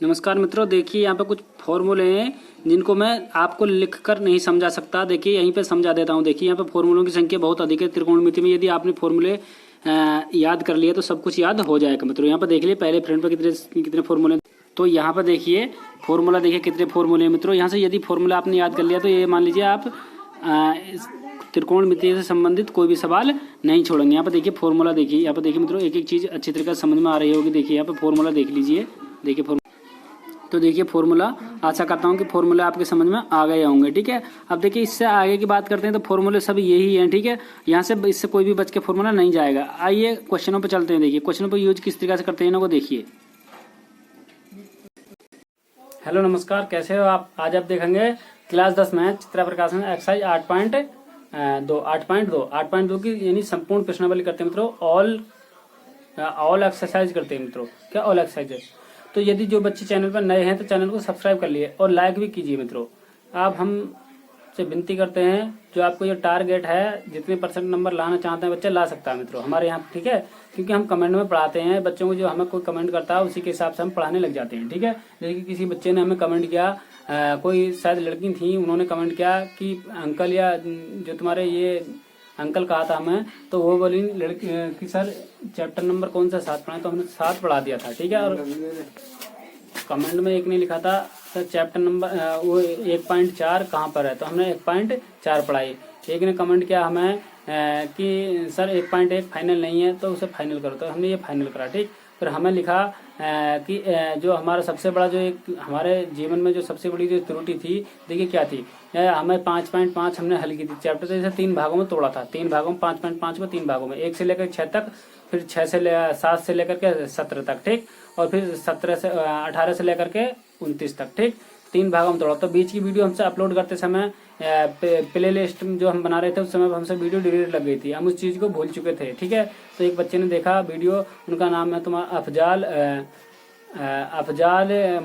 नमस्कार मित्रों, देखिए यहाँ पे कुछ फॉर्मूले हैं जिनको मैं आपको लिखकर नहीं समझा सकता। देखिए यहीं पे समझा देता हूँ। देखिए यहाँ पे फॉर्मूलों की संख्या बहुत अधिक है त्रिकोणमिति में। यदि आपने फॉर्मूले याद कर लिए तो सब कुछ याद हो जाएगा मित्रों। यहाँ पे देख लिए पहले फ्रेंड पे कितने कितने फॉर्मूले। तो यहाँ पर देखिए फॉर्मूला, देखिए कितने फॉर्मूले हैं मित्रों। यहाँ से यदि फॉर्मूला आपने याद कर लिया तो ये मान लीजिए आप त्रिकोणमिति से संबंधित कोई भी सवाल नहीं छोड़ेंगे। यहाँ पर देखिए फॉर्मूला, देखिए यहाँ पर देखिए मित्रों एक एक चीज़ अच्छी तरीके से समझ में आ रही होगी। देखिए यहाँ पर फॉर्मूला देख लीजिए। देखिए तो देखिए फॉर्मूला, आशा करता हूँ कि फॉर्मूला आपके समझ में आ गए होंगे। ठीक है, अब देखिए इससे आगे की बात करते हैं तो फॉर्मूले सब यही हैं। ठीक है, यहाँ से इससे कोई भी बच के फॉर्मूला नहीं जाएगा। आइए क्वेश्चनों पे चलते हैं। देखिए क्वेश्चनों पे यूज किस तरीके से करते हैं इनको देखिए। हेलो नमस्कार, कैसे हो आप। आज आप देखेंगे क्लास 10 में चित्रा प्रकाशन एक्सरसाइज 8.2 की यानी संपूर्ण प्रश्नावली करते हैं मित्रों। ऑल एक्सरसाइज करते हैं मित्रों। क्या ऑल एक्सरसाइज है। तो यदि जो बच्चे चैनल पर नए हैं तो चैनल को सब्सक्राइब कर लिए और लाइक भी कीजिए मित्रों। आप हमसे विनती करते हैं, जो आपको ये टारगेट है जितने % नंबर लाना चाहते हैं बच्चे ला सकता है मित्रों हमारे यहाँ। ठीक है, क्योंकि हम कमेंट में पढ़ाते हैं बच्चों को। जो हमें कोई कमेंट करता है उसी के हिसाब से हम पढ़ाने लग जाते हैं। ठीक है, जैसे कि किसी बच्चे ने हमें कमेंट किया, कोई शायद लड़की थी, उन्होंने कमेंट किया कि अंकल, या जो तुम्हारे ये अंकल कहा था हमें, तो वो बोली लड़की कि सर चैप्टर नंबर कौन सा 7 पढ़ाए, तो हमने 7 पढ़ा दिया था। ठीक है, और कमेंट में एक ने लिखा था सर चैप्टर नंबर वो 1.4 कहाँ पर है, तो हमने 1.4 पढ़ाई। एक ने कमेंट किया हमें कि सर 1.1 फाइनल नहीं है तो उसे फाइनल करो, तो हमने ये फाइनल करा। ठीक, फिर हमें लिखा कि जो हमारा सबसे बड़ा, जो एक हमारे जीवन में जो सबसे बड़ी जो त्रुटि थी, देखिए क्या थी। हमें 5.5 हमने हल की थी चैप्टर, तो जैसे 3 भागों में तोड़ा था। 3 भागों में 5.5 को 3 भागों में, 1 से लेकर 6 तक, फिर 7 से लेकर के 17 तक। ठीक, और फिर 18 से लेकर के 29 तक। ठीक, 3 भागों में तोड़ा। तो बीच की वीडियो हमसे अपलोड करते समय प्ले लिस्ट जो हम बना रहे थे उस समय हमसे वीडियो डिलीट लग गई थी, हम उस चीज को भूल चुके थे। ठीक है, तो एक बच्चे ने देखा वीडियो, उनका नाम है तुम्हारा अफजाल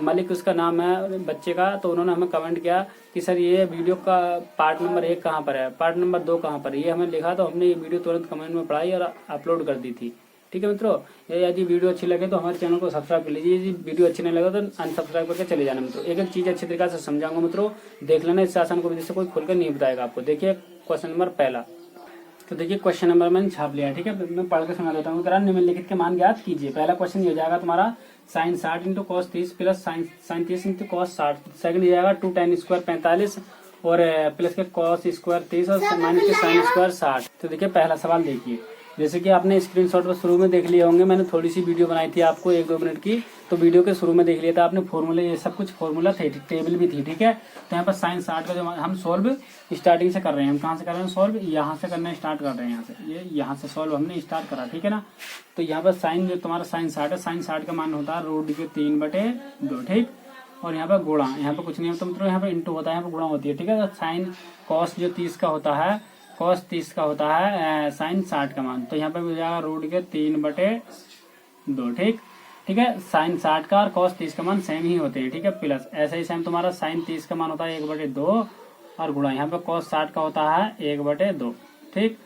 मलिक, उसका नाम है बच्चे का। तो उन्होंने हमें कमेंट किया कि सर ये वीडियो का पार्ट नंबर 1 कहाँ पर है, पार्ट नंबर 2 कहाँ पर है, ये हमें लिखा। तो हमने ये वीडियो तुरंत कमेंट में पढ़ाई और अपलोड कर दी थी। ठीक है मित्रों, यदि वीडियो अच्छी लगे तो हमारे चैनल को सब्सक्राइब कर लीजिए। यदि वीडियो अच्छी नहीं लगे तो अनसब्सक्राइब करके चले जाना मित्रों। एक एक चीज अच्छी तरीके से समझाऊंगा मित्रों, देख लेना। इस आसान को वजह से कोई खुलकर नहीं बताएगा आपको। देखिए क्वेश्चन नंबर पहला, तो देखिए क्वेश्चन नंबर मैंने छाप लिया है। ठीक है, मैं पढ़ के सुना देता हूँ। निम्नलिखित के मान ज्ञात कीजिए। पहला क्वेश्चन ये हो जाएगा तुम्हारा sin 60 into cos 30 plus sin 30 into cos 60। Second जाएगा 2 tan स्क्वायर 45 और प्लस के कॉस स्क्वायर 30 और माइनस के साइन स्क्वायर 60। तो देखिए पहला सवाल देखिए, जैसे कि आपने स्क्रीनशॉट पर शुरू में देख लिए होंगे, मैंने थोड़ी सी वीडियो बनाई थी आपको 1-2 मिनट की, तो वीडियो के शुरू में देख लिया था आपने। फॉर्मूले ये सब कुछ फॉर्मूला थे, टेबल भी थी। ठीक है, तो यहाँ पर sin 60 का जो हम सोल्व स्टार्टिंग से कर रहे हैं। हम कहाँ से कर रहे हैं सोल्व, यहाँ से करना स्टार्ट कर रहे हैं। यहाँ से ये यहाँ से सोल्व हमने स्टार्ट करा। ठीक है ना, तो यहाँ पर साइन जो तुम्हारा sin 60 है, sin 60 का मान होता है √3/2। ठीक, और यहाँ पर गुणा, यहाँ पर कुछ नहीं होता मतलब, यहाँ पर इंटू होता है, यहाँ पर गुणा होती है। ठीक है, तो साइन कॉस जो 30 का होता है, कॉस 30 का होता है साइन 60 का मान, तो यहाँ पे मिल जाएगा √3/2। ठीक, ठीक है, साइन 60 का और कॉस 30 का मान सेम ही होते हैं। ठीक है, प्लस ऐसे ही सेम तुम्हारा साइन 30 का मान होता है 1/2 और गुणा यहाँ पे कॉस 60 का होता है 1/2। ठीक,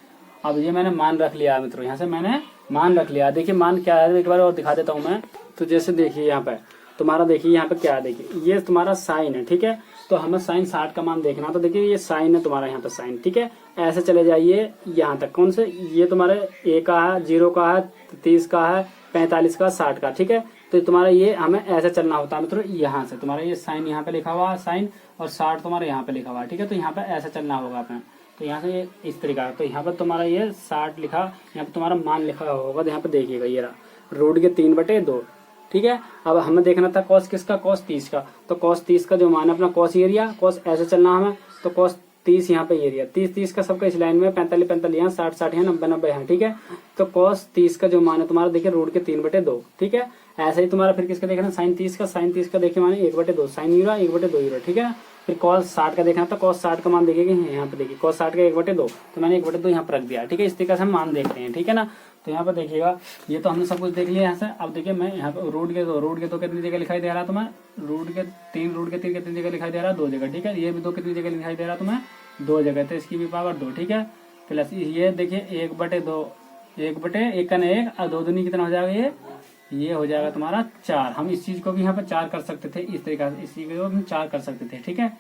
अब ये मैंने मान रख लिया मित्रों, यहाँ से मैंने मान रख लिया। देखिए मान क्या है, एक बार और दिखा देता हूँ मैं। तो जैसे देखिए यहाँ पे तुम्हारा, देखिए यहाँ पे क्या है, देखिए ये तुम्हारा साइन है। ठीक है, तो हमें साइन 60 का मान देखना, तो देखिए ये साइन है तुम्हारा, यहाँ पे साइन। ठीक है, ऐसे चले जाइए यहाँ तक। कौन से, ये तुम्हारे 1 का है, 0 का है, 30 का है, 45 का, 60 का। ठीक है, तो तुम्हारा ये हमें ऐसे चलना होता है मित्रों। यहाँ से तुम्हारा ये साइन यहाँ पे लिखा हुआ है साइन, और 60 तुम्हारा यहाँ पे लिखा हुआ है। ठीक है, तो यहाँ पे ऐसे चलना होगा अपने। तो यहाँ से ये इस तरीका, तो यहाँ पर तुम्हारा ये 60 लिखा, यहाँ पे तुम्हारा मान लिखा होगा। तो यहाँ पे देखिएगा ये रहा √3/2। ठीक है, अब हमें देखना था कॉस किसका, कॉस 30 का। तो कॉस 30 का जो मान है अपना कॉस एरिया, कॉस ऐसे चलना हमें, तो कॉस 30 यहाँ पे एरिया, 30 का सबका इस लाइन में, 45 यहाँ, 60 यहाँ, 90 यहाँ। ठीक है, तो कॉस 30 का जो मान है तुम्हारा देखिए √3/2। ठीक है, ऐसे ही तुम्हारा फिर किसका देखना, साइन 30 का। साइन 30 का देखिए माने 1/2, साइन यूरा 1/2 यूरा। ठीक है, फिर कॉस 60 का देखना था, कॉस 60 का मान देखिए यहाँ पे, देखिए कॉस 60 का 1/2, तो मैंने 1/2 यहाँ पर रख दिया। ठीक है, इस तरीके से हम मान देखते हैं। ठीक है ना, तो यहाँ पर देखिएगा, ये तो हमने सब कुछ देख लिया यहाँ से। अब देखिए मैं यहाँ पे √2 कितनी जगह दिखाई दे रहा है तुम्हें, √3 कितनी जगह दिखाई दे रहा है, 2 जगह। ठीक है, ये भी 2 कितनी जगह दिखाई दे रहा है तुम्हें, 2 जगह, तो इसकी भी पावर 2। ठीक है, प्लस ये देखिए 1/2, 1/1 और 2 दूनी कितना हो जाएगा, ये ये हो जाएगा तुम्हारा 4। हम इस चीज को भी यहाँ पर 4 कर सकते थे, इस तरीका से इसी को हम 4 कर सकते थे, ठीक है।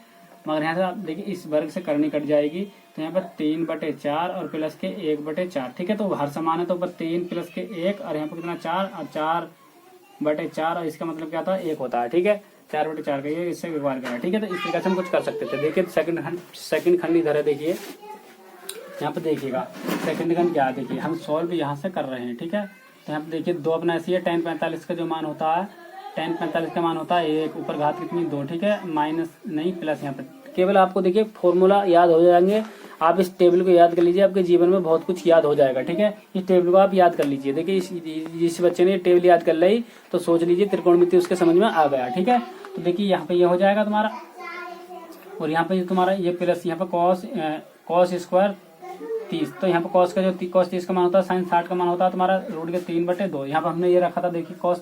मगर यहाँ से आप देखिए इस वर्ग से करनी कट जाएगी, तो यहाँ पर 3/4 और प्लस के 1/4, ठीक है। तो हर समान है, तो ऊपर 3 प्लस के 1 और यहाँ पर कितना 4 और 4/4 और इसका मतलब क्या था 1 होता है, ठीक है। 4/4 का ये इससे व्यवहार करा, ठीक है। तो इस तरीके से हम कुछ कर सकते थे। देखिए सेकंड खंड इधर है, देखिए यहाँ पे देखिएगा सेकंड खंड क्या है, देखिए हम सॉल्व यहाँ से कर रहे हैं, ठीक है। तो यहाँ पे देखिए 2 अपना ऐसी है, tan 45 का जो मान होता है, tan 45 का मान होता है 1, ऊपर घात कितनी 2, ठीक है, माइनस नहीं प्लस। यहाँ पे केवल आपको देखिए फॉर्मूला याद हो जाएंगे, आप इस टेबल को याद कर लीजिए, आपके जीवन में बहुत कुछ याद हो जाएगा, ठीक है। इस टेबल को आप याद कर लीजिए। देखिए इस बच्चे ने टेबल याद कर ली, तो सोच लीजिए त्रिकोणमिति उसके समझ में आ गया, ठीक है। तो देखिए यहाँ पे ये हो जाएगा तुम्हारा, और यहाँ पे तुम्हारा ये प्लस यहाँ पे cos स्क्वायर 30, तो यहाँ पे cos का जो cos 30 का मान होता है, sin 60 का मान होता है तुम्हारा रूट के 3/2। यहाँ पे हमने ये रखा था, देखिए cos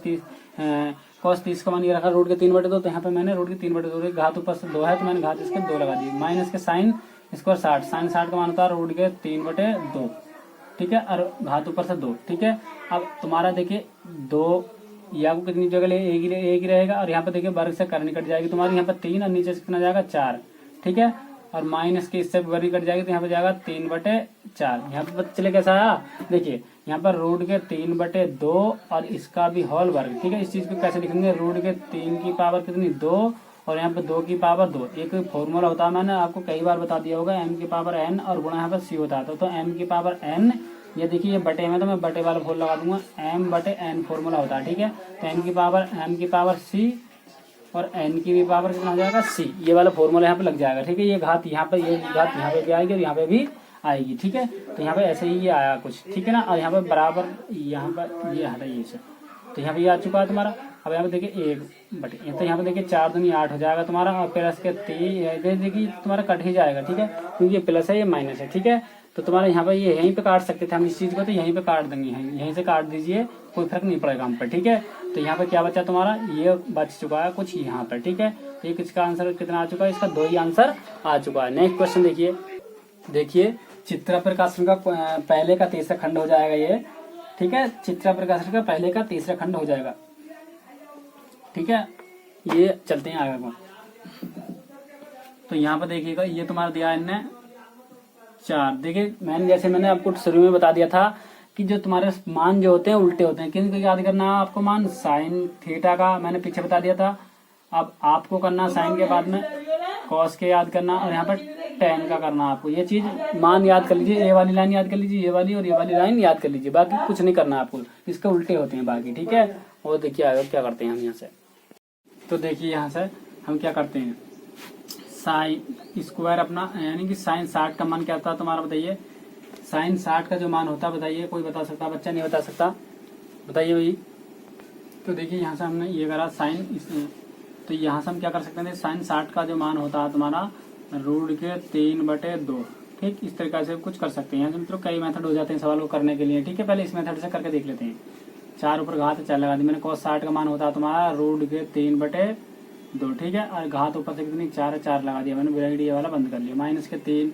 30 का मान ये रखा रूट के 3/2, तो यहाँ पे मैंने रूट के 3/2 घात ऊपर से 2 है, तो मैंने घात इसके 2 लगा दी, माइनस के sin स्क्वायर 60, sin 60 का मान होता है रूट के 3/2, ठीक है, और घात ऊपर से 2, ठीक है। अब तुम्हारा देखिए 2 या को कितनी जगह ले एक ही रहेगा, और यहाँ पे देखिए वर्ग से करनी कट जाएगी तुम्हारी, यहाँ पे 3 और नीचे से कितना जाएगा 4, ठीक है, और माइनस के इससे वर्ग कट जाएगी, तो यहाँ पे जाएगा 3/4। यहाँ पे पता चले कैसा आया, देखिए यहाँ पर रूट के 3/2 और इसका भी होल वर्ग, ठीक है। इस चीज को कैसे लिखेंगे, रूट के 3 की पावर कितनी 2 और यहाँ पे 2 की पावर 2। एक फॉर्मूला होता है, मैंने आपको कई बार बता दिया होगा, m की पावर n और गुणा यहाँ पर c होता है, तो m की पावर n, ये देखिए ये बटे में, तो मैं बटे वाला फॉर्मूला लगा दूंगा, m/n फॉर्मूला होता है, ठीक है। तो m की पावर c और n की भी पावर कितना हो जाएगा c, ये वाला फॉर्मूला यहाँ पे लग जाएगा, ठीक है। ये घात यहाँ पे, ये घात यहाँ पे भी आएगी और यहाँ पे भी आएगी, ठीक है। तो यहाँ पे ऐसे ही ये आया कुछ, ठीक है ना, और यहाँ पे बराबर यहाँ पर ये हटाइए इसे, तो यहाँ पे ये आ चुका है तुम्हारा। अब यहाँ पे देखिए 1/, तो यहाँ पे देखिए 4 दूनी 8 हो जाएगा तुम्हारा, और प्लस के 3 देखिए तुम्हारा कट ही जाएगा, ठीक है, क्योंकि ये प्लस है ये माइनस है, ठीक है। तो तुम्हारा यहाँ पे ये यहीं पे काट सकते थे हम इस चीज को, तो यहीं पे काट देंगे, यहीं से काट दीजिए, कोई फर्क नहीं पड़ेगा हम पर, ठीक है। तो यहाँ पे क्या बचा तुम्हारा, ये बच चुका है कुछ यहाँ पर, ठीक है। तो ये किसका आंसर कितना आ चुका है, इसका 2 ही आंसर आ चुका है। नेक्स्ट क्वेश्चन देखिए चित्रा प्रकाशन का पहले का तीसरा खंड हो जाएगा ये, ठीक है। चित्रा प्रकाशन का पहले का तीसरा खंड हो जाएगा, ठीक है। ये चलते हैं आगे को, तो यहाँ पर देखिएगा ये तुम्हारा दिया है इनने 4। देखिए मैंने आपको शुरू में बता दिया था कि जो तुम्हारे मान जो होते हैं उल्टे होते हैं, किनको याद करना है आपको, मान साइन थीटा का मैंने पीछे बता दिया था। अब आपको करना साइन के बाद में कॉस के याद करना, और यहाँ पर टेन का करना आपको। ये चीज मान याद कर लीजिए, ये वाली लाइन याद कर लीजिए, ये वाली और ये वाली लाइन याद कर लीजिए, बाकी कुछ नहीं करना आपको, इसके उल्टे होते हैं बाकी, ठीक है। और देखिए आगे क्या करते हैं हम यहाँ से, तो देखिए यहाँ से हम क्या करते हैं, साइन स्क्वायर अपना, यानी कि साइन 60 का मान क्या होता है तुम्हारा, बताइए। साइन 60 का जो मान होता है बताइए, कोई बता सकता, बच्चा नहीं बता सकता, बताइए भाई। तो देखिए यहाँ से हमने ये करा साइन, तो यहाँ से हम क्या कर सकते हैं, साइन 60 का जो मान होता है तुम्हारा रूट के 3/2, ठीक। इस तरीके से कुछ कर सकते हैं। यहाँ से मित्रों कई मेथड हो जाते हैं सवाल को करने के लिए, ठीक है। पहले इस मेथड से करके देख लेते हैं। 4 ऊपर घात 4 लगा दी मैंने, cos 60 का मान होता है तुम्हारा रूट के 3/2, ठीक है। और घात ऊपर से कितनी 4 है, 4 लगा दिया मैंने, ब्रैकेट ये वाला बंद कर लिया, माइनस के 3,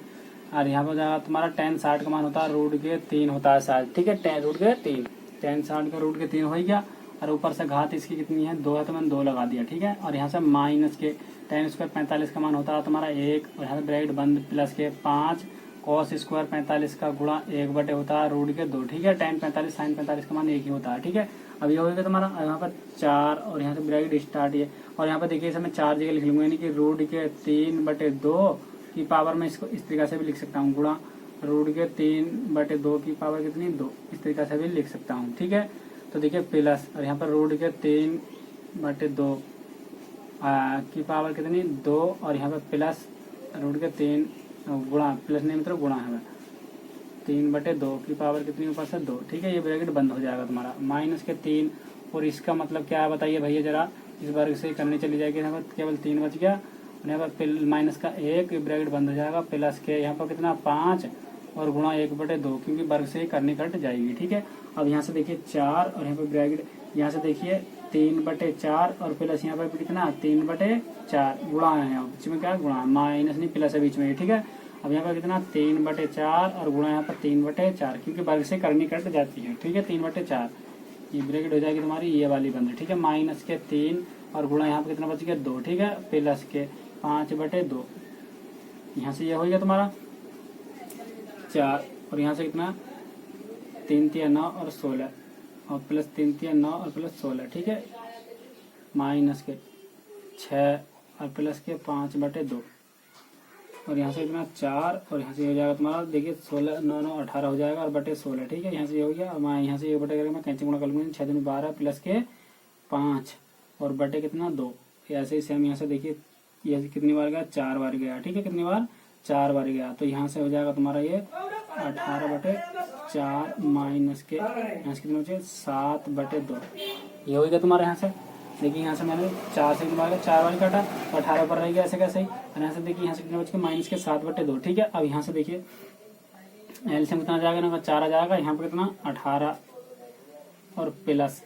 और यहाँ पर जाएगा तुम्हारा tan 60 का मान होता है रूट के 3 होता है 60, ठीक है। रूट के 3, tan 60 का रूट के 3 हो गया, और ऊपर से घात इसकी कितनी है 2 है, तो मैंने 2 लगा दिया, ठीक है। और यहाँ से माइनस के tan स्क्वायर 45 का मान होता है तुम्हारा 1, और यहाँ से ब्रैकेट बंद, प्लस के 5 cos स्क्वायर 45 का गुणा 1/, होता है रूट के 2, ठीक है। tan 45 sin 45 का मान 1 ही होता है, ठीक है। अब ये हो गया तुम्हारा, यहाँ पर 4 और यहाँ से ब्रैकेट स्टार्ट ये, और यहाँ पर देखिए इसे मैं 4 जगह लिख लूंगा, यानी कि रूट के 3/2 की पावर में इसको इस तरीके से भी लिख सकता हूँ, गुणा रूट के 3/2 की पावर कितनी 2, इस तरीके से भी लिख सकता हूँ, ठीक है। तो देखिए प्लस, और यहाँ पर रूट के 3/2 की पावर कितनी 2, और यहाँ पर प्लस रूट के 3 गुणा, प्लस नहीं मतलब गुणा है 3/2 की पावर कितनी ऊपर से 2, ठीक है। ये ब्रैकेट बंद हो जाएगा तुम्हारा, माइनस के 3, और इसका मतलब क्या है बताइए भैया जरा, इस वर्ग से करनी चली जाएगी, यहाँ पर केवल 3 बच गया, और यहाँ पर माइनस का 1 ब्रैकेट बंद हो जाएगा, प्लस के यहाँ पर कितना 5 और गुणा 1/2, क्योंकि वर्ग से करनी कट जाएगी, ठीक है। अब यहाँ से देखिए 4 और यहाँ पर ब्रैकेट, यहाँ से देखिए 3/4 और प्लस यहाँ पर कितना 3/4 गुणा है, बीच में क्या गुणा, माइनस नहीं प्लस है बीच में, ठीक है। अब यहाँ पर कितना 3/4 और गुणा यहाँ पर 3/4, क्योंकि वर्ग से करनी कट जाती है, ठीक है। 3/4 ये ब्रैकेट हो जाएगी तुम्हारी ये वाली बंद, ठीक है। माइनस के 3 और गुणा यहाँ पे कितना बच गया 2, ठीक है, प्लस के 5/2, यहाँ से ये हो गया तुम्हारा 4 और यहाँ से कितना 3 3 9 और 16 और प्लस 3 3 9 और प्लस 16, ठीक है, माइनस के 6 और प्लस के 5/2 और यहाँ से कितना 4 और यहाँ से हो जाएगा तुम्हारा देखिए 16 9 9 18 हो जाएगा और बटे 16, ठीक है। यहाँ से ये हो गया और मैं यहाँ से ये बटे करके मैं कैंची गुणा कर लूँगा 6 दूनी 12 प्लस के 5 और बटे कितना 2। ऐसे ही सेम यहाँ से देखिए ये कितनी बार गया 4 बार गया, ठीक है, कितनी बार 4 बार गया। तो यहाँ से हो जाएगा तुम्हारा ये 18/4 माइनस के यहाँ से कितने बचे 7/2, ये हो गया तुम्हारे यहाँ से। देखिए यहाँ से मैंने 4 से कितना 4 बार काटा तो 18 पर रह गया ऐसे कैसे ही। और यहाँ से देखिए यहाँ से कितने बच के माइनस के 7/2, ठीक है। अब यहाँ से देखिए एलसीएम कितना जाएगा ना 4 आ जाएगा, यहाँ पे कितना 18 और प्लस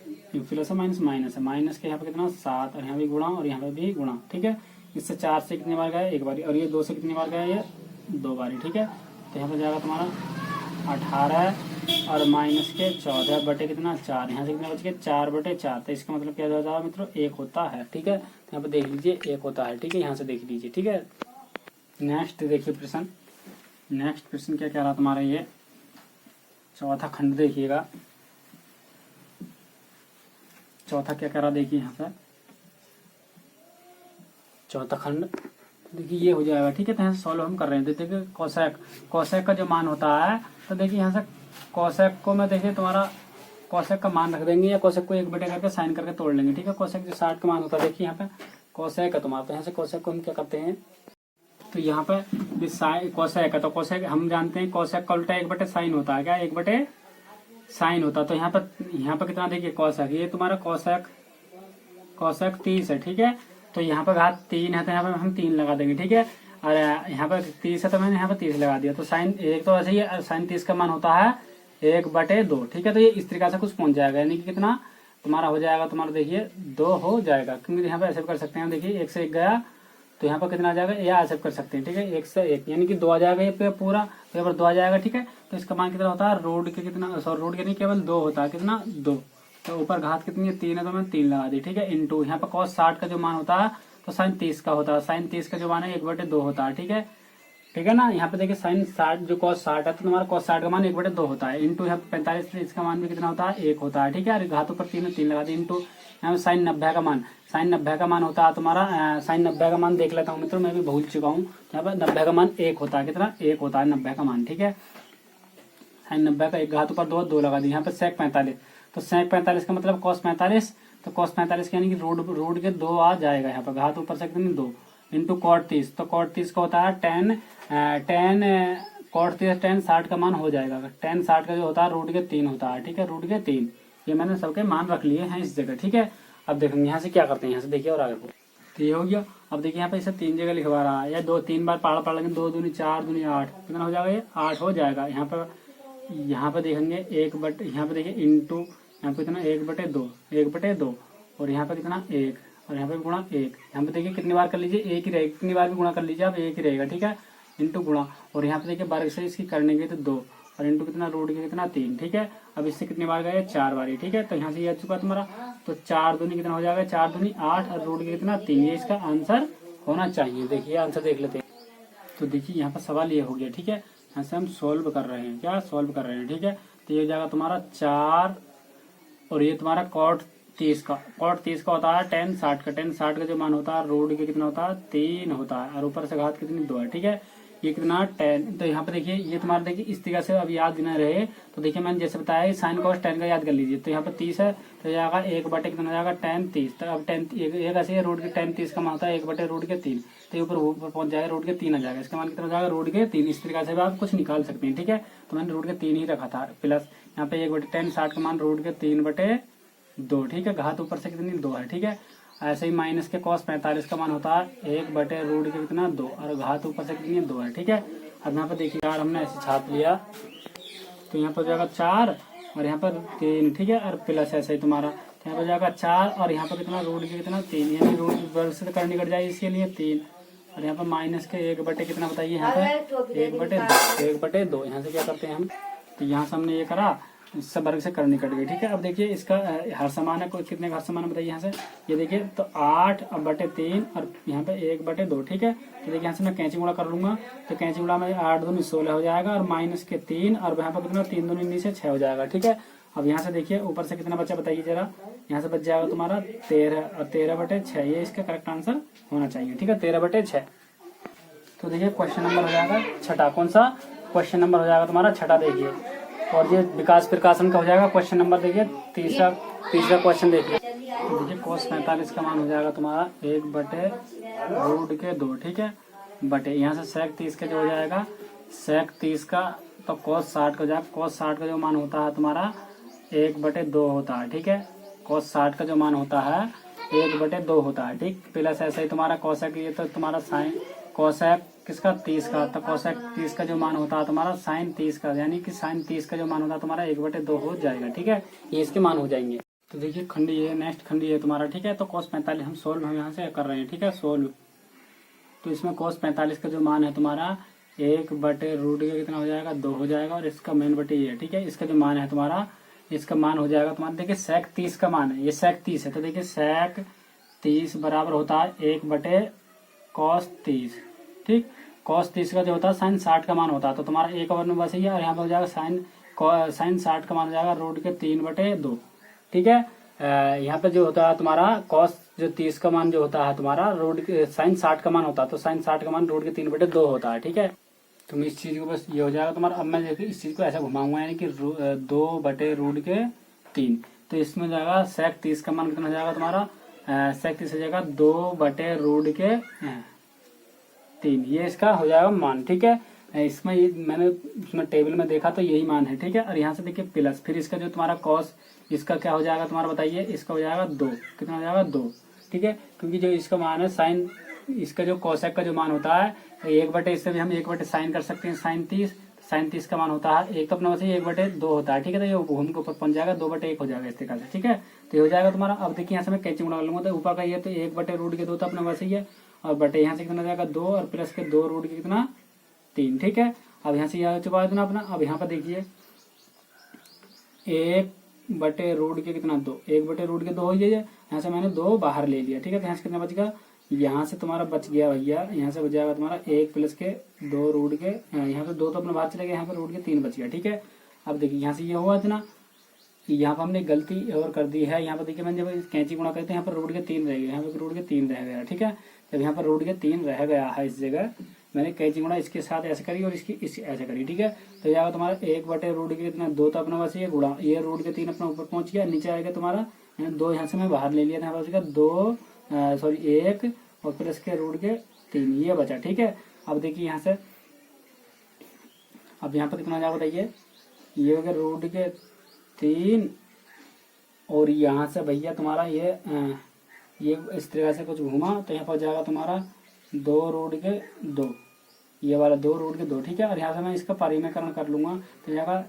माइनस माइनस है, माइनस के यहाँ पे कितना 7 और यहाँ भी गुणा और यहाँ पे भी गुणा, ठीक है। इससे 4 से कितनी बार गया 1 बार और ये 2 से कितनी बार गया ये 2 बार, ठीक है। तो यहाँ पे जाएगा तुम्हारा 18 और माइनस के 14 बटे कितना 4, यहाँ से कितना बच गया 4/4। तो इसका मतलब क्या हो जाएगा मित्रों 1 होता है, ठीक है। तो यहाँ पे देख लीजिए 1 होता है, ठीक है, यहाँ से देख लीजिए, ठीक है। नेक्स्ट देखिए प्रश्न, नेक्स्ट प्रश्न क्या कह रहा तुम्हारा ये चौथा खंड देखिएगा, चौथा क्या कह रहा देखिए यहाँ से चौथा खंड देखिए ये हो जाएगा, ठीक है। तो यहाँ से सॉल्व हम कर रहे हैं। देखिए कोसेक का जो मान होता है तो देखिए यहाँ से कोसेक को मैं देखिए तुम्हारा कोसेक का मान रख देंगे या कोसेक को 1/2 करके साइन करके तोड़ लेंगे, ठीक है। कोसेक जो 60 का मान होता है देखिए यहाँ पे कोसेक का तुम्हारा, तो यहाँ से कोसेक को हम क्या करते हैं तो यहाँ पे कोसेक है तो कोसेक हम जानते हैं कोसेक का उल्टा 1/sin होता है, क्या 1/sin होता है। तो यहाँ पे कितना देखिए कोसेक, ये तुम्हारा कोसेक 30 है, ठीक है। तो यहाँ पर घात 3 है तो यहाँ पर हम 3 लगा देंगे, ठीक है। और यहाँ पर 30 है तो मैंने यहाँ पर 30 लगा दिया। तो साइन एक तो ऐसे ही साइन 30 का मान होता है 1/2, ठीक है। तो ये इस तरीके से कुछ पहुंच जाएगा, यानी कि कितना तुम्हारा हो जाएगा तुम्हारा देखिए 2 हो जाएगा, क्योंकि यहाँ पे ऐसे कर सकते हैं देखिए 1 से 1 गया तो यहाँ पर कितना आ जाएगा या ऐसे कर सकते हैं, ठीक है, 1 से 1 यानी कि 2 आ जाएगा ये पे पूरा, तो यहाँ पर 2 आ जाएगा, ठीक है। तो इसका मान कितना होता है रोड के कितना रोड के नहीं केवल 2 होता है, कितना 2। तो ऊपर घात कितनी है 3 है तो मैंने 3 लगा दी, ठीक है, इंटू यहाँ पर cos 60 का जो मान होता है तो साइन 30 का होता है, साइन 30 का जो मान है 1/2 होता है, ठीक है, ठीक है ना। यहाँ पे देखिए साइन 60 जो cos 60 है तो तुम्हारा cos 60 का मान 1/2 होता है, इंटू यहाँ 45 इसका मान भी कितना होता है 1 होता है, ठीक है। और घातों पर 3 लगा दी, इंटू यहाँ पे साइन 90 का मान, साइन 90 का मान होता है तुम्हारा साइन 90 का मान देख लेता हूँ मित्रों, मैं भी भूल चुका हूँ। यहाँ पर 90 का मान 1 होता है, कितना 1 होता है 90 का मान, ठीक है। साइन 90 का 1 घातों पर 2 लगा दी। यहाँ पे sec 45 तो sec 45 का मतलब cos 45 तो cos 45 यानी कि रोड के 2 आ जाएगा, यहाँ पर घात ऊपर से कितनी 2 इंटू cot 30 तो cot 30 का होता है cot 30 tan 60 का मान हो जाएगा, tan 60 का जो होता है रूट के 3 होता है, ठीक है, रूट के 3। ये मैंने सबके मान रख लिए हैं इस जगह, ठीक है। अब देखेंगे यहाँ से क्या करते हैं, यहाँ से देखिए और आगे को तो ये हो गया। अब देखिए यहाँ पे इसे 3 जगह लिखवा रहा है या 3 बार पढ़ लेंगे 2 दूनी 4 दूनी 8 कितना हो जाएगा ये 8 हो जाएगा। यहाँ पे देखेंगे यहाँ पे देखिए इंटू यहाँ पे कितना 1/2 और यहाँ पे कितना 1 और यहाँ पे गुणा 1। यहाँ पे देखिए कितनी बार कर लीजिए एक ही रहेगा, कितनी बार भी गुणा कर लीजिए आप एक ही रहेगा, ठीक है, इंटू गुणा। और यहाँ पे देखिए वर्ग से इसकी करने के तो 2 और इंटू कितना रूट के कितना 3, ठीक है। अब इससे कितनी बार गया 4 बार, ठीक है। तो यहाँ से ये आ चुका तुम्हारा, तो 4 दूनी कितना हो जाएगा 4 दूनी 8 और रूट के कितना 3, ये इसका आंसर होना चाहिए। देखिए आंसर देख लेते हैं। तो देखिए यहाँ पर सवाल ये हो गया, ठीक है, यहाँ से हम सोल्व कर रहे हैं, क्या सोल्व कर रहे हैं, ठीक है। तो ये हो जाएगा तुम्हारा 4 और ये तुम्हारा cot 30 का होता है tan 60 का, tan 60 का जो मान होता है रूट के कितना होता है 3 होता है और ऊपर से घात कितनी 2 है, ठीक है। ये कितना tan, तो यहाँ पे देखिए ये तुम्हारा देखिए इस तरीके से अब याद ना रहे तो देखिए मैंने जैसे बताया साइन cos tan का याद कर लीजिए। तो यहाँ पे 30 है तो जाएगा 1/, कितना हो जाएगा tan 30। तो अब tan एक ऐसे रूट के tan 30 का मान होता है 1/√3 तो ऊपर पहुंच जाएगा रूट के 3 आ जाएगा, इसका मान कितना हो जाएगा रूट के 3। इस तरीके से भी आप कुछ निकाल सकते हैं, ठीक है। तो मैंने रूट के 3 ही रखा था प्लस यहाँ पे 1/tan 60 का मान रूट के 3/2, ठीक है, घात ऊपर से कितनी 2 है, ठीक है। ऐसे ही माइनस के cos 45 का मान होता है 1/√2 के कितना 2 और घात ऊपर से कितनी 2 है, ठीक है। अब यहाँ पर देखिए 4 हमने ऐसे छाप लिया तो यहाँ पर हो जाएगा 4 और यहाँ पर 3, ठीक है, और प्लस ऐसे ही तुम्हारा तो यहाँ पर जाएगा 4 और यहाँ पर कितना रूट के कितना 3 यानी रूट वर्ग से करनी कट जाएगी इसके लिए 3 और यहाँ पर माइनस के 1/, कितना बताइए यहाँ पर 1/2 यहाँ से क्या करते हैं हम, तो यहाँ से हमने ये करा सब वर्ग से करनी कट गई। ठीक है, अब देखिए इसका हर समान है, कोई कितने का हर समान है बताइए यहाँ से। ये देखिए तो 8 अब बटे 3 और यहाँ पे 1 बटे 2। ठीक है, तो देखिए यहाँ से मैं कैंची गुणा कर लूंगा, तो कैंची गुणा में 8 दूनी 16 हो जाएगा और माइनस के 3 और यहाँ पर कितना 3 दूनी नीचे 6 हो जाएगा। ठीक है, अब यहाँ से देखिए ऊपर से कितना बचा बताइए जरा। यहाँ से बच जाएगा तुम्हारा 13 और 13 बटे 6, ये इसका करेक्ट आंसर होना चाहिए। ठीक है, 13 बटे 6। तो देखिए क्वेश्चन नंबर हो जाएगा छठा। कौन सा क्वेश्चन नंबर हो जाएगा तुम्हारा? छठा। देखिए, और ये विकास प्रकाशन का हो जाएगा क्वेश्चन नंबर। देखिए तीसरा क्वेश्चन देखिए cos 45 का मान हो जाएगा तुम्हारा 1 बटे रूट के 2। ठीक है, बटे यहाँ से sec 30 का जो हो जाएगा sec 30 का, तो cos 60 का हो जाएगा। cos 60 का जो मान होता है तुम्हारा 1 बटे 2 होता है। ठीक है, cos 60 का जो मान होता है 1 बटे 2 होता है। ठीक, प्लस ऐसे ही तुम्हारा cosec, ये तो तुम्हारा साइन cosec किसका 30 का, तो cosec 30 का जो मान होता है तुम्हारा sin 30 का, यानी कि sin 30 का जो मान होता है तुम्हारा 1 बटे 2 हो जाएगा। ठीक है, ये इसके मान हो जाएंगे। तो देखिए खंडी है, नेक्स्ट खंडी है तुम्हारा। ठीक है, तो cos 45 हम सोल्व हम यहाँ से कर रहे हैं। ठीक है, सोल्व, तो इसमें cos 45 का जो मान है तुम्हारा 1 बटे रूट के कितना हो जाएगा 2 हो जाएगा, और इसका मेन बटे ये है। ठीक है, इसका जो मान है तुम्हारा, इसका मान हो जाएगा तुम्हारा, देखिए sec 30 का मान है, ये sec 30 है, तो देखिए sec 30 बराबर होता है 1 बटे cos 30। ठीक, cos 30 का जो होता है sin 60 का मान होता है, तो तुम्हारा 1 ओवर में बस ही है, और यहाँ पर हो जाएगा sin 60 का मान हो जाएगा रूट के 3 बटे 2। ठीक है, यहाँ पे जो होता है तुम्हारा cos जो 30 का मान जो होता है तुम्हारा रूट के sin 60 का मान होता है, तो sin 60 का मान रूट के 3 बटे 2 होता है। ठीक है, तुम इस चीज को बस ये हो जाएगा तुम्हारा। अब मैं देखिए इस चीज को ऐसा घुमाऊंगा, यानी कि 2 बटे रूट के 3, तो इसमें जाएगा sec 30 का मान कितना हो जाएगा तुम्हारा, sec 30 हो जाएगा 2 बटे रूट के 3, ये इसका हो जाएगा मान। ठीक है, इसमें मैंने उसमें टेबल में देखा तो यही मान है। ठीक है, और यहाँ से देखिए प्लस, फिर इसका जो तुम्हारा cos, इसका क्या हो जाएगा तुम्हारा बताइए, इसका हो जाएगा 2, कितना हो जाएगा 2। ठीक है, क्योंकि जो इसका मान है साइन, इसका जो cosec का जो मान होता है 1 बटे, इससे भी हम 1 बटे साइन कर सकते हैं, साइन 30 का मान होता है 1, तो अपना वैसे 1 बटे 2 होता है। ठीक है, तो ये घूम के ऊपर पहुंच जाएगा 2 बटे 1 हो जाएगा इस तरीके से। ठीक है, तो ये हो जाएगा तुम्हारा। अब देखिए यहाँ से मैं कैंची उड़ा लूंगा, तो ऊपर का ये तो 1 बटे रूट के 2 तो अपना वैसे ही है, और बटे यहाँ से कितना हो जाएगा 2, और प्लस के 2 रूट के कितना 3। ठीक है, अब यहाँ से यह हो चुका है इतना अपना। अब यहाँ पर देखिए 1 बटे रूट के कितना 2, 1 बटे रूट के 2 हो जाइए, यहाँ से मैंने 2 बाहर ले लिया। ठीक है, तो यहाँ से कितना बच गया, यहाँ से तुम्हारा बच गया भैया, यहाँ से बच जाएगा तुम्हारा 1 प्लस के 2 रूट के, यहाँ पे 2 तो अपना बाहर चले गए, यहाँ पे रूट के 3 बच गया। ठीक है, अब देखिए यहाँ से ये हुआ इतना, यहाँ पर हमने गलती और कर दी है। यहाँ पर देखिए मैंने जब कैंची गुणा करते हैं यहाँ पर रूट के 3 रह गए, यहाँ पर रूट के 3 रह गया। ठीक है, जब यहाँ पर रूट के 3 रह गया है इस जगह, मैंने कैंची गुणा इसके साथ ऐसे करी और इसकी ऐसे करी। ठीक है, तो जाएगा तुम्हारा 1 बटे रूट के कितना 2, तो अपना बस ये गुणा, ये रूट के 3 अपना ऊपर पहुंच गया, नीचे आएगा तुम्हारा 2, यहाँ से मैं बाहर ले लिया था, बचेगा 2 सॉरी 1 और प्लस के रूट के 3, ये बचा। ठीक है, अब देखिए यहाँ से, अब यहाँ पर कितना जाएगा बताइए, ये हो गया रूट के 3, और यहाँ से भैया तुम्हारा ये इस तरह से कुछ घूमा, तो यहाँ पर जाएगा तुम्हारा 2 रूट के 2, ये वाला 2 रूट के 2। ठीक है, और यहाँ से मैं इसका परिमेयकरण कर लूंगा, तो जाएगा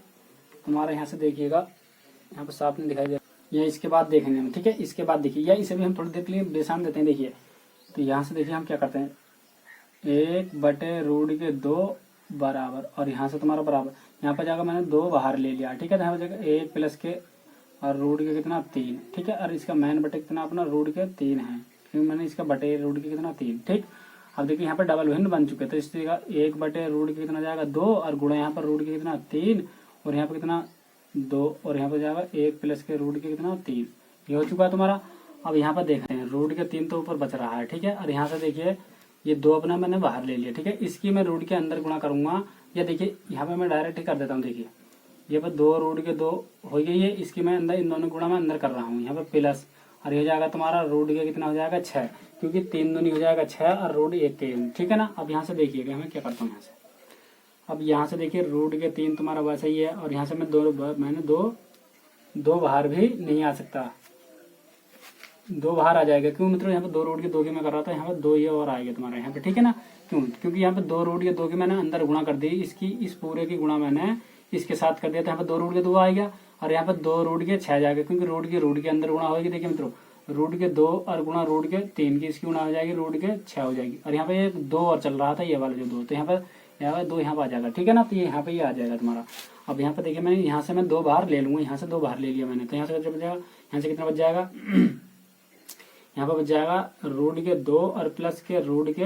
तुम्हारा, यहाँ से देखिएगा यहाँ पर साफ नहीं दिखाई दे, या इसके बाद देखेंगे हम। ठीक है, इसके बाद देखिए, या इसे भी हम थोड़ी देर के लिए बेसान देते हैं। देखिए, तो यहाँ से देखिए हम क्या करते हैं, 1 बटे रूट के 2 बराबर, और यहाँ से तुम्हारा बराबर, यहाँ पर जाकर मैंने 2 बाहर ले लिया। ठीक है, तो यहाँ पर जाएगा 1 प्लस के और रूट के कितना 3। ठीक है, और इसका मैन बटे कितना अपना रूट के 3 है, क्योंकि मैंने इसका बटे रूट के कितना 3। ठीक, अब देखिए यहाँ पर डबल भिन्न बन चुके, तो इस जगह 1 बटे रूट के कितना जाएगा 2, और गुणा यहाँ पर रूट के कितना 3, और यहाँ पर कितना 2, और यहाँ पर जाएगा 1 प्लस के रूट के कितना 3, ये हो चुका है तुम्हारा। अब यहाँ पर देखते हैं रूट के 3 तो ऊपर बच रहा है। ठीक है, और यहाँ से देखिए ये 2 अपना मैंने बाहर ले लिया। ठीक है, इसकी मैं रूट के अंदर गुणा करूंगा, या देखिए यहाँ पे मैं डायरेक्ट ही कर देता हूँ। देखिए ये पर 2 रूट के 2 हो गई है, इसकी मैं अंदर, इन दोनों गुणा मैं अंदर कर रहा हूँ, यहाँ पर प्लस, और ये हो जाएगा तुम्हारा रूट के कितना हो जाएगा 6, क्योंकि 3 दूनी हो जाएगा 6 और रूट 1 के। ठीक है ना, अब यहाँ से देखिएगा मैं क्या करता हूँ, यहाँ से अब यहाँ से देखिए रूट के 3 तुम्हारा वैसा ही है, और यहाँ से मैं मैंने दो बाहर भी नहीं आ सकता, 2 बाहर आ जाएगा। क्यों मित्रों, यहाँ पे 2 रूट के 2 की मैं कर रहा था, यहाँ पे 2 ये और आएगा तुम्हारा यहाँ पे। ठीक है ना, क्यों, क्योंकि यहाँ पे 2 रूट के 2 की मैंने अंदर गुणा कर दी, इसकी इस पूरे की गुणा मैंने इसके साथ कर दिया, तो यहाँ पे 2 रूट के 2 आएगा, और यहाँ पे 2 रूट के 6 जाएगा, क्योंकि रूट के अंदर गुणा होगी। देखिए मित्रों, रूट के 2 और गुणा रूट के 3 की, इसकी गुणा हो जाएगी रूट के 6 हो जाएगी, और यहाँ पे 2 और चल रहा था, ये वाला जो 2, तो यहाँ पर यहाँ 2 यहाँ पर आ जाएगा, ठीक है ना। तो ये यहाँ पे ये आ जाएगा तुम्हारा। अब यहाँ पे देखिए मैंने यहाँ से मैं 2 बाहर ले लूंगा, यहाँ से 2 बाहर ले लिया मैंने, तो यहाँ से बच जाएगा, यहाँ से कितना बच जाएगा यहाँ पर बच जाएगा रूट के 2 और प्लस के रूट के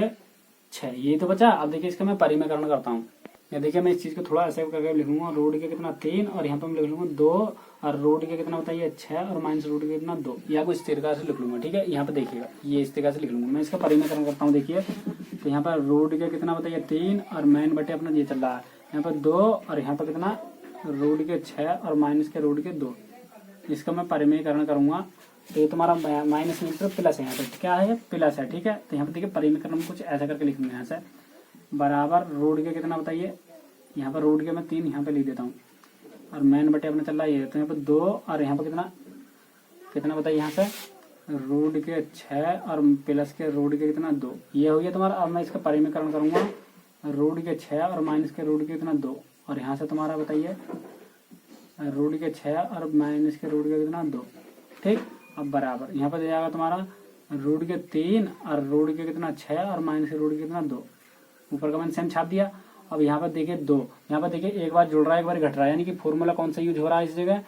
6, यही तो बचा। अब देखिए इसका मैं परिमेकरण करता हूँ। ये देखिए मैं इस चीज को थोड़ा ऐसे करके लिखूंगा, रूट के कितना 3 और यहाँ पर मैं लिख लूंगा 2 और रूट के कितना बताइए 6 और माइनस रूट के कितना 2, या कुछ इस तरीका से लिख लूंगा, ठीक है। यहाँ पे देखिएगा ये इस तरीका से लिख लूंगा। मैं इसका परिमेकरण करता हूँ, देखिए तो यहाँ पर रूट के कितना बताइए 3 और माइन बटे अपना ये चल रहा है यहाँ पर 2 और यहाँ पर कितना रूट के 6 और माइनस के रूट के 2। इसका मैं परिमेकरण करूंगा तो ये तुम्हारा माइनस में तो प्लस है, यहाँ पे क्या है प्लस है, ठीक है। तो यहाँ पे देखिए परिमेकरण में कुछ ऐसा करके लिख लूंगा, यहाँ से बराबर रूट के कितना बताइए, यहाँ पर रूट के मैं 3 यहाँ पे लिख देता हूँ और मैन बटे अपना चल रहा है ये, तो यहाँ पे 2 और यहाँ पे कितना बताइए यहाँ से रूट के 6 और प्लस के रूट के कितना 2, ये हो गया तुम्हारा। अब मैं इसका परिमेकरण करूंगा रूट के 6 और माइनस के रूट के कितना 2 और यहाँ से तुम्हारा बताइए रूट के 6 और माइनस के रूट के कितना 2, ठीक। अब बराबर यहाँ पर दे जाएगा तुम्हारा रूट के 3 और रूट के कितना 6 और माइनस के रूट के कितना 2, ऊपर का मैंने सेम छाप दिया। अब यहाँ पर देखिए 2, यहाँ पर देखिए एक बार जुड़ रहा है एक बार घट रहा है, यानी कि फॉर्मूला कौन सा यूज हो रहा है इस जगह,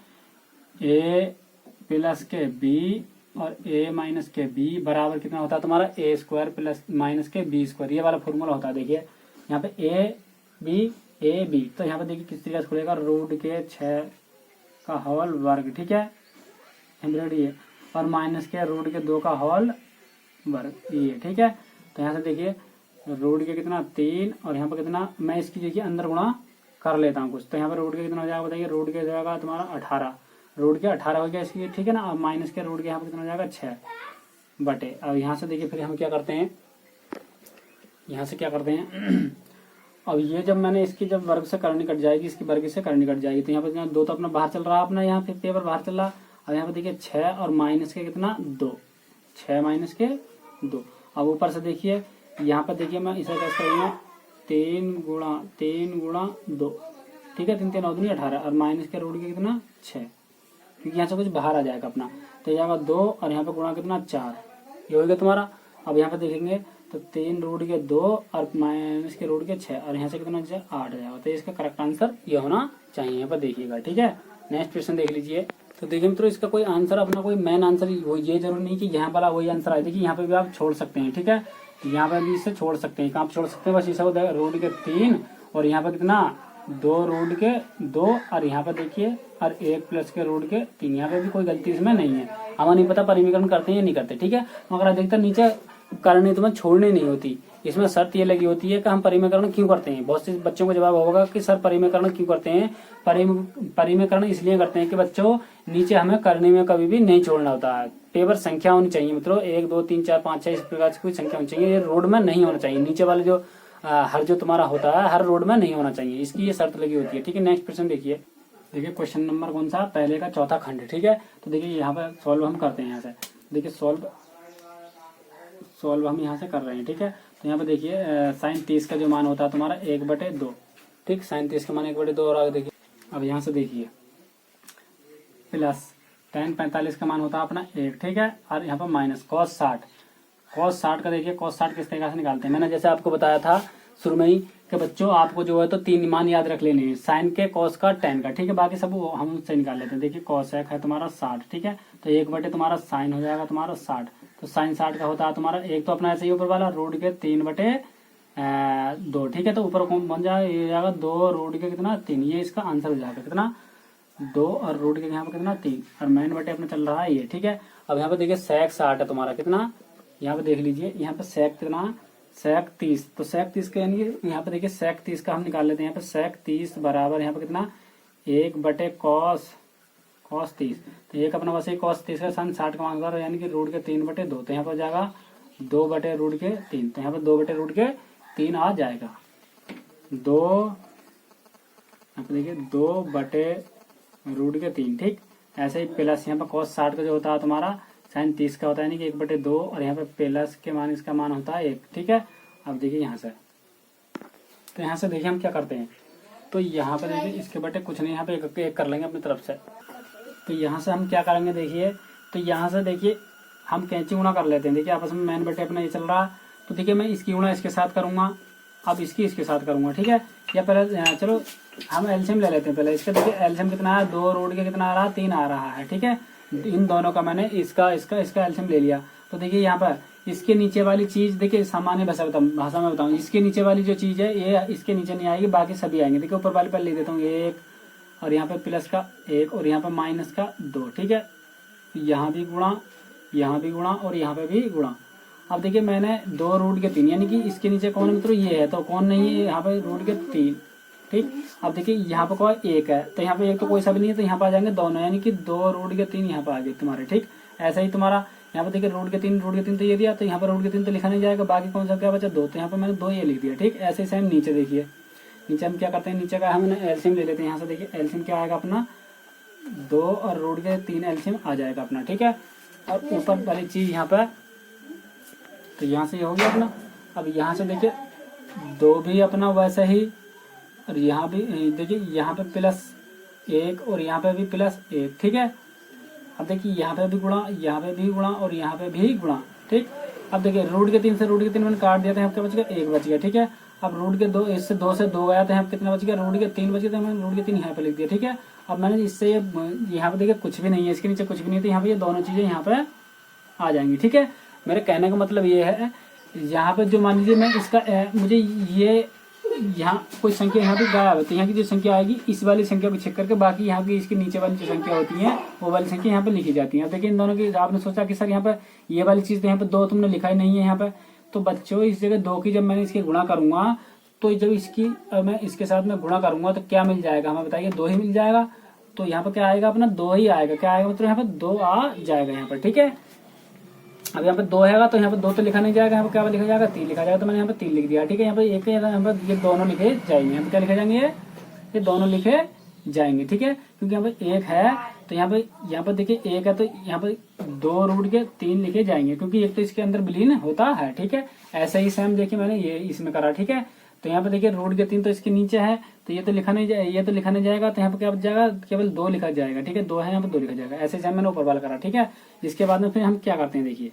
ए प्लस के बी और ए माइनस के बी बराबर कितना होता है तुम्हारा ए स्क्वायर प्लस माइनस के बी स्क्वायर, ये वाला फॉर्मूला होता है। देखिए यहाँ पे ए बी, तो यहाँ पे देखिए किस तरीके से खुलेगा रूट के 6 का होल वर्ग, ठीक है ये, और माइनस के रूट के 2 का होल वर्ग ये, ठीक है। तो यहाँ से देखिए रूट के कितना 3 और यहाँ पर कितना, मैं इसकी देखिए अंदर गुणा कर लेता हूँ कुछ, तो यहाँ पर रूट के कितना हो जाएगा बताइए, रूट के जाएगा तुम्हारा 18, रूट के 18 हो गया इसकी, ठीक है ना। और माइनस के रूट के यहाँ पर कितना हो जाएगा 6 बटे। अब यहाँ से देखिए फिर हम क्या करते हैं, यहाँ से क्या करते हैं अब ये जब मैंने इसकी जब वर्ग से करनी कट जाएगी, इसकी वर्ग से करनी कट जाएगी, तो यहाँ पर 2 तो अपना बाहर चल रहा है अपना, यहाँ पे पेपर बाहर चल रहा। अब यहाँ पे देखिए 6 और माइनस के कितना 2, 6 माइनस के 2। अब ऊपर से देखिए यहाँ पर देखिए मैं इसे कैसे करूँगा 3 गुणा 2, ठीक है, 3 3 9 18 और माइनस के रूट के कितना 6, क्योंकि यहाँ से कुछ बाहर आ जाएगा अपना, तो ये जाएगा 2 और यहाँ पे गुणा कितना 4, ये हो गया तुम्हारा। अब यहाँ पे देखेंगे तो 3 रूट के 2 और माइनस के रूट के 6 और यहाँ से कितना 8 आ जाएगा, तो इसका करेक्ट आंसर ये होना चाहिए। यहाँ पर देखिएगा, ठीक है। नेक्स्ट क्वेश्चन देख लीजिए। तो देखिए मित्रों इसका कोई आंसर अपना कोई मेन आंसर वो ये जरूरी नहीं कि यहाँ वाला वही आंसर आए, देखिए यहाँ पे भी आप छोड़ सकते हैं, ठीक है, यहाँ पे भी इसे छोड़ सकते हैं, कहाँ छोड़ सकते हैं, बस इसे रूट के 3 और यहाँ पे कितना 2 रूट के 2 और यहाँ पे देखिए और 1 प्लस के रूट के 3, यहाँ पे भी कोई गलती इसमें नहीं है। हमें नहीं पता परिमेकरण करते हैं या नहीं करते, ठीक है। मगर अधिकतर नीचे करने तुम्हें छोड़नी नहीं होती, इसमें शर्त ये लगी होती है कि हम परिमेकरण क्यों करते हैं। बहुत से बच्चों को जवाब होगा कि सर परिमेकरण क्यों करते हैं, परिमेकरण इसलिए करते हैं कि बच्चों नीचे हमें करने में कभी भी नहीं छोड़ना होता है। पेपर संख्या होनी चाहिए मित्रों, 1 2 3 4 5 6 इस प्रकार से कोई संख्या होनी चाहिए, ये रोड में नहीं होना चाहिए, नीचे वाले जो हर जो तुम्हारा होता है हर रोड में नहीं होना चाहिए, इसकी ये शर्त लगी होती है, ठीक है। नेक्स्ट क्वेश्चन देखिए क्वेश्चन नंबर कौन सा, पहले का चौथा खंड, ठीक है। तो देखिए यहाँ पर सॉल्व हम करते हैं, यहाँ से देखिए सॉल्व हम यहाँ से कर रहे हैं, ठीक है। तो यहाँ पे देखिए साइन 30 का जो मान होता है तुम्हारा 1/2, ठीक, साइन 30 का मान 1/2 और आगे देखिए। अब यहाँ से देखिए प्लस tan 45 का मान होता है अपना 1, ठीक है, और यहाँ पर माइनस cos 60 का देखिए cos 60 किस तरीके से निकालते हैं। मैंने जैसे आपको बताया था शुरू में ही कि बच्चों आपको जो है तो 3 मान याद रख लेने हैं, साइन के, cos का, tan का, ठीक है, बाकी सब हम उससे निकाल लेते हैं। देखिए cos है तुम्हारा 60, ठीक है, तो 1/2 तुम्हारा साइन हो जाएगा तुम्हारा 60, तो साइन 60 का होता है तुम्हारा एक तो अपना ऐसे ही ऊपर वाला रूट के 3/2, ठीक है, तो ऊपर कौन बन जाएगा, ये जाएगा 2 रूट के कितना 3, ये इसका आंसर हो जाएगा कितना 2 और रूट के यहाँ पे कितना 3 और मेन बटे अपना चल रहा है ये, ठीक है। अब यहाँ पे देखिए sec 60 है तुम्हारा कितना, यहाँ पे देख लीजिए यहाँ पे sec कितना sec 30, तो sec 30 का यानी यहाँ पे देखिए sec 30 का हम निकाल लेते हैं। यहाँ पे sec 30 बराबर यहाँ पे कितना 1/cos 30, तो एक अपना वैसे cos 30 का सन 60 का मान यानी कि रूट के 3/2, तो यहाँ पर जाएगा 2/√3, तो यहाँ पे 2/√3 आ जाएगा, 2 यहाँ पे देखिए 2/√3, ठीक। ऐसे ही प्लस यहाँ पे cos 60 का जो होता है तुम्हारा साइन 30 का होता है यानी कि 1/2 और यहाँ पे प्लस के मान इसका मान होता है 1, ठीक है। अब देखिए यहाँ से, तो यहाँ से देखिए हम क्या करते हैं, तो यहाँ पे देखिए इसके बटे कुछ नहीं, यहाँ पे एक कर लेंगे अपनी तरफ से। तो यहाँ से हम क्या करेंगे देखिए, तो यहाँ से देखिए हम कैंची गुणा कर लेते हैं। देखिए आपस में मेन बटे अपना ये चल रहा है, तो देखिए मैं इसकी गुणा इसके साथ करूंगा, अब इसकी इसके साथ करूंगा, ठीक है। या पहले चलो हम एलसीएम ले लेते हैं पहले इसका। देखिए एलसीएम कितना है, 2 रूट के कितना आ रहा है, 3 आ रहा है, ठीक है। इन दोनों का मैंने इसका एलसीएम ले लिया। तो देखिए यहाँ पर इसके नीचे वाली चीज, देखिए सामान्य भाषा में बताऊं, इसके नीचे वाली जो चीज है ये इसके नीचे नहीं आएगी, बाकी सभी आएंगे। देखिए ऊपर वाले पर लिख देता हूँ 1, और यहाँ पे प्लस का 1, और यहाँ पे माइनस का 2, ठीक है। यहाँ भी गुणा, यहाँ भी गुणा, और यहाँ पे भी गुणा। अब देखिए मैंने 2 रूट के 3, यानी कि इसके नीचे कौन है मित्रों, ये है, तो कौन नहीं है यहाँ पे रूट के 3, ठीक। अब देखिए यहाँ पे कोई 1 है, तो यहाँ पे 1 तो कोई सा भी नहीं है, तो यहाँ पे आ जाएंगे दोनों, यानी कि 2 रूट के 3 यहाँ पे आ गए तुम्हारे, ठीक। ऐसा ही तुम्हारा यहाँ पे देखिए रूट के 3 तो ये दिया, तो यहाँ पर रूट के 3 तो लिखा नहीं जाएगा, बाकी कौन सा क्या बचा 2, तो यहाँ पे मैंने 2 ये लिख दिया, ठीक। ऐसे ही सेम नीचे देखिए, नीचे हम क्या करते हैं, नीचे का हम एलसीएम ले लेते हैं। यहाँ से देखिए एलसीएम क्या आएगा अपना 2 और रूट के 3 एलसीएम आ जाएगा अपना, ठीक है। और ऊपर वाली चीज यहाँ पर, तो यहाँ से ये हो गया अपना। अब यहाँ से देखिए 2 भी अपना वैसे ही, और यहाँ भी देखिए यहाँ पे +1 और यहाँ पे भी +1, ठीक है। अब देखिए यहाँ पे भी गुणा, यहाँ पे भी गुणा, और यहाँ पे भी गुणा, ठीक। अब देखिए रूट के 3 से रूट के 3 मैंने काट दिया था, यहाँ क्या बच गया 1 बच गया, ठीक है। अब रूट के 2, इससे 2 से 2 गया था, यहाँ कितना बच गया रूट के 3 बच गया, तो मैंने रूट के 3 यहाँ पे लिख दिया, ठीक है। अब मैंने इससे यहाँ पे देखिए कुछ भी नहीं है, इसके नीचे कुछ भी नहीं है, तो यहाँ पे ये दोनों चीजें यहाँ पे आ जाएंगी, ठीक है। मेरे कहने का मतलब ये है, यहाँ पे जो मान लीजिए मैं इसका मुझे ये यहाँ कोई संख्या यहाँ पे गायब है, तो यहाँ की जो संख्या आएगी इस वाली संख्या को चेक करके बाकी यहाँ की इसके नीचे वाली जो संख्या होती है वो वाली संख्या यहाँ पे लिखी जाती है। देखिए इन दोनों की आपने सोचा कि सर यहाँ पे ये वाली चीज तो यहाँ पे 2 तुमने लिखा ही नहीं है यहाँ पे, तो बच्चों इस जगह 2 की जब मैंने इसकी गुणा करूंगा, तो जब इसकी मैं इसके साथ में गुणा करूंगा तो क्या मिल जाएगा हमें बताइए, 2 ही मिल जाएगा। तो यहाँ पे क्या आएगा अपना 2 ही आएगा, क्या आएगा मतलब यहाँ पे 2 आ जाएगा यहाँ पर, ठीक है। अब यहाँ पे 2 हैगा, तो यहाँ पे 2 तो लिखा नहीं जाएगा, यहाँ पे क्या लिखा जाएगा 3 लिखा जाएगा, तो मैंने यहाँ पे 3 लिख दिया, ठीक है। यहाँ पे 1 यहाँ पे ये दोनों लिखे जाएंगे, यहाँ पे क्या लिखे जाएंगे, ये दोनों लिखे जाएंगे, ठीक है। क्योंकि यहाँ पे 1 है, तो यहाँ पे देखिए 1 है, तो यहाँ पे 2 रूट के 3 लिखे जाएंगे, क्योंकि एक तो इसके अंदर विलीन होता है, ठीक है। ऐसा ही सेम देखिए मैंने ये इसमें करा, ठीक है। तो यहाँ पे देखिए रूट के 3 तो इसके नीचे है, तो ये तो लिखा नहीं जाएगा, तो यहाँ पे क्या बच जाएगा, केवल 2 लिखा जाएगा, ठीक है। 2 है यहाँ पे 2 लिखा जाएगा, ऐसे सेम मैंने ऊपर वाला करा, ठीक है। इसके बाद में फिर हम क्या करते हैं, देखिए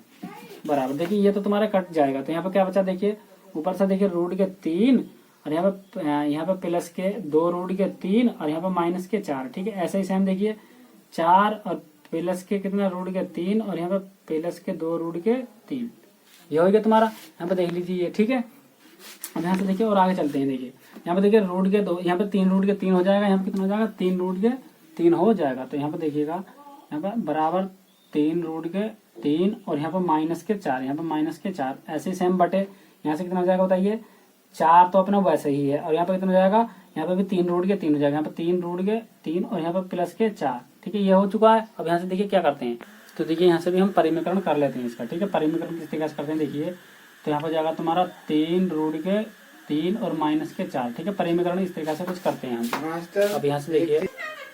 बराबर, देखिए ये तो तुम्हारा कट जाएगा, तो यहाँ पे क्या बचा, देखिए ऊपर से देखिए रूट के 3 और यहाँ पे प्लस के 2 रूट के 3 और यहाँ पे माइनस के 4, ठीक है। ऐसे ही सेम देखिए 4 और प्लस के कितना रूट के 3 और यहाँ पे प्लस के 2 रूट के 3, ये हो गया तुम्हारा, यहाँ पे देख लीजिए ये, ठीक है। अब यहाँ से देखिए और आगे चलते हैं, देखिए यहाँ पे देखिए रूट के 2, यहाँ पे 3 रूट के 3 हो जाएगा, यहाँ पे कितना हो जाएगा 3 रूट के 3 हो जाएगा, तो यहाँ पे देखिएगा यहाँ पे बराबर 3 रूट के 3 और यहाँ पे माइनस के 4, यहाँ पे माइनस के 4, ऐसे ही सेम बटे यहाँ से कितना हो जाएगा बताइए 4, तो अपना वैसे ही है, और यहाँ पे कितना हो जाएगा, यहाँ पे भी 3 रूट के 3 हो जाएगा, यहाँ पे 3 रूट के 3 और यहाँ पे प्लस के 4, ठीक है। ये हो चुका है। अब यहाँ से देखिए क्या करते हैं, तो देखिए यहाँ से भी हम परिमीकरण कर लेते हैं इसका, ठीक है। परिमीकरण किस तरीके से करते हैं देखिए, तो यहाँ पर जाएगा तुम्हारा 3 रूट के 3 और माइनस के 4, ठीक है। परिमीकरण इस तरीके से कुछ करते हैं हम। अब यहाँ से देखिए,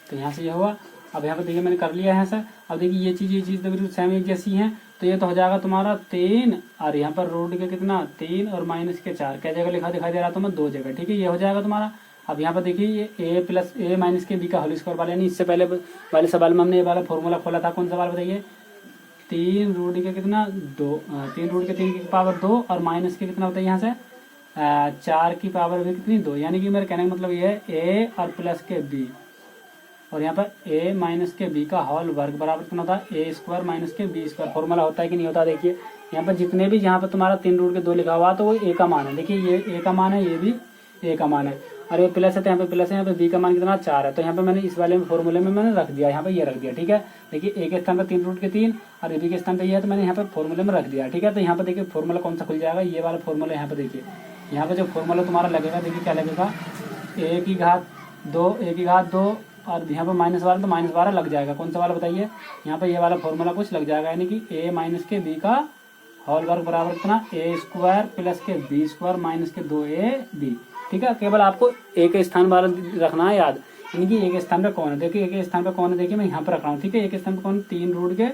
तो यहाँ से ये हुआ। अब यहाँ पे देखिए मैंने कर लिया है सर। अब देखिए ये चीज तो बिल्कुल सेम एक जैसी है, तो ये तो हो जाएगा तुम्हारा 3 और यहाँ पर रूट के कितना 3 और माइनस के 4, क्या जगह लिखा दिखाई दे रहा तुम्हें 2 जगह, ठीक है। ये हो जाएगा तुम्हारा। अब यहाँ पर देखिए ये a माइनस के b का होल स्क्वायर वाला, यानी इससे पहले वाले सवाल में हमने ये वाला फॉर्मूला खोला था, कौन सवाल बताइए, 3 रूट के कितना 2, 3 रूट के 3 की पावर 2 और माइनस के कितना होता है यहाँ से 4 की पावर भी कितनी 2, यानी कि मेरे कहने का मतलब ये है a और प्लस के b और यहाँ पर a माइनस के b का होल वर्ग बराबर कितना होता है a स्क्वायर माइनस के b स्क्वायर। फॉर्मूला होता है कि नहीं होता, देखिए यहाँ पर जितने भी यहाँ पर तुम्हारा 3 रूट के 2 लिखा हुआ तो वो a का मान है, देखिए ये a का मान है, ये भी a का मान है, और ये प्लस है तो यहाँ पे प्लस है, यहाँ पे b का मान कितना 4 है, तो यहाँ पे मैंने इस वाले फॉर्मूले में मैंने रख दिया, यहाँ पे ये रख दिया, ठीक है। देखिए a के स्थान पर 3 रूट के 3 और b के स्थान पर ये है, तो मैंने यहाँ पे फॉर्मूले में रख दिया, ठीक है। तो यहाँ पे देखिए फॉर्मूला कौन सा खुल जाएगा, ये वाला फॉर्मूला। यहाँ पे देखिए यहाँ पे जो फॉर्मूला तुम्हारा लगेगा, देखिए क्या लगेगा, a की घात 2 और यहाँ पे माइनस वाला तो माइनस 12 लग जाएगा, कौन सा वाला बताइए, यहाँ पे ये वाला फॉर्मूला कुछ लग जाएगा, यानी कि a माइनस के b का होल वर्ग बराबर कितना a स्क्वायर प्लस के b स्क्वायर माइनस के 2ab, ठीक है। केवल आपको a के स्थान वाला रखना है याद, यानी कि a के स्थान पे कौन है, देखिए a के स्थान पे कौन है, देखिए मैं यहाँ पर रख रहा हूँ, ठीक है। a के स्थान पे कौन 3 रूट के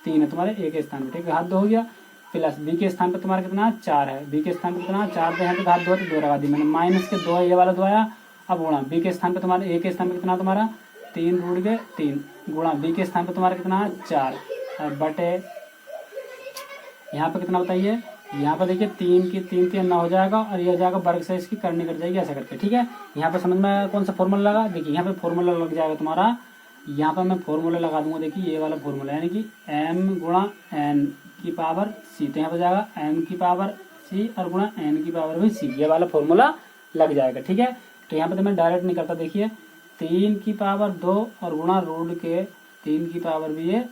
3 है तुम्हारे a के स्थान पे, ठीक है, घात 2 हो गया, प्लस b के स्थान पे तुम्हारा कितना 4 है, b के स्थान पे कितना 4, तो यहाँ पे घात 2 तो 2 लगा दी मैंने, माइनस के 2 ये वाला 2 आया। अब गुणा b के स्थान पे तुम्हारा a के स्थान पे कितना तुम्हारा 3 रूट के 3 गुणा b के स्थान पे तुम्हारा कितना 4 और बटे यहाँ पे कितना बताइए, यहाँ पर देखिए 3 की 3 3 9 हो जाएगा और ये हो जाएगा वर्ग से इसकी करनी कट जाएगी ऐसा करके, ठीक है। यहाँ पर समझ में कौन सा फॉर्मूला लगा, देखिए यहाँ पे फॉर्मूला लग जाएगा तुम्हारा, यहाँ पर मैं फॉर्मूला लगा दूंगा, देखिए ये वाला फॉर्मूला, यानी कि m गुणा n की पावर c, तो यहाँ पर जाएगा m की पावर c और गुणा n की पावर भी c, ये वाला फॉर्मूला लग जाएगा, ठीक है। तो यहाँ पे तो मैं डायरेक्ट नहीं करता, देखिए 3 की पावर 2 और गुणा रूट के 3 की पावर भी ये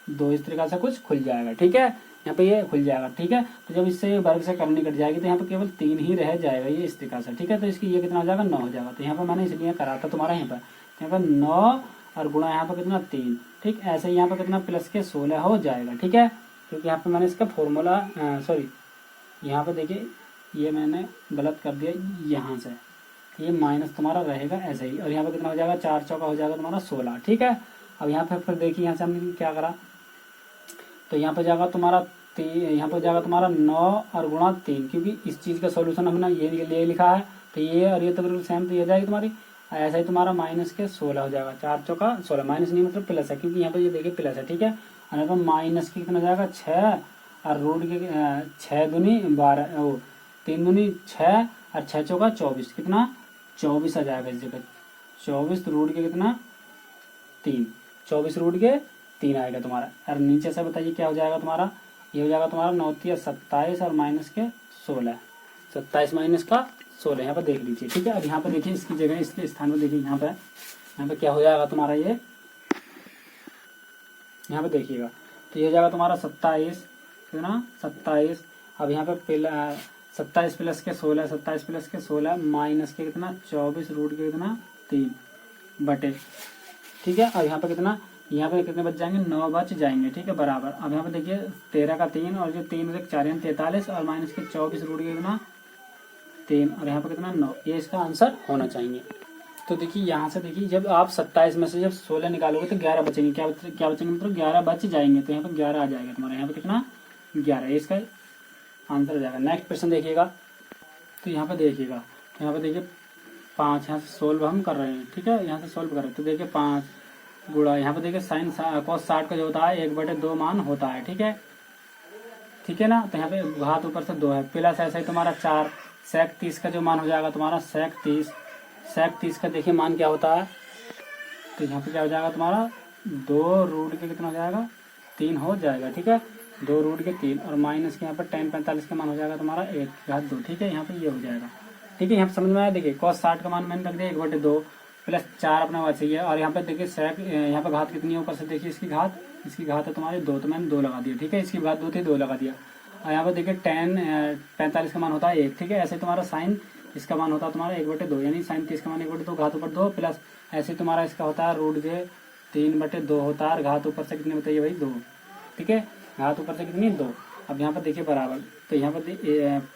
2, इस तरीके से कुछ खुल जाएगा, ठीक है। यहाँ पे ये खुल जाएगा, ठीक है। तो जब इससे वर्ग से करनी कट जाएगी तो यहाँ पे केवल 3 ही रह जाएगा, ये इस तरीके से, ठीक है। तो इसकी ये कितना हो जाएगा 9 हो जाएगा। तो यहाँ पे मैंने इसलिए करा था तुम्हारा यहाँ पर 9 और गुणा यहाँ पे कितना 3, ठीक। ऐसे यहाँ पे कितना प्लस के 16 हो जाएगा, ठीक है। क्योंकि यहाँ पे मैंने इसका फॉर्मूला सॉरी यहाँ पे देखिए ये मैंने गलत कर दिया यहाँ से, ये माइनस तुम्हारा रहेगा ऐसे ही। और यहाँ पे कितना हो जाएगा 4 चौका हो जाएगा तुम्हारा 16, ठीक है। अब यहाँ पे फिर देखिए यहाँ से हमने क्या करा, तो यहाँ पे जाएगा तुम्हारा यहाँ पे जाएगा तुम्हारा 9 और गुणा 3, क्योंकि इस चीज का सॉल्यूशन हमने ये लिखा है, तो ये और ये तो बिल्कुल सेम, तो ये जाएगी तुम्हारी ऐसा ही तुम्हारा माइनस के 16 हो जाएगा, 4 चौका 16, माइनस नहीं मतलब प्लस है, क्योंकि यहाँ पे ये देखिए प्लस है, ठीक है। और यहाँ पर माइनस के कितना जाएगा 6 और रूट के 6 दूनी 12, 3 दूनी 6 और 6 चौका 24, कितना 24 आ जाएगा इस जगह, 24 रूट के कितना 3, 24 रूट के 3 आएगा तुम्हारा। और नीचे से बताइए क्या हो जाएगा तुम्हारा, ये हो जाएगा तुम्हारा 9 या 27 और माइनस के 16, 27 माइनस का 16, यहाँ पर देख लीजिए, ठीक है। अब यहाँ पर देखिए इसकी जगह इसके स्थान पर देखिए यहाँ पे क्या हो जाएगा तुम्हारा, ये यहाँ पे देखिएगा, तो ये हो जाएगा तुम्हारा 27, कितना 27। अब यहाँ पे 27 प्लस के 16, 27 प्लस के 16 माइनस के कितना 24 रूट के कितना 3 बटे, ठीक है। और यहाँ पे कितना, यहाँ पे कितने बच जाएंगे 9 बच जाएंगे, ठीक है, बराबर। अब यहाँ पे देखिए 13 का 3 और जो 3 से 4 43 और माइनस के 24 रूट के कितना 3 और यहाँ पे कितना 9, ये इसका आंसर होना चाहिए। तो देखिए यहाँ से देखिए जब आप 27 में से जब 16 निकालोगे तो 11 बचेंगे, क्या बचेंगे मतलब 11 बच जाएंगे, तो यहाँ पे 11 आ जाएगा तुम्हारा, यहाँ पे कितना 11, इसका आंसर हो जाएगा। नेक्स्ट क्वेश्चन देखिएगा, तो यहाँ पे देखिएगा, यहाँ पे देखिए 5 यहाँ से सोल्व हम कर रहे हैं, ठीक है, यहाँ से सोल्व कर रहे हैं। तो देखिए 5 गुणा यहाँ पे देखिए साइन cos 60 का जो होता है 1/2 मान होता है, ठीक है, ठीक है ना। तो यहाँ पे घात ऊपर से 2 है, प्लस ऐसा ही तुम्हारा 4 sec 30 का जो मान हो जाएगा तुम्हारा sec 30 का देखिए मान क्या होता है, तो यहाँ पे क्या हो जाएगा तुम्हारा 2 रूट के कितना हो जाएगा 3 हो जाएगा, ठीक है, 2 रूट के 3 और माइनस के यहाँ पर tan 45 का मान हो जाएगा तुम्हारा 1/2, ठीक है। यहाँ पे ये हो जाएगा, ठीक है। यहाँ पे समझ में आया, देखिए cos 60 का मान मैंने रख दिया 1/2 प्लस 4 अपना बात चाहिए। और यहाँ पे देखिए sec यहाँ पे घात कितनी है ऊपर से देखिए, इसकी घात है तुम्हारी 2, तो मैंने 2 लगा दिया, ठीक है, इसकी घात 2 थी 2 लगा दिया। और यहाँ पे देखिए tan 45 का मान होता है 1, ठीक है। ऐसे तुम्हारा साइन इसका मान होता है तुम्हारा 1/2, यानी साइन 30 का मान 1/2 घात ऊपर 2 प्लस ऐसे तुम्हारा इसका होता है रूट के 3/2 होता है और घात ऊपर से कितनी बताइए भाई 2, ठीक है, घात ऊपर से कितनी 2। अब यहाँ पर देखिए बराबर, तो यहाँ पर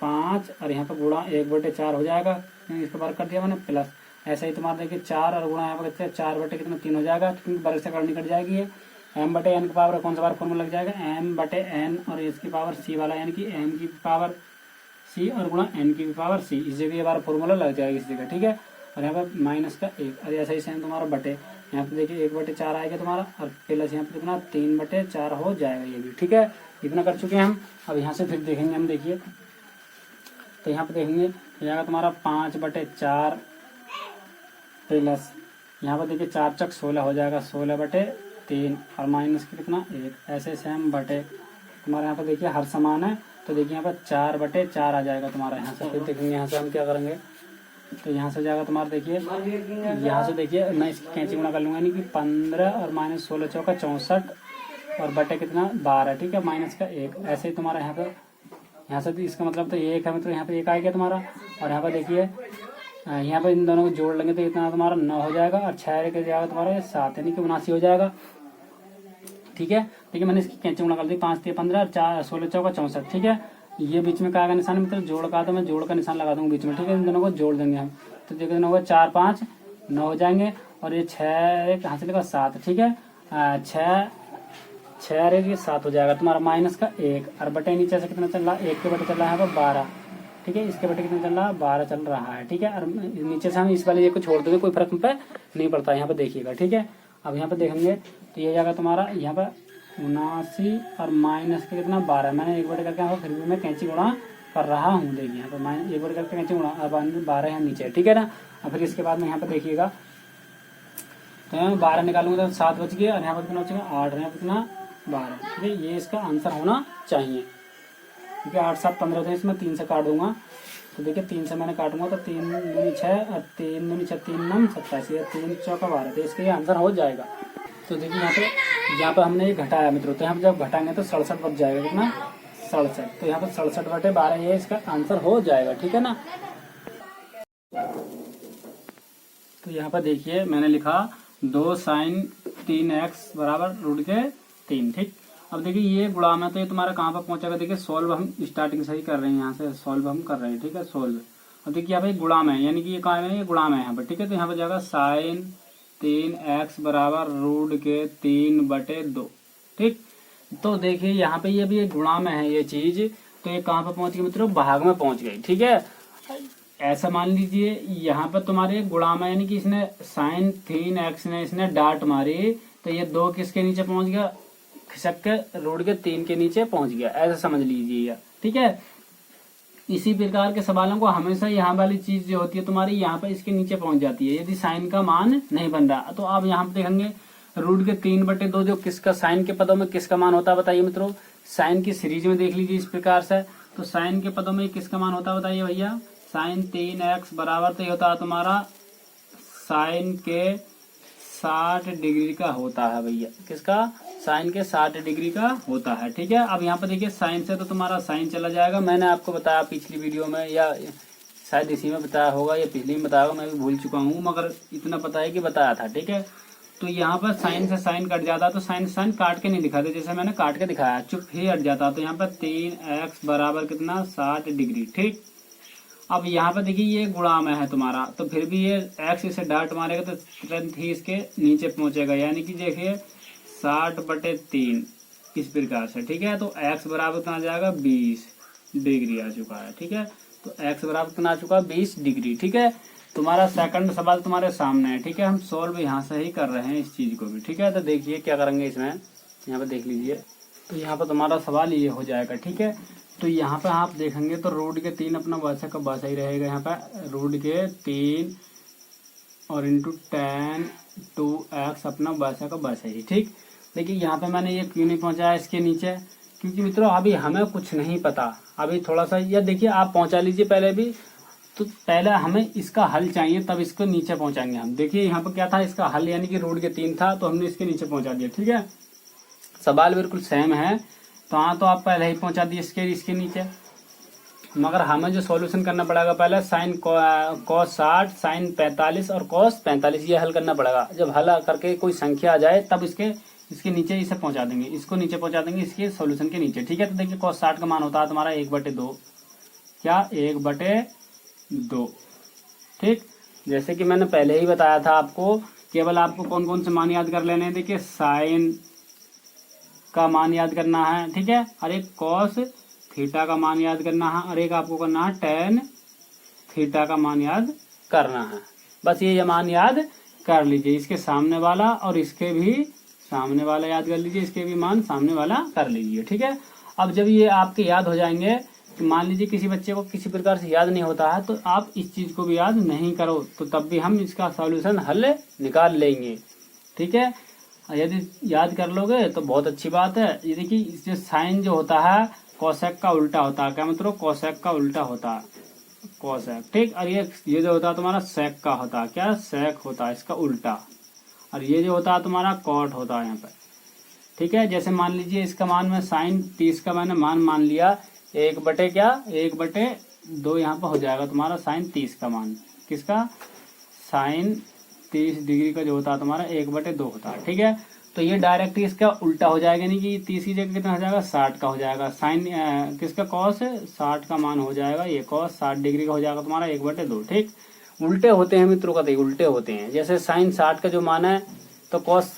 5 और यहाँ पर गुणा 1/4 हो जाएगा, इसको बार कर दिया मैंने, प्लस ऐसे ही तुम्हारा देखिए 4 और गुणा यहाँ पर कितने 4/3 हो जाएगा, क्योंकि वर्ग से करनी कट जाएगी ये। m/n की पावर कौन सा बार फॉर्मूला लग जाएगा m/n और इसकी पावर c वाला, यानी कि m की पावर c और गुणा n की पावर c, इस जगह ये बार फॉर्मूला लग जाएगा इस जगह, ठीक है। और यहाँ पर माइनस का 1 और ऐसा ही सेम तुम्हारा बटे, यहाँ पे देखिए 1/4 आएगा तुम्हारा और प्लस यहाँ पे कितना 3/4 हो जाएगा ये भी, ठीक है। इतना कर चुके हैं हम। अब यहाँ से फिर देखेंगे हम, देखिए तो यहाँ पे देखेंगे जाएगा तुम्हारा 5/4 प्लस यहाँ पर देखिए 4 चक 16 हो जाएगा 16/3 और माइनस के कितना 1, ऐसे सेम बटे तुम्हारे यहाँ पर देखिए हर समान है, तो देखिए यहाँ पर 4/4 आ जाएगा तुम्हारा। यहाँ से फिर देखेंगे यहाँ से हम क्या करेंगे, तो यहाँ से जाएगा तुम्हारा देखिए, यहाँ से देखिए मैं इसकी कैंची गुणा कर लूँगा, यानी कि 15 और माइनस 16 चौका 64 और बटे कितना 12, ठीक है, माइनस का 1। ऐसे ही तुम्हारा यहाँ से इसका मतलब तो 1 है, मतलब यहाँ पे 1 आएगा तुम्हारा। और यहाँ पर देखिए यहाँ पर इन दोनों को जोड़ लेंगे तो इतना तुम्हारा 9 हो जाएगा और 6 के जाएगा तुम्हारा 7, यानी कि 79 हो जाएगा, ठीक है। देखिए मैंने इसकी कैंची गुणा कर दी, 5 3 15 और 4 16 चौका 64, ठीक है। ये बीच में का निशान है, मतलब जोड़ का, तो मैं जोड़ का निशान लगा दूंगा बीच में, ठीक है। इन दोनों को जोड़ देंगे हम, तो देखो दोनों को 4 5 9 हो जाएंगे और ये 6 कहाँ से लेगा 7, ठीक है। 6 7 हो जाएगा तुम्हारा, माइनस का 1 और बटे नीचे से कितना चल रहा है 1 के बटे चल रहा है यहाँ पर 12, ठीक है। इसके बटे कितना चल रहा है 12 चल रहा है, ठीक है। और नीचे से हम इस वाले ये को छोड़ देंगे, कोई फर्क पे नहीं पड़ता, यहाँ पे देखिएगा, ठीक है। अब यहाँ पे देखेंगे तो ये जाएगा तुम्हारा यहाँ पर 79 और माइनस के कितना 12, मैंने 1 करके यहाँ पर फिर भी मैं कैंची गुणा कर रहा हूँ। देखिए यहाँ पर 1 करके कैंची गुणा, अब 12 यहाँ नीचे, ठीक है ना। और फिर इसके बाद में यहाँ पर देखिएगा, तो यहाँ 12 निकालूंगा तो 7 बच गए, और यहाँ पर कितना बचेगा 8, यहाँ पर कितना 12, ठीक है। ये इसका आंसर होना चाहिए, क्योंकि 8 7 15 होते हैं, इसमें 3 से काट दूंगा। तो देखिए 3 से मैंने काटूंगा तो 3 दूनी 6 और 3 दूनी 6, 3 9 27, 3 चौका 12, तो इसका ये आंसर हो जाएगा। तो देखिए यहाँ पे हमने ये घटाया मित्रों, तो यहाँ पे जब घटाएंगे तो 67 बच जाएगा, कितना 67, तो यहाँ पर 67/12 ये इसका आंसर हो जाएगा, ठीक है ना। तो यहाँ पर देखिए मैंने लिखा 2 sin 3x बराबर √3, ठीक। अब देखिए ये गुणा में, तो ये तुम्हारा कहाँ पर पहुंचेगा, देखिए सोल्व हम स्टार्टिंग से ही कर रहे हैं, यहाँ से सोल्व हम कर रहे हैं, ठीक है, सोल्व। अब देखिए यहाँ पे गुणा में, यानी कि ये कहाँ है, ये गुणा में है यहाँ पर, ठीक है। तो यहाँ पर जाएगा sin 3x बराबर √3/2, ठीक। तो देखिए यहाँ पे ये भी गुणा में है ये चीज, तो ये कहाँ पर पहुंच गई मित्रों, भाग में पहुंच गई, ठीक है। ऐसा मान लीजिए यहाँ पर तुम्हारे गुणा में, यानी कि इसने sin 3x ने इसने डांट मारी, तो ये 2 किसके नीचे पहुंच गया, खिसक के √3 के नीचे पहुंच गया, ऐसा समझ लीजिए, ठीक है। इसी प्रकार के सवालों को हमेशा यहाँ वाली चीज जो होती है तुम्हारी, यहाँ पर इसके नीचे पहुंच जाती है, यदि साइन का मान नहीं बन रहा। तो आप यहाँ पे देखेंगे √3/2 जो किसका, साइन के पदों में किसका मान होता है बताइए मित्रों। साइन की सीरीज में देख लीजिए इस प्रकार से, तो साइन के पदों में किसका मान होता है बताइए भैया, sin 3x बराबर, तो ये होता है तुम्हारा साइन के 60 डिग्री का होता है भैया, किसका, साइन के 60 डिग्री का होता है, ठीक है। अब यहाँ पर देखिए साइन से तो तुम्हारा साइन चला जाएगा, मैंने आपको बताया पिछली वीडियो में, या शायद इसी में बताया होगा या पिछली में बताया होगा, मैं भी भूल चुका हूँ, मगर इतना पता है कि बताया था, ठीक है। तो यहाँ पर साइन से साइन कट जाता, तो साइन साइन काट के नहीं दिखाते, जैसे मैंने काट के दिखाया, चुप ही हट जाता। तो यहाँ पर 3x बराबर कितना 60 डिग्री, ठीक। अब यहाँ पर देखिए ये गुणा में है तुम्हारा, तो फिर भी ये x इसे डांट मारेगा तो तुरंत ही इसके नीचे पहुंचेगा, यानी कि देखिए 60/3 इस प्रकार से, ठीक है। तो x बराबर कितना आ जाएगा 20 डिग्री आ चुका है, ठीक है। तो x बराबर कितना आ चुका है 20 डिग्री, ठीक है। तुम्हारा सेकंड सवाल तुम्हारे सामने है, ठीक है। हम सोल्व यहाँ से ही कर रहे हैं इस चीज को भी, ठीक है। तो देखिए क्या करेंगे इसमें, यहाँ पे देख लीजिए, तो यहाँ पर तुम्हारा सवाल ये हो जाएगा, ठीक है। तो यहाँ पे आप देखेंगे तो √3 अपना वैसा का वैसा ही रहेगा, यहाँ पे √3 और इंटू tan 2x अपना वैसा का वैसा ही, ठीक। देखिए यहाँ पे मैंने ये क्यों नहीं पहुंचाया इसके नीचे, क्योंकि मित्रों अभी हमें कुछ नहीं पता, अभी थोड़ा सा, या देखिए आप पहुंचा लीजिए पहले भी, तो पहले हमें इसका हल चाहिए तब इसको नीचे पहुंचाएंगे हम। देखिए यहाँ पर क्या था, इसका हल यानी कि √3 था, तो हमने इसके नीचे पहुंचा दिया, ठीक है। सवाल बिल्कुल सेम है, तो हाँ, तो आप पहले ही पहुंचा दिए इसके नीचे, मगर हमें जो सॉल्यूशन करना पड़ेगा पहले साइन cos 60, साइन 45 और cos 45, ये हल करना पड़ेगा। जब हल करके कोई संख्या आ जाए तब इसके नीचे इसे पहुंचा देंगे, इसको नीचे पहुंचा देंगे इसके सॉल्यूशन के नीचे, ठीक है। तो देखिए cos 60 का मान होता है तुम्हारा 1/2, क्या 1/2, ठीक। जैसे कि मैंने पहले ही बताया था आपको, केवल आपको कौन कौन से मान याद कर लेने हैं। देखिए साइन का मान याद करना है, ठीक है, और एक cos थीटा का मान याद करना है, और एक आपको करना है tan थीटा का मान याद करना है। बस ये मान याद कर लीजिए, इसके सामने वाला और इसके भी सामने वाला याद कर लीजिए, इसके भी मान सामने वाला कर लीजिए, ठीक है। अब जब ये आपके याद हो जाएंगे, तो मान लीजिए किसी बच्चे को किसी प्रकार से याद नहीं होता है, तो आप इस चीज को भी याद नहीं करो, तो तब भी हम इसका सॉल्यूशन हल निकाल लेंगे, ठीक है। यदि याद कर लोगे तो बहुत अच्छी बात है। ये देखिए इससे साइन जो होता है कोसेक का उल्टा होता है, क्या मित्रों, कोसेक का उल्टा होता है, कोसेक, ठीक। और ये जो होता है तुम्हारा सेक का होता है, क्या सेक होता है, इसका उल्टा। और ये जो होता है तुम्हारा कॉट होता है यहाँ पे, ठीक है। जैसे मान लीजिए इसका मान में साइन 30 का मैंने मान लिया 1/2 यहाँ पे हो जाएगा तुम्हारा साइन 30 का मान, किसका, साइन 30 डिग्री का जो होता है तुम्हारा 1/2 होता है, ठीक है। तो ये डायरेक्ट इसका उल्टा हो जाएगा, नहीं कि 30 की जगह कितना हो जाएगा 60 का हो जाएगा, साइन किसका कॉस 60 का मान हो जाएगा, ये कॉस 60 डिग्री का हो जाएगा तुम्हारा 1/2, ठीक। उल्टे होते हैं मित्रों का, उल्टे होते हैं। जैसे साइन 60 का जो मान है तो कॉस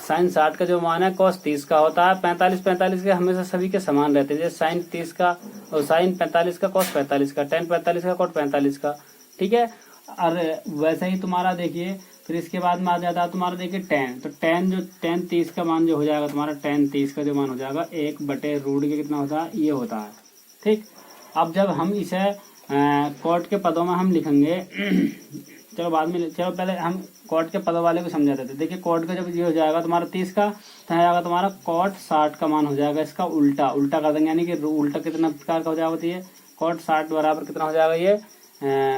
साइन 60 का जो मान है कॉस 30 का होता है। 45 के हमेशा सभी के समान रहते हैं, जैसे साइन 30 का और साइन 45 का कॉस 45 का, tan 45 का कॉट 45 का, ठीक है। और वैसे ही तुम्हारा देखिए फिर इसके बाद में आ जाता है तुम्हारा देखिए टेन। तो टेन 30 का मान जो हो जाएगा तुम्हारा, टेन 30 का जो मान हो जाएगा 1/√, के कितना होता है, ये होता है। ठीक, अब जब हम इसे कॉट के पदों में हम लिखेंगे चलो बाद में, चलो पहले हम कॉट के पदों वाले को समझा देते। देखिए कॉट का जब ये हो जाएगा तुम्हारा 30 का, तो यहाँ जाएगा तुम्हारा कॉट 60 का मान हो जाएगा। इसका उल्टा कर देंगे, यानी कि उल्टा कितना प्रकार का हो जाएगा बताइए, कॉट 60 बराबर कितना हो जाएगा ये,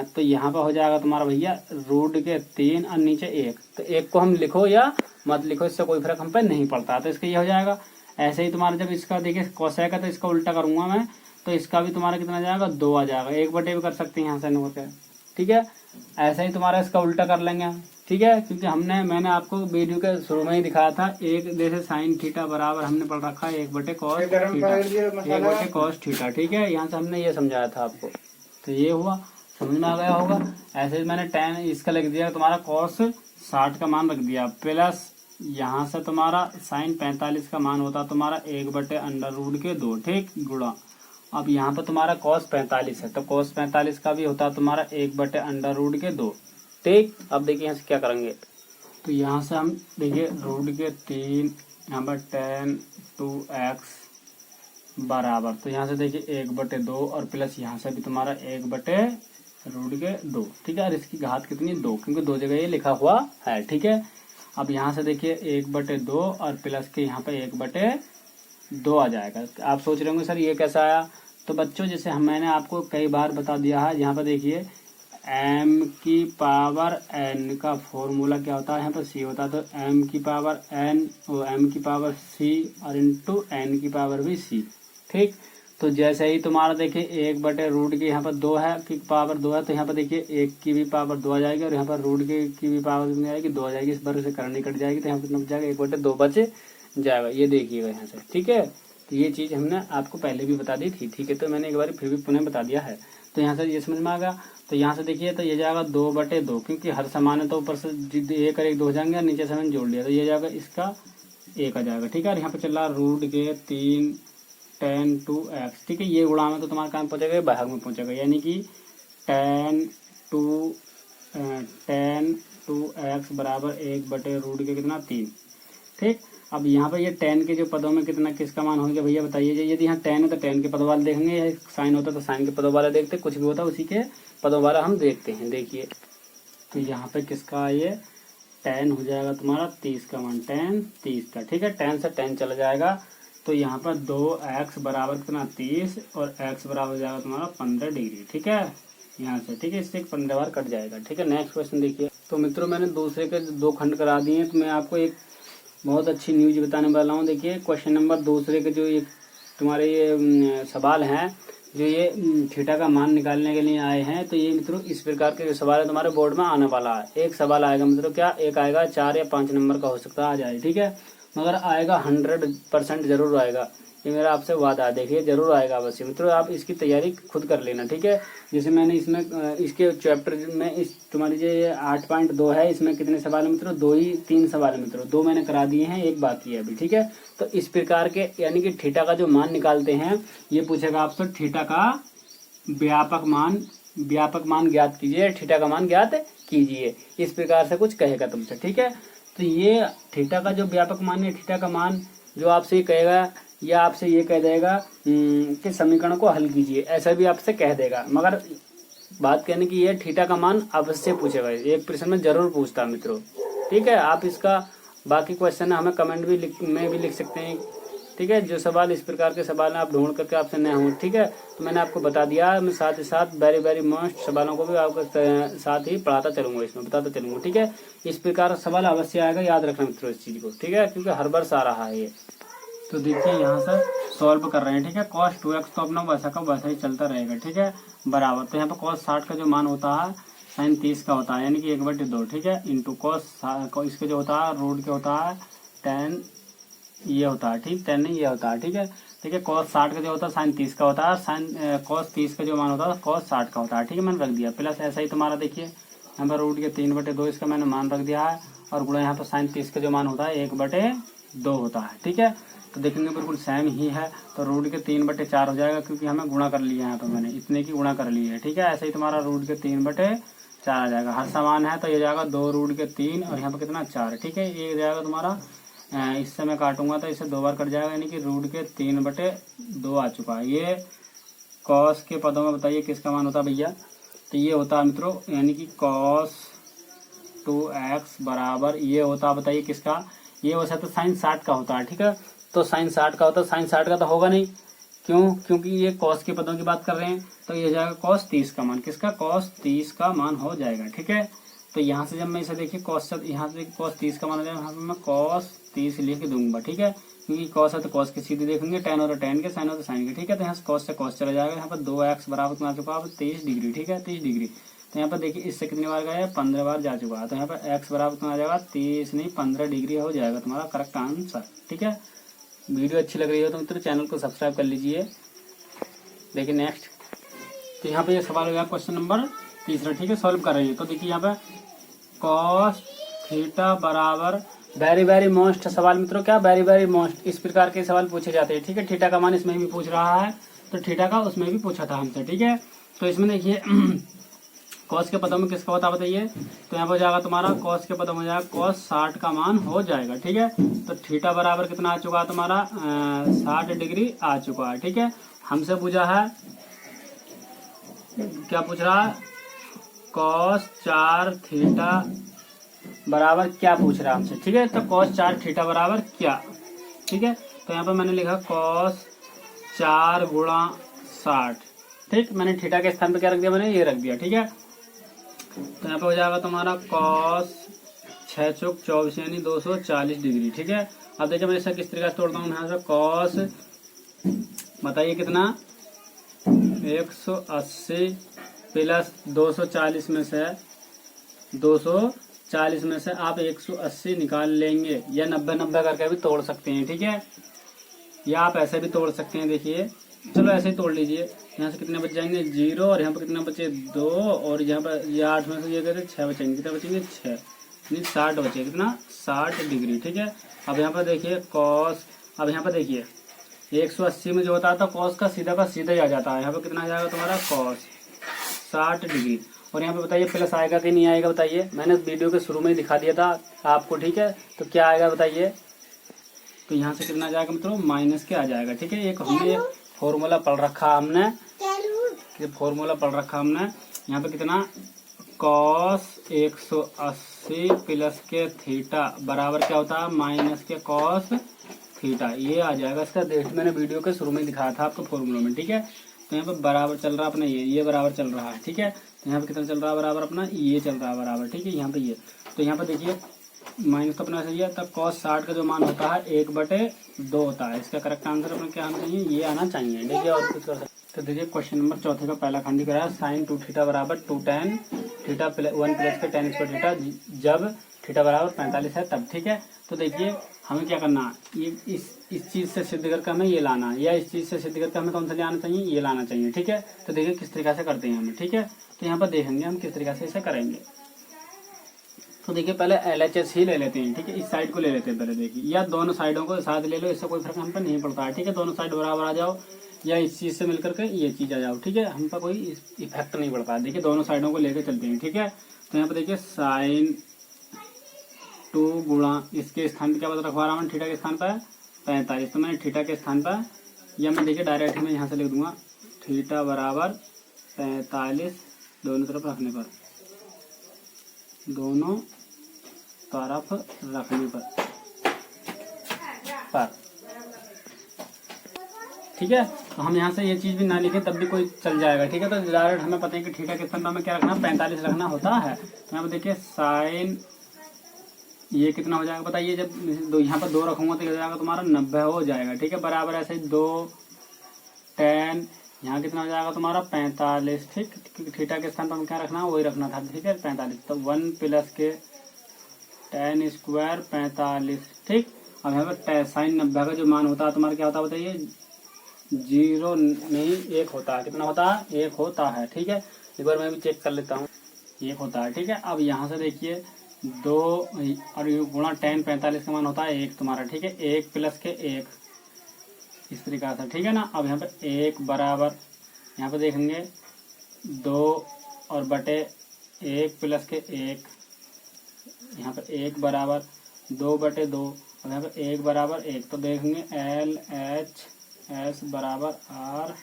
तो यहाँ पर हो जाएगा तुम्हारा भैया √3 और नीचे 1। तो 1 को हम लिखो या मत लिखो, इससे कोई फर्क हम पे नहीं पड़ता। तो इसका ये हो जाएगा। ऐसे ही तुम्हारा जब इसका देखिए कोसेक है, तो इसका उल्टा करूंगा मैं, तो इसका भी तुम्हारा कितना जाएगा, 2 आ जाएगा। 1/2 भी कर सकते हैं यहाँ से नोट है, ठीक है। ऐसे ही तुम्हारा इसका उल्टा कर लेंगे, ठीक है, क्योंकि मैंने आपको वीडियो के शुरू में ही दिखाया था। एक जैसे साइन थीटा बराबर हमने पढ़ रखा है 1/cos थीटा, ठीक है। यहाँ से हमने ये समझाया था आपको, तो ये हुआ, समझ में आ गया होगा। ऐसे ही मैंने tan इसका लिख दिया तुम्हारा cos 60 का मान रख दिया, प्लस यहाँ से तुम्हारा साइन 45 का मान होता तुम्हारा 1/√2, ठीक, गुणा। अब यहाँ पर तुम्हारा cos 45 है, तो cos 45 का भी होता तुम्हारा 1/√2, ठीक। अब देखिए यहाँ से क्या करेंगे, तो यहाँ से हम देखिए √3 यहाँ पर tan 2x बराबर, तो यहाँ से देखिए 1/2 और प्लस यहाँ से भी तुम्हारा 1/√2, ठीक है। और इसकी घात कितनी, 2, क्योंकि 2 जगह ये लिखा हुआ है, ठीक है। अब यहाँ से देखिए 1/2 और प्लस के यहाँ पे 1/2 आ जाएगा। आप सोच रहे होंगे सर ये कैसा आया, तो बच्चों जैसे मैंने आपको कई बार बता दिया है, यहाँ पर देखिए m की पावर n का फॉर्मूला क्या होता है, यहाँ पर c होता है, तो m की पावर n और m की पावर c और इंटू n की पावर भी c, ठीक। तो जैसे ही तुम्हारा देखिए 1/√, के यहाँ पर 2 है की पावर 2 है, तो यहाँ पर देखिए 1 की भी पावर 2 आ जाएगी, और यहाँ पर रूट की भी पावर कितनी आएगी, 2 आ जाएगी। इस वर्ग से करनी कट जाएगी, तो यहाँ पर कितना बच जाएगा, 1/2 बच जाएगा। ये देखिएगा यहाँ से, ठीक है। तो ये चीज हमने आपको पहले भी बता दी थी, ठीक है, तो मैंने एक बार फिर भी पुनः बता दिया है। तो यहाँ से ये समझ में आ गया। तो यहाँ से देखिए, तो ये जाएगा 2/2, क्योंकि हर समान है तो ऊपर से 1 और 1 2 हो जाएंगे, और नीचे से मैंने जोड़ लिया, तो ये जाएगा इसका 1 आ जाएगा, ठीक है। और यहाँ पे चल रहा √3 tan 2x, ठीक है। ये गुणा में तो तुम्हारा काम पहुंचेगा, भाग में पहुंचेगा, यानी कि tan 2x बराबर 1/√, के कितना 3, ठीक। अब यहाँ पर ये tan के जो पदों में कितना किसका मान होगा भैया बताइए। यदि यहाँ tan है तो tan के पदों वाले देखेंगे, साइन होता तो साइन के पदों वाले देखते, कुछ भी होता उसी के पदों वाला हम देखते हैं। देखिए तो यहाँ पे किसका ये tan हो जाएगा तुम्हारा 30 का मान, tan 30 का, ठीक है। tan से tan चला जाएगा, तो यहाँ पर 2x बराबर कितना 30 और x बराबर हो जाएगा तुम्हारा 15 डिग्री, ठीक है, यहाँ से, ठीक है। इससे 15 बार कट जाएगा, ठीक है। नेक्स्ट क्वेश्चन देखिए। तो मित्रों मैंने दूसरे के 2 खंड करा दिए हैं, तो मैं आपको एक बहुत अच्छी न्यूज बताने वाला हूँ। देखिए क्वेश्चन नंबर दूसरे के जो ये तुम्हारे ये सवाल हैं, जो ये थीटा का मान निकालने के लिए आए हैं, तो ये मित्रों इस प्रकार के जो सवाल है तुम्हारे बोर्ड में आने वाला है। एक सवाल आएगा मित्रों, क्या एक आएगा 4 या 5 नंबर का हो सकता है आ जाए, ठीक है, मगर आएगा 100% जरूर आएगा, ये मेरा आपसे वादा है। देखिए जरूर आएगा अवश्य मित्रों, आप इसकी तैयारी खुद कर लेना, ठीक है। जैसे मैंने इसमें इसके चैप्टर में इस तुम्हारी जो 8.2 है, इसमें कितने सवाल है मित्रों, 3 सवाल है मित्रों, 2 मैंने करा दिए हैं, 1 बाकी है अभी, ठीक है। तो इस प्रकार के यानी कि थीटा का जो मान निकालते हैं, ये पूछेगा आपसे थीटा का व्यापक मान ज्ञात कीजिए, थीटा का मान ज्ञात कीजिए, इस प्रकार से कुछ कहेगा तुमसे, ठीक है। तो ये थीटा का जो व्यापक मान है, थीटा का मान जो आपसे कहेगा, या आपसे ये कह देगा कि समीकरण को हल कीजिए, ऐसा भी आपसे कह देगा, मगर बात कहने की ये थीटा का मान अवश्य पूछेगा, एक प्रश्न में जरूर पूछता मित्रों, ठीक है। आप इसका बाकी क्वेश्चन हमें कमेंट में भी लिख सकते हैं, ठीक है। जो सवाल इस प्रकार के सवाल आप ढूंढ करके आपसे न हो, ठीक है, तो मैंने आपको बता दिया। मैं साथ ही साथ वेरी मोस्ट सवालों को भी आपके साथ ही पढ़ाता चलूंगा, इसमें बताता चलूंगा, ठीक है। इस प्रकार सवाल अवश्य आएगा, याद रखना मित्रों इस चीज को, ठीक है, क्योंकि हर वर्ष आ रहा है ये। तो देखिए यहाँ से सॉल्व कर रहे हैं, ठीक है। cos 2x तो अपना वैसा का वैसा ही चलता रहेगा, ठीक है, बराबर। तो यहाँ पर cos 60 का जो मान होता है sin 30 का होता है, यानी कि 1/2, ठीक है, इंटू cos इसके जो होता है रूट के होता है tan ये होता है, ठीक, tan नहीं ये होता है, ठीक है, ठीक है। cos 60 का जो होता है sin 30 का होता है, cos 30 का जो मान होता है cos 60 का होता है, ठीक है, मैंने रख दिया। प्लस ऐसा ही तुम्हारा देखिए यहाँ पर रूट के 3/2 इसका मैंने मान रख दिया है, और गुणा यहाँ पर sin 30 का जो मान होता है 1/2 होता है, ठीक है। तो देखेंगे बिल्कुल सेम ही है, तो रूट के 3/4 हो जाएगा, क्योंकि हमें गुणा कर लिया है यहाँ पर मैंने इतने की गुणा कर ली है, ठीक है। ऐसे ही तुम्हारा रूट के 3/4 4 आ जाएगा। हर समान है तो ये जाएगा 2√3 और यहाँ पर कितना 4, ठीक है। ये जाएगा तुम्हारा इससे मैं काटूंगा तो इससे 2 बार कट जाएगा, यानी कि √3/2 आ चुका है। ये कॉस के पदों में बताइए किसका मान होता है भैया, तो ये होता है मित्रों, यानी कि cos 2x बराबर ये होता है, बताइए किसका, ये वैसे तो sin 60 का होता है, ठीक है। तो sin 60 का होता है, sin 60 का तो होगा नहीं, क्यों, क्योंकि ये cos के पदों की बात कर रहे हैं। तो ये जाएगा cos 30 का मान, किसका, cos 30 का मान हो जाएगा, ठीक है। तो यहाँ से जब मैं इसे देखिए cos से, यहाँ से cos 30 का मान हो जाएगा, यहाँ पे मैं cos 30 लिख दूंगा, ठीक है। क्योंकि cos है तो cos के सीधे देखेंगे, tan हो तो tan के, sin हो तो sin के, ठीक है। तो यहाँ से cos से cos चला जाएगा, यहाँ पर 2x बराबर कितना आ चुका है 23 डिग्री, ठीक है, 30 डिग्री। तो यहाँ पर देखिए इससे कितनी बार गया है, 15 बार जा चुका है। तो यहाँ पर x बराबर कितना आ जाएगा 30 नहीं 15 डिग्री हो जाएगा तुम्हारा करेक्ट आंसर, ठीक है। वीडियो अच्छी लग रही हो तो मित्रों चैनल को सब्सक्राइब कर लीजिए। देखिए नेक्स्ट, तो यहाँ पे ये सवाल हो गया क्वेश्चन नंबर 3, ठीक है, सॉल्व कर रही है। तो देखिए यहाँ पे cos थीटा बराबर वेरी मोस्ट सवाल मित्रों, क्या वेरी मोस्ट, इस प्रकार के सवाल पूछे जाते हैं, ठीक है। थीटा का मान इसमें भी पूछ रहा है, तो थीटा का उसमें भी पूछा था हमसे, ठीक है। तो इसमें देखिए cos के पदों में किसका होता है बताइए, तो यहाँ पर जाएगा तुम्हारा cos के पदों में जाएगा cos 60 का मान हो जाएगा, ठीक है। तो थीटा बराबर कितना आ चुका है तुम्हारा 60 डिग्री आ चुका है, ठीक है। हमसे पूछा है, क्या पूछ रहा है, cos 4 थीटा बराबर क्या पूछ रहा है हमसे, ठीक है। तो cos 4 थीटा बराबर क्या, ठीक है। तो यहाँ पर मैंने लिखा cos 4 गुणा 60, ठीक। मैंने थीटा के स्थान पर क्या रख दिया, मैंने ये रख दिया, ठीक है। तो यहाँ पे हो जाएगा तुम्हारा cos 6 चौक 24 यानी 240 डिग्री, ठीक है। अब देखिए मैं इसे किस तरीके से तोड़ता हूँ, यहाँ से cos बताइए कितना 180 प्लस 240 में से 240 में से आप 180 निकाल लेंगे, या 90 करके भी तोड़ सकते हैं, ठीक है, या आप ऐसे भी तोड़ सकते हैं। देखिए चलो ऐसे ही तोड़ लीजिए, यहाँ से कितने बच जाएंगे 0 और यहाँ पर कितना बचे 2 और यहाँ पर ये 8 में से ये कहते 6 बचेंगे, कितना बचेंगे 6 यानी 60 बचे, कितना 60 डिग्री, ठीक है। अब यहाँ पर देखिए cos, अब यहाँ पर देखिए 180 में जो होता था cos का सीधा ही आ जाता है, यहाँ पर कितना आ जाएगा तुम्हारा cos 60 डिग्री। और यहाँ पे बताइए प्लस आएगा कि नहीं आएगा बताइए, मैंने वीडियो के शुरू में ही दिखा दिया था आपको, ठीक है। तो क्या आएगा बताइए, तो यहाँ से कितना जाएगा मित्रों माइनस के आ जाएगा, ठीक है। एक हमने फॉर्मूला पढ़ रखा हमने, यहाँ पे कितना cos 180 प्लस के थीटा बराबर क्या होता है माइनस के cos थीटा, ये आ जाएगा। इसका डेट मैंने वीडियो के शुरू में दिखाया था आपको फॉर्मूला में, ठीक है। तो यहाँ पे बराबर चल रहा है अपना ये बराबर चल रहा है, ठीक है। तो यहाँ पे कितना चल रहा है बराबर अपना ये चल रहा है बराबर, ठीक है। यहाँ पे ये, तो यहाँ पे देखिए माइनस तो अपना सही है, तब cos 60 का जो मान होता है 1/2 होता है। इसका करेक्ट आंसर अपना क्या आना चाहिए, ये आना चाहिए, ठीक है। और कुछ कर सकते, तो देखिए क्वेश्चन नंबर 4 का पहला खंडी कराया, sin 2 थीटा बराबर 2 tan थीटा 1 प्लस के tan स्क्वायर थीटा जब थीटा बराबर 45 है तब, ठीक है। तो देखिए हमें क्या करना है, ये इस चीज से सिद्ध करके हमें ये लाना है, या इस चीज से सिद्ध करके हमें कौन सा लाना चाहिए, ये लाना चाहिए, ठीक है। तो देखिए किस तरीके से करते हैं हमें, ठीक है। तो यहाँ पर देखेंगे हम किस तरीके से इसे करेंगे। तो देखिए पहले LHS ही ले लेते हैं, ठीक है। इस साइड को ले लेते हैं पहले, देखिए, या दोनों साइडों को साथ ले लो, इससे कोई फर्क हम पर नहीं पड़ता है, ठीक है। दोनों साइड बराबर आ जाओ, या इस चीज से मिलकर के ये चीज आ जाओ, ठीक है, हम पर कोई इफेक्ट नहीं पड़ता है। देखिए दोनों साइडों को लेकर चलते हैं, ठीक है। तो यहाँ पर देखिए sin 2 गुणा इसके स्थान पर क्या बता रखवा रहा हूँ, थीटा के स्थान पर 45, तो मैंने थीटा के स्थान पर, या मैं देखिए डायरेक्ट में यहाँ से लिख दूंगा थीटा बराबर 45 दोनों तरफ रखने पर, ठीक है। तो हम यहाँ से ये चीज भी ना लिखे तब भी कोई चल जाएगा, ठीक है। तो डायरेक्ट हमें पता है कि थीटा के स्थान पर हमें क्या रखना, 45 रखना होता है। तो यहाँ पर देखिए साइन ये कितना हो जाएगा बताइए, जब यहाँ पर 2 रखूंगा तो हो जाएगा तुम्हारा 90 हो जाएगा, ठीक है। बराबर ऐसे ही 2 tan यहाँ कितना हो जाएगा तुम्हारा 45, ठीक। क्योंकि थीटा के स्थान पर हमें क्या रखना वही रखना था, ठीक है 45। तो 1 प्लस के tan स्क्वायर 45, ठीक। अब यहाँ पर साइन 90 का जो मान होता है तुम्हारा क्या होता है बताइए, 0 नहीं 1 होता है, कितना होता है 1 होता है, ठीक है। एक बार मैं भी चेक कर लेता हूँ, 1 होता है, ठीक है। अब यहाँ से देखिए 2 और गुणा tan 45 का मान होता है 1 तुम्हारा, ठीक है। 1 प्लस के 1 इस तरीका से, ठीक है ना। अब यहाँ पे 1 बराबर यहाँ पे देखेंगे 2 और बटे 1 प्लस के 1, यहाँ पर 1 बराबर 2/2, और यहाँ पर 1 बराबर 1, तो देखेंगे LHS बराबर RS।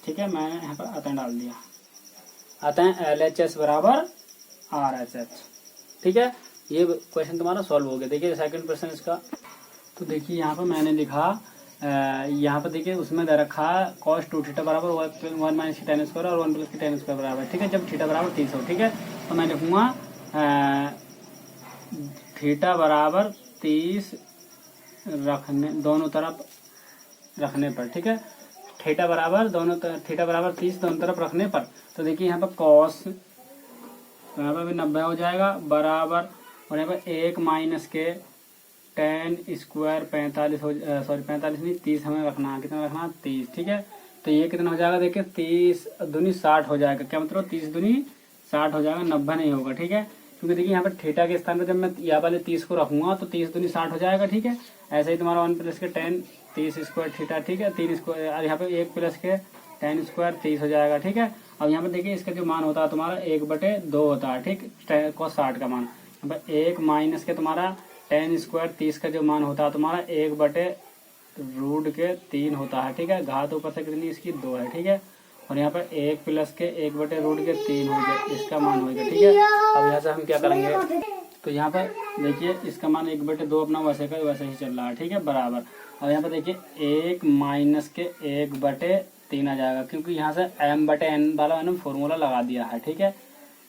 ठीक है, मैंने यहाँ पर अतः डाल दिया, अतः LHS बराबर RHS। ठीक है, ये क्वेश्चन तुम्हारा सॉल्व हो गया। देखिए सेकंड प्रश्न इसका, तो देखिए यहाँ पर मैंने लिखा, यहाँ पर देखिए उसमें दे रखा cos 2 थीटा बराबर 1 माइनस की tan स्क्वायर और 1 प्लस की tan स्क्वायर बराबर। ठीक है, जब थीटा बराबर 30 हो। ठीक है, तो मैं लिखूंगा थीटा बराबर 30 रखने, दोनों तरफ रखने पर। ठीक है, थीटा बराबर 30 दोनों तरफ रखने पर, तो देखिए यहाँ पर cos, तो यहाँ पर भी 90 हो जाएगा बराबर, और यहाँ पर 1 माइनस के tan स्क्वायर 45 हो, सॉरी 45 नहीं 30 हमें रखना है, कितना रखना है 30। ठीक है, तो ये कितना हो जाएगा, देखिए 30 दूनी 60 हो जाएगा। क्या मतलब 30 दूनी 60 हो जाएगा, 90 नहीं होगा। ठीक है, क्योंकि देखिए यहाँ पर थीटा के स्थान पर जब मैं यहाँ वाले 30 को रखूंगा तो 30 दूनी 60 हो जाएगा। ठीक है, ऐसे ही तुम्हारा 1 प्लस के tan 30 स्क्वायर थीटा। ठीक है, 3 स्क्वायर, और यहाँ पे 1 प्लस के tan स्क्वायर 30 हो जाएगा। ठीक है, अब यहाँ पे देखिए इसका जो मान होता है तुम्हारा 1/2 होता है। ठीक, cos 60 का मान, यहाँ पर 1 माइनस के तुम्हारा tan स्क्वायर 30 का जो मान होता है तुम्हारा 1/√3 होता है। ठीक है, घात ऊपर से कितनी इसकी 2 है। ठीक है, और यहाँ पर 1 प्लस के 1/√3 हो गया, इसका मान होगा। ठीक है, अब यहाँ से हम क्या करेंगे, तो यहाँ पर देखिए इसका मान 1/2 अपना वैसे का वैसे ही चल रहा है। ठीक है, बराबर, और यहाँ पर देखिए 1 माइनस के 1/3 आ जाएगा, क्योंकि यहाँ से m/n वाला मैंने फॉर्मूला लगा दिया है। ठीक है,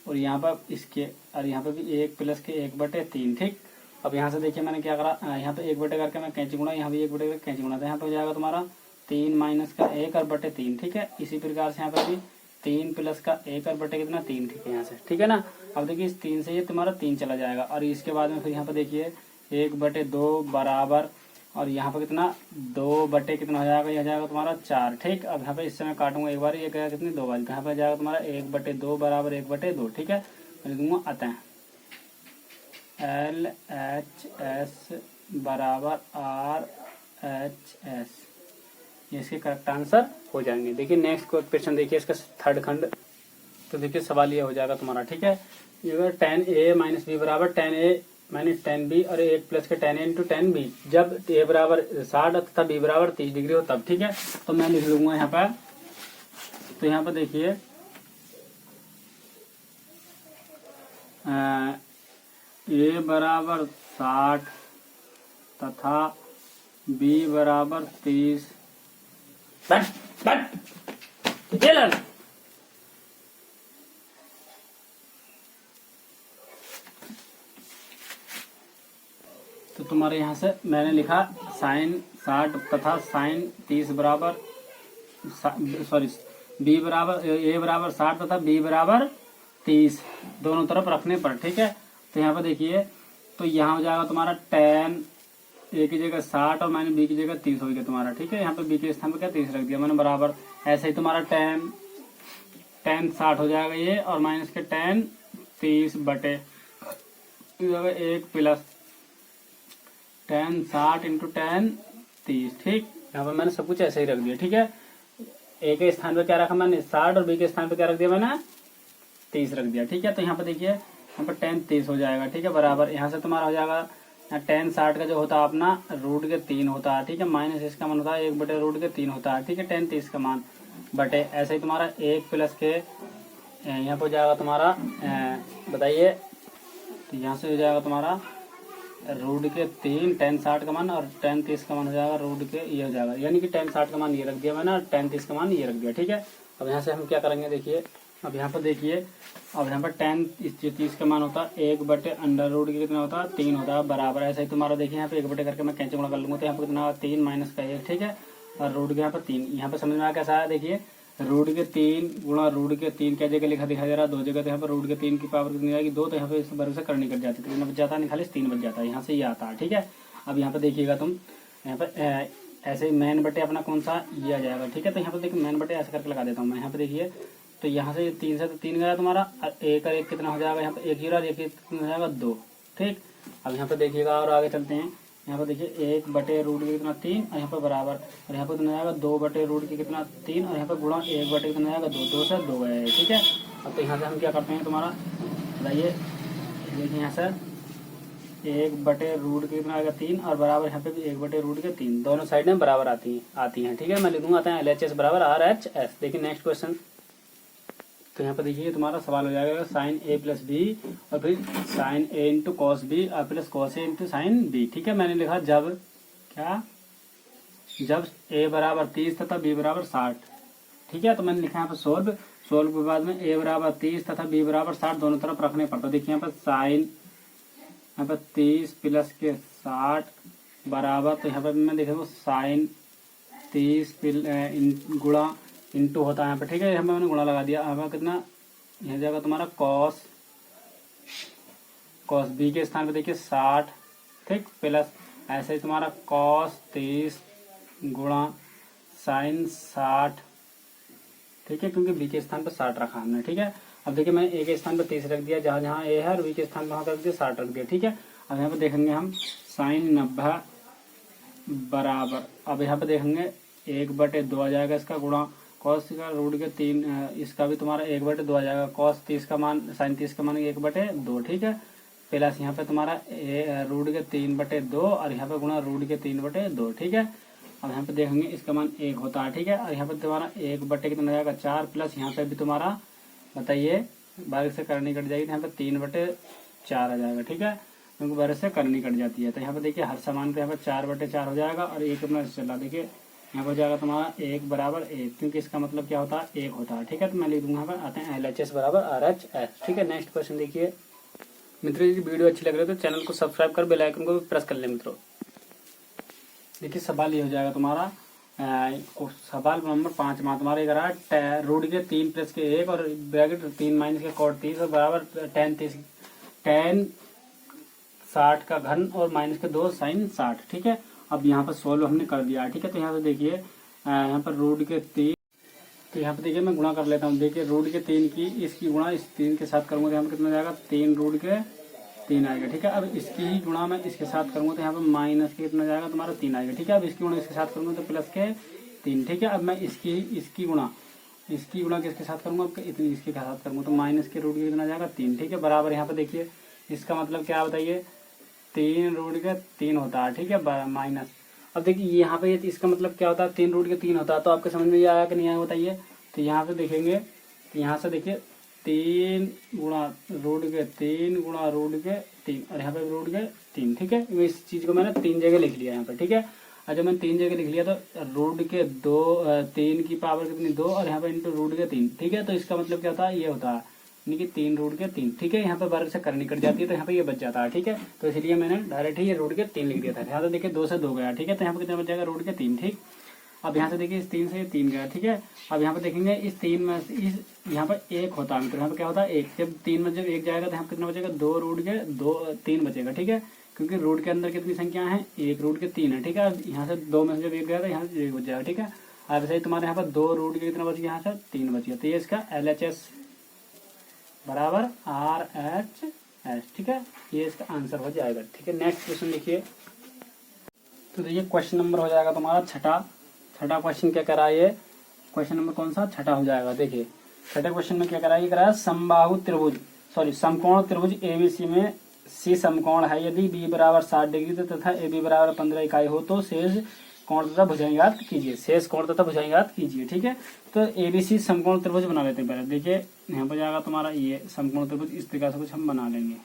और यहाँ पर इसके, और यहाँ पर भी 1 प्लस के 1/3। ठीक, अब यहाँ से देखिए मैंने क्या करा, यहाँ पे 1/, करके मैं कैंची गुणा, यहाँ भी 1/, करके कैंची गुणा, तो यहाँ पे हो जाएगा तुम्हारा 3 माइनस का 1 और बटे 3। ठीक है, इसी प्रकार से यहाँ पर भी 3 प्लस का 1 और बटे कितना 3। ठीक है, यहाँ से, ठीक है ना। अब देखिए इस 3 से ये तुम्हारा 3 चला जाएगा, और इसके बाद में फिर यहाँ पर देखिए 1/2 बराबर, और यहाँ पर कितना 2 कितना हो जाएगा, यह जाएगा तुम्हारा 4। ठीक, अब यहाँ पे इससे मैं काटूंगा एक बार, ये गया कितनी 2 बार, तो यहाँ पर जाएगा तुम्हारा 1/2 बराबर 1/2। ठीक है, मैं लिखूंगा अतः LHS बराबर RHS, ये इसके करेक्ट आंसर हो जाएंगे। देखिए नेक्स्ट क्वेश्चन देखिए इसका थर्ड खंड, तो देखिए सवाल ये हो जाएगा तुम्हारा। ठीक है, ये tan A माइनस B बराबर tan A minus tan B और 1 प्लस के tan A into tan B, जब A बराबर 60 तथा B बराबर 30 डिग्री हो तब। ठीक है, तो मैं लिख लूंगा यहाँ पर, तो यहाँ पर देखिए A बराबर 60 तथा B बराबर 30। तो तुम्हारे यहाँ से मैंने लिखा साइन 60 तथा साइन 30 बराबर, सॉरी B बराबर A बराबर 60 तथा B बराबर 30 दोनों तरफ रखने पर। ठीक है, तो यहाँ पर देखिए, तो यहाँ हो जाएगा तुम्हारा tan A की जगह 60 और मैंने B की जगह 30 हो गया तुम्हारा। ठीक है, यहाँ पे B के स्थान पर क्या 30 रख दिया मैंने बराबर, ऐसे ही तुम्हारा tan 60 हो जाएगा ये, और माइनस के tan 30 बटे 1 प्लस tan 60 इंटू tan 30। ठीक, यहाँ पर मैंने सब कुछ ऐसे ही रख दिया। ठीक है, A के स्थान पर क्या रखा मैंने 60 और B के स्थान पर क्या रख दिया मैंने 30 रख दिया। ठीक है, तो यहाँ पर देखिए यहाँ पर tan 30 हो जाएगा। ठीक है, बराबर, यहाँ से तुम्हारा हो जाएगा tan 60 का जो होता है अपना √3 होता है। ठीक है, माइनस इसका मान होता है 1/√3 होता है। ठीक है, tan 30 का मान बटे, ऐसे ही तुम्हारा 1 प्लस के यहाँ पर हो जाएगा तुम्हारा, बताइए, तो यहाँ से हो जाएगा तुम्हारा √3 tan 60 का मान, और tan 30 का मान हो जाएगा ये हो जाएगा, यानी कि tan 60 का मान ये रख दिया मैंने और tan 30 का मान ये रख दिया। ठीक है, अब यहाँ से हम क्या करेंगे देखिए, अब यहाँ पर देखिए, अब यहाँ पर tan 30 का मान होता है 1/√, कितना होता है 3 होता है बराबर, ऐसा ही तुम्हारा देखिए यहाँ पे 1 करके मैं कैंची गुणा कर लूंगा, तो यहाँ पर कितना 3 माइनस का 1। ठीक है, और रूट के यहाँ पर 3, यहाँ पर समझ में आया कैसा है, देखिए √3 गुणा √3 क्या जगह लिखा दिखाई दे रहा है 2 जगह, तो यहाँ पर √3 की पावर कितनी आएगी 2, तो यहाँ पे इस वर्ग से करनी कट जाती है, तो कितना बच जाता है, खाली 3 बच जाता है, यहाँ से ये आता है। ठीक है, अब यहाँ पर देखिएगा तुम, यहाँ पर ऐसे ही मैन बटे अपना कौन सा ये आ जाएगा। ठीक है, तो यहाँ पर देखिए मैन बटे ऐसे करके लगा देता हूँ मैं, यहाँ पे देखिए, तो यहाँ से 3 से तो 3 गया तुम्हारा, और 1 और 1 कितना हो जाएगा, यहाँ पे 1 ही रहा, 1 कितना हो जाएगा 2। ठीक, अब यहाँ पे देखिएगा और आगे चलते हैं, यहाँ पर देखिए 1/√के कितना 3, और यहाँ पर बराबर, और यहाँ पर कितना जाएगा 2/√के कितना 3, और यहाँ पर गुणा 1 बटे कितना जाएगा 2, 2 से 2 गया है। ठीक है, अब तो यहाँ से हम क्या करते हैं तुम्हारा बताइए, देखिए यहाँ से 1/√, कितना आएगा 3, और बराबर यहाँ पे भी 1/√3, दोनों साइड में बराबर आती हैं। ठीक है, मैं लिखूंगा आता है LHS बराबर RHS। देखिए नेक्स्ट क्वेश्चन, तो यहाँ पर देखिए तुम्हारा सवाल हो जाएगा sin A + B और फिर sin A × cos B और plus cos A × sin B। ठीक है, मैंने लिखा जब A बराबर 30 तथा B बराबर 60। ठीक है, तो मैंने लिखा यहाँ पर सोल्व के बाद में A बराबर 30 तथा B बराबर 60 दोनों तरफ रखने पड़ता। देखिए यहाँ पर साइन, यहाँ पर 30 प्लस के 60 बराबर, तो यहाँ पर मैं देखा साइन 30 गुणा इंटू होता है यहाँ पे। ठीक है, यहाँ पे मैंने गुणा लगा दिया। यहाँ पर कितना, यहाँ जाएगा तुम्हारा कॉस बी के स्थान पे देखिए 60, ठीक, प्लस ऐसे ही तुम्हारा कॉस 30 गुणा साइन 60। ठीक है, क्योंकि बी के स्थान पर 60 रखा हमने। ठीक है, अब देखिए मैंने ए के स्थान पर 30 रख दिया, जहां जहां ए है, और बी के स्थान पर वहां रख दिया 60 रख दिया। ठीक है, अब यहाँ पे देखेंगे हम साइन 90 बराबर, अब यहाँ पे देखेंगे 1/2 आ जाएगा इसका, गुणा कॉस का √3, इसका भी तुम्हारा 1/2 आ जाएगा। कॉस 30 का मान, साइन 30 का मान 1/2। ठीक है, प्लस यहाँ पे तुम्हारा √3/2 और यहाँ पे गुणा √3/2। ठीक है, अब यहाँ पे देखेंगे इसका मान 1 होता है। ठीक है, और यहाँ पे तुम्हारा 1/, कितना जाएगा 4, प्लस यहाँ पे भी तुम्हारा बताइए बारिश से करनी कट जाएगी, तो यहाँ पे 3/4 आ जाएगा। ठीक है, क्योंकि बारिश से करनी कट जाती है। तो यहाँ पे देखिए हर सामान पे यहाँ पे 4/4 हो जाएगा, और 1 अपना चला, देखिए यहाँ पर हो जाएगा तुम्हारा 1 बराबर 1, क्योंकि इसका मतलब क्या होता है 1 होता है। ठीक है, तो मैं लिख दूंगा यहाँ पर आते हैं LHS बराबर RHS। ठीक है, नेक्स्ट क्वेश्चन देखिए मित्रों, यदि वीडियो अच्छी लग रही है तो चैनल को सब्सक्राइब कर बेल आइकन को भी प्रेस कर ले मित्रों। देखिए सवाल ये हो जाएगा तुम्हारा सवाल नंबर 5 में तुम्हारा करा √3 + के 1 और ब्रैकेट 3 - के cot 30 और बराबर tan 60 का घन और -2 sin 60। ठीक है, अब यहाँ पर सोल्व हमने कर दिया है। ठीक है, तो यहाँ पे देखिए यहाँ पर √3, तो यहाँ पे देखिए मैं गुणा कर लेता हूँ। देखिए √3 की इसकी गुणा इस 3 के साथ करूंगा तो यहाँ पे कितना जाएगा 3√3 आएगा। ठीक है, अब इसकी ही गुणा मैं इसके साथ करूंगा तो यहाँ पे माइनस के कितना जाएगा तुम्हारा 3 आएगा। ठीक है, अब इसकी गुणा इसके साथ करूंगा तो प्लस के 3। ठीक है, अब मैं इसकी गुणा किसके साथ करूंगा, इसके साथ करूंगा तो माइनस के √के कितना जाएगा 3। ठीक है, बराबर यहाँ पे देखिए इसका मतलब क्या बताइए 3√3 होता है। ठीक है, माइनस, अब देखिए यहाँ पे इसका मतलब क्या होता है 3√3 होता है। तो आपके समझ में आया कि नहीं आया बताइए। तो यहाँ पे देखेंगे, तो यहाँ से देखिए 3 गुणा √3 गुणा √3 और यहाँ पे √3। ठीक है, इस चीज को मैंने 3 जगह लिख लिया यहाँ पे। ठीक है, और जब मैंने 3 जगह लिख लिया तो √3 की पावर कितनी 2 और यहाँ पे इंटू √3। ठीक है, तो इसका मतलब क्या होता है ये होता है यानी कि 3√3। ठीक है, यहाँ पे बार से करनी कट जाती है तो यहाँ पे ये बच जाता है। ठीक है, तो इसलिए मैंने डायरेक्ट ही ये √3 लिख दिया था। यहाँ से देखिए 2 से 2 गया। ठीक है, तो यहाँ पे कितना बच जाएगा √3। ठीक, अब यहाँ से देखिए इस 3 से ये 3 गया। ठीक है, अब यहाँ पे देखेंगे इस 3 में इस यहाँ पर 1 होता है, तो यहाँ पे क्या होता है 1। जब 3 में जब 1 जाएगा तो यहाँ पे कितना बचेगा 2√3 बचेगा। ठीक है, क्योंकि रूट के अंदर कितनी संख्या है 1 √3 है। ठीक है, अब यहाँ से 2 में से जब 1 गया तो यहाँ से 1 बच जाएगा। ठीक है, अब सही तुम्हारे यहाँ पर 2 कितना बच गया, यहाँ से 3 बच गया। तो ये इसका LHS बराबर RHS। ठीक है, ये इसका आंसर हो जाएगा। ठीक है, नेक्स्ट क्वेश्चन लिखिए। तो देखिए क्वेश्चन नंबर हो जाएगा तुम्हारा छठा क्वेश्चन क्या करा है, क्वेश्चन नंबर कौन सा छठा हो जाएगा। देखिए छठे क्वेश्चन में क्या करा समबाहु त्रिभुज समकोण त्रिभुज ABC में C समकोण है। यदि B बराबर 60 डिग्री तथा AB बराबर 15 इकाई हो तो शेष कोण तथा भुजाएं ज्ञात कीजिए। ठीक है, तो ABC समकोण त्रिभुज बना लेते हैं पहले। देखिए यहाँ पर जाएगा तुम्हारा ये समकोण त्रिभुज, इस प्रकार से कुछ हम बना लेंगे।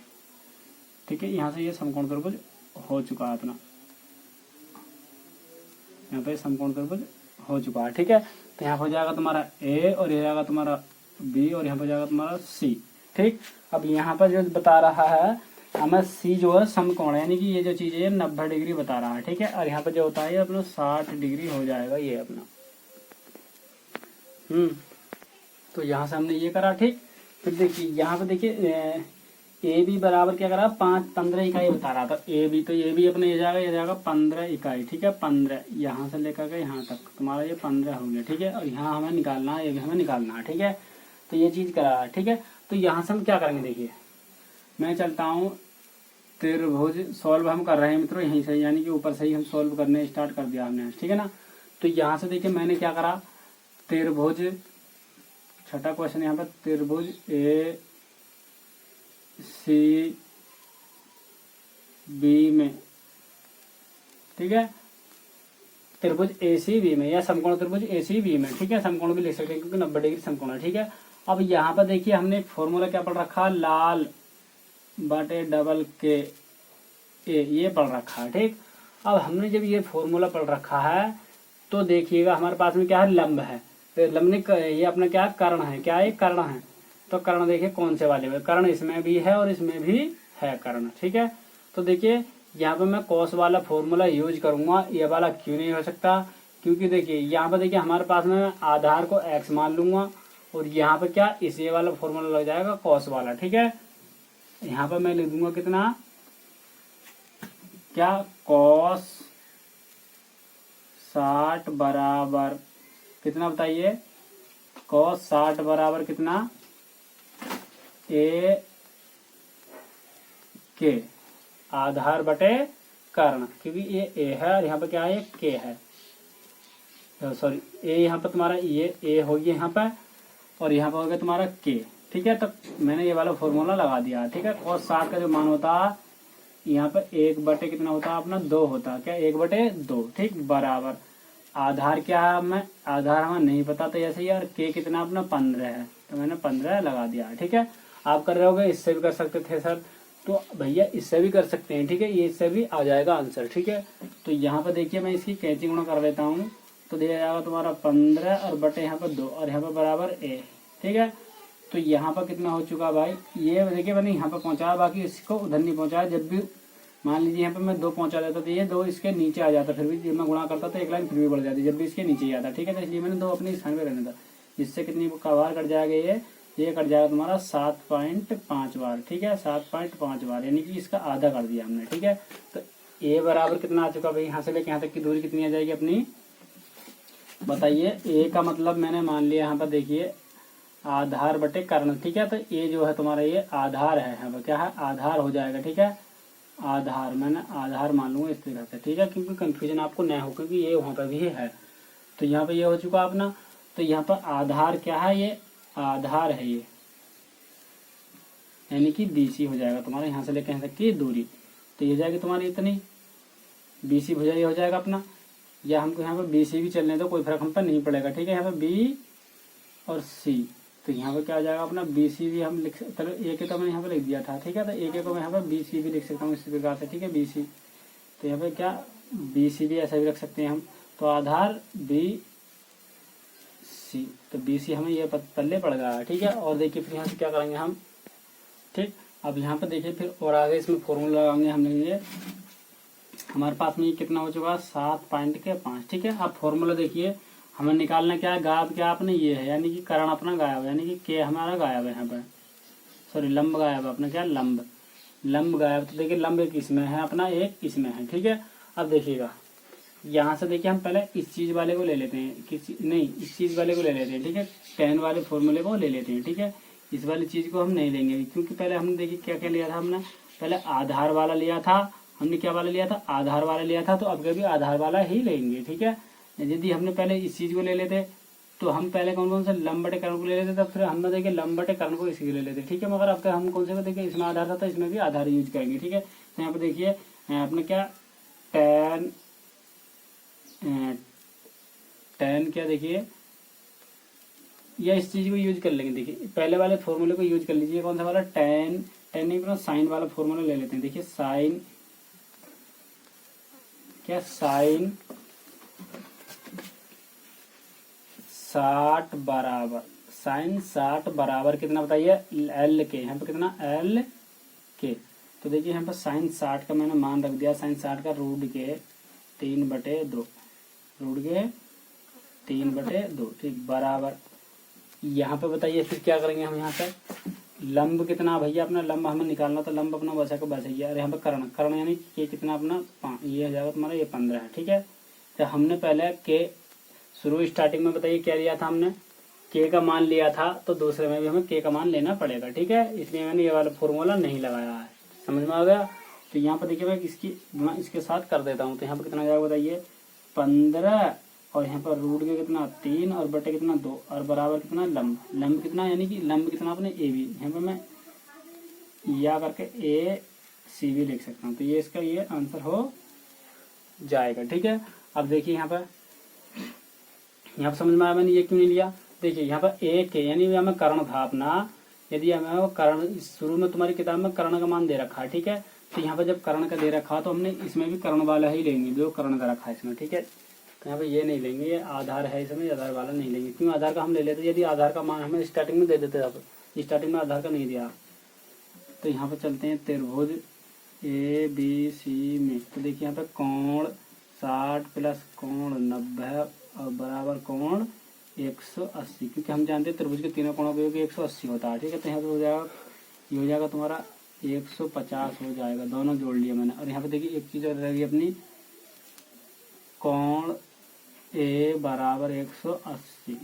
ठीक है, यहाँ से ये समकोण त्रिभुज हो चुका है अपना, यहाँ पे समकोण त्रिभुज हो चुका है। ठीक है, तो यहाँ हो जाएगा तुम्हारा A और ये जाएगा तुम्हारा B और यहाँ पर जाएगा तुम्हारा C। ठीक, अब यहाँ पर जो बता रहा है हमें C जो है समकोण है, यानी कि ये जो चीज है 90 डिग्री बता रहा है। ठीक है, और यहाँ पर जो होता है अपना 60 डिग्री हो जाएगा ये अपना। तो यहाँ से हमने ये करा। ठीक, फिर देखिए यहाँ पे देखिए AB बराबर क्या करा 15 इकाई बता रहा था। AB तो ये भी अपने ये जाएगा 15 इकाई। ठीक है, 15 यहाँ से लेकर के यहाँ तक तुम्हारा ये 15 हो गया। ठीक है, और यहाँ हमें निकालना है, ये भी हमें निकालना है। ठीक है, तो ये चीज करा है। ठीक है, तो यहाँ से हम क्या करेंगे, देखिए मैं चलता हूँ त्रिभुज सॉल्व हम कर रहे हैं मित्रों यहीं से, यानी कि ऊपर से ही हम सॉल्व करने स्टार्ट कर दिया हमने। ठीक है ना, तो यहाँ से देखिए मैंने क्या करा त्रिभुज छठा क्वेश्चन यहाँ पर त्रिभुज ए सी बी में, ठीक है, त्रिभुज ए सी बी में या समकोण त्रिभुज ए सी बी में, ठीक है, समकोण भी लिख सकते हैं क्योंकि 90 डिग्री समकोण है, ठीक है। अब यहाँ पर देखिए हमने एक फॉर्मूला क्या पढ़ रखा, लाल बटे डबल के ए, ये पढ़ रखा है, ठीक। अब हमने जब ये फॉर्मूला पढ़ रखा है तो देखिएगा हमारे पास में क्या है, लंब है, तो लंब ने ये अपना क्या कर्ण है, क्या है, कर्ण है। तो कर्ण देखिए कौन से वाले में, कर्ण इसमें भी है और इसमें भी है कर्ण, ठीक है। तो देखिए यहाँ पे मैं कॉस वाला फॉर्मूला यूज करूंगा, ये वाला क्यों नहीं हो सकता, क्योंकि देखिए यहाँ पे देखिए हमारे पास में आधार को x मान लूंगा और यहाँ पे क्या इस ये वाला फॉर्मूला लग जाएगा कॉस वाला, ठीक है। यहाँ पे मैं लिख दूंगा कितना, क्या, कॉस 60 बराबर कितना बताइए, कॉस 60 बराबर कितना, ए के आधार बटे कर्ण, क्योंकि ये ए है और यहाँ पे क्या है, के है, सॉरी ए यहाँ पे तुम्हारा ये ए होगी यहाँ पे और यहाँ पे हो गया तुम्हारा के, ठीक है। तो मैंने ये वाला फॉर्मूला लगा दिया, ठीक है। cos 60 का जो मान होता है यहाँ पे 1 बटे कितना होता है अपना 2 होता है, क्या 1 बटे 2, ठीक, बराबर आधार क्या है, हमें आधार हमें नहीं पता तो ऐसे ही, और के कितना अपना 15 है तो मैंने 15 लगा दिया, ठीक है। आप कर रहे होगे इससे भी कर सकते थे सर, तो भैया इससे भी कर सकते हैं, ठीक है, ये इससे भी आ जाएगा आंसर, ठीक है। तो यहाँ पर देखिए मैं इसकी कैंची गुणा कर लेता हूँ तो दिया जाएगा तुम्हारा 15 और बटे यहाँ पर 2 और यहाँ पर बराबर ए, ठीक है। तो यहाँ पर कितना हो चुका भाई, ये देखिए मैंने यहाँ पर पहुंचाया, बाकी इसको उधर नहीं पहुंचाया। जब भी मान लीजिए यहाँ पे मैं 2 पहुंचा देता तो ये 2 इसके नीचे आ जाता, फिर भी जब मैं गुणा करता तो एक लाइन फिर भी बढ़ जाती, जब भी इसके नीचे ही आता, ठीक है। तो इसलिए मैंने 2 अपने स्थान पे रहने था, जिससे कितनी का बार कट जाएगा, ये कट जाएगा तुम्हारा 7.5 बार, ठीक है, 7.5 बार, यानी कि इसका आधा कर दिया हमने, ठीक है। तो ए बराबर कितना आ चुका भाई, यहाँ से लेके यहाँ तक की दूरी कितनी आ जाएगी अपनी, बताइए। ए का मतलब मैंने मान लिया यहाँ पर देखिए आधार बटे कर्ण, ठीक है। तो ये जो है तुम्हारा ये आधार है, यहाँ पर क्या है, आधार हो जाएगा, ठीक है, आधार, मैंने आधार मान लूंगा इस तरह से, ठीक है, क्योंकि कंफ्यूजन आपको नहीं हो, क्योंकि ये वहां पर भी है। तो यहाँ पे ये हो चुका अपना, तो यहाँ पर आधार क्या है, ये आधार है ये, यानी कि बीसी हो जाएगा तुम्हारा, यहाँ से लेकर यहाँ तक की दूरी, तो ये जाएगी तुम्हारी इतनी, बीसी भुजा ये हो जाएगा अपना, या हमको यहाँ पर बीसी भी चलने दो, कोई फर्क हम पर नहीं पड़ेगा, ठीक है। यहाँ पर बी और सी, तो यहाँ पे क्या आ जाएगा अपना बीसी भी हम लिख, चलो ए के तो मैंने यहाँ पे लिख दिया था, ठीक है। तो ए के को मैं यहाँ पर बीसी भी लिख सकता हूँ इसी प्रकार से, ठीक है, बीसी, तो यहाँ पे क्या बीसी भी ऐसा भी रख सकते हैं हम, तो आधार बी सी, तो बीसी हमें ये पल्ले पड़ गया, ठीक है। और देखिए फिर यहाँ से क्या करेंगे हम, ठीक। अब यहाँ पे देखिए फिर और आगे इसमें फॉर्मूला लगाएंगे हम, लेंगे हमारे पास में ये कितना हो चुका है 7.5, ठीक है। अब फॉर्मूला देखिए हमें निकालना क्या है, गायब क्या अपने ये है, यानी कि कर्ण अपना गायब है, यानी कि के हमारा गायब है यहाँ पर, सॉरी लंब गायब है अपना, क्या लंब गायब। तो देखिए लंब एक इसमें है अपना, एक इसमें है, ठीक है। अब देखिएगा यहाँ से देखिए हम पहले इस चीज वाले को ले लेते हैं, इस चीज वाले को ले लेते हैं, ठीक है, tan वाले फॉर्मूले को ले लेते हैं, ठीक है। इस वाली चीज को हम नहीं लेंगे, क्योंकि पहले हमने देखिए क्या क्या लिया था, हमने पहले आधार वाला लिया था, हमने क्या वाला लिया था, आधार वाला लिया था, तो अब कभी आधार वाला ही लेंगे, ठीक है। यदि हमने पहले इस चीज को ले लेते तो हम पहले कौन कौन से लंब बटे कर्ण को ले लेते, तब फिर हमने देखिए लंब बटे कर्ण को इसी को ले लेते, ठीक है। मगर अब तक हम कौन से को देखिए इसमें आधार था तो इसमें भी आधार यूज करेंगे, ठीक है। तो यहाँ पे देखिए अपने क्या tan क्या देखिए, या इस चीज को यूज कर लेंगे, देखिए पहले वाले फॉर्मूले को यूज कर लीजिए, कौन सा वाला tan नहीं अपना साइन वाला फॉर्मूला ले लेते हैं, देखिए साइन क्या, साइन 60 बराबर कितना बताइए, एल के, यहाँ पे कितना एल के। तो देखिए यहाँ पर साइन 60 का मैंने मान रख दिया, साइन 60 का रूट के 3/2, रूट के 3/2, ठीक, बराबर। यहाँ पे बताइए फिर क्या करेंगे हम, यहाँ पे लंब कितना भैया अपना, लंब हमें निकालना, तो लंब अपना बचा के बच गया, और यहाँ पे कर्ण यानी के कितना अपना 5, ये हो जाएगा तुम्हारा, ये 15 है, ठीक है। तो हमने पहले के शुरू स्टार्टिंग में बताइए क्या लिया था हमने, के का मान लिया था, तो दूसरे में भी हमें के का मान लेना पड़ेगा, ठीक है। इसलिए मैंने ये वाला फॉर्मूला नहीं लगाया है, समझ में आ गया। तो यहाँ पर देखिए मैं इसकी इसके साथ कर देता हूँ, तो यहाँ पर कितना जाएगा बताइए, 15 और यहाँ पर रूट के कितना 3 और बटे कितना 2 और बराबर कितना लंब, लंब कितना यानी कि लंब कितना अपने ए बी, यहाँ पर मैं या करके ए सी भी लिख सकता हूँ। तो ये इसका ये आंसर हो जाएगा। ठीक है, अब देखिए यहाँ पर समझ में आया मैंने ये क्यों नहीं लिया। देखिए यहाँ पर ए के यानी हमें कर्ण था अपना, यदि हमें वो कर्ण शुरू में तुम्हारी किताब में कर्ण का मान दे रखा है, ठीक है, तो यहाँ पर जब कर्ण का दे रखा तो हमने इसमें भी कर्ण वाला ही लेंगे जो कर्ण का रखा है इसमें। ठीक है, तो यहाँ पे ये नहीं लेंगे, ये आधार है इसमें, आधार वाला नहीं लेंगे। क्यों आधार का हम ले लेते, यदि आधार का मान हमें स्टार्टिंग में दे देते, अब स्टार्टिंग में आधार का नहीं दिया। तो यहाँ पे चलते हैं त्रिभुज ए बी सी में। तो देखिए यहाँ पे कोण 60 प्लस कोण 90 और बराबर कोण 180, क्योंकि हम जानते हैं त्रिभुज के तीनों कोणों का योग 180 होता है। ठीक है, तो यहाँ पे हो जाएगा, ये हो जाएगा तुम्हारा 150 हो जाएगा, दोनों जोड़ लिया मैंने। और यहाँ पे देखिए एक चीज और रहेगी अपनी, कोण ए बराबर 180।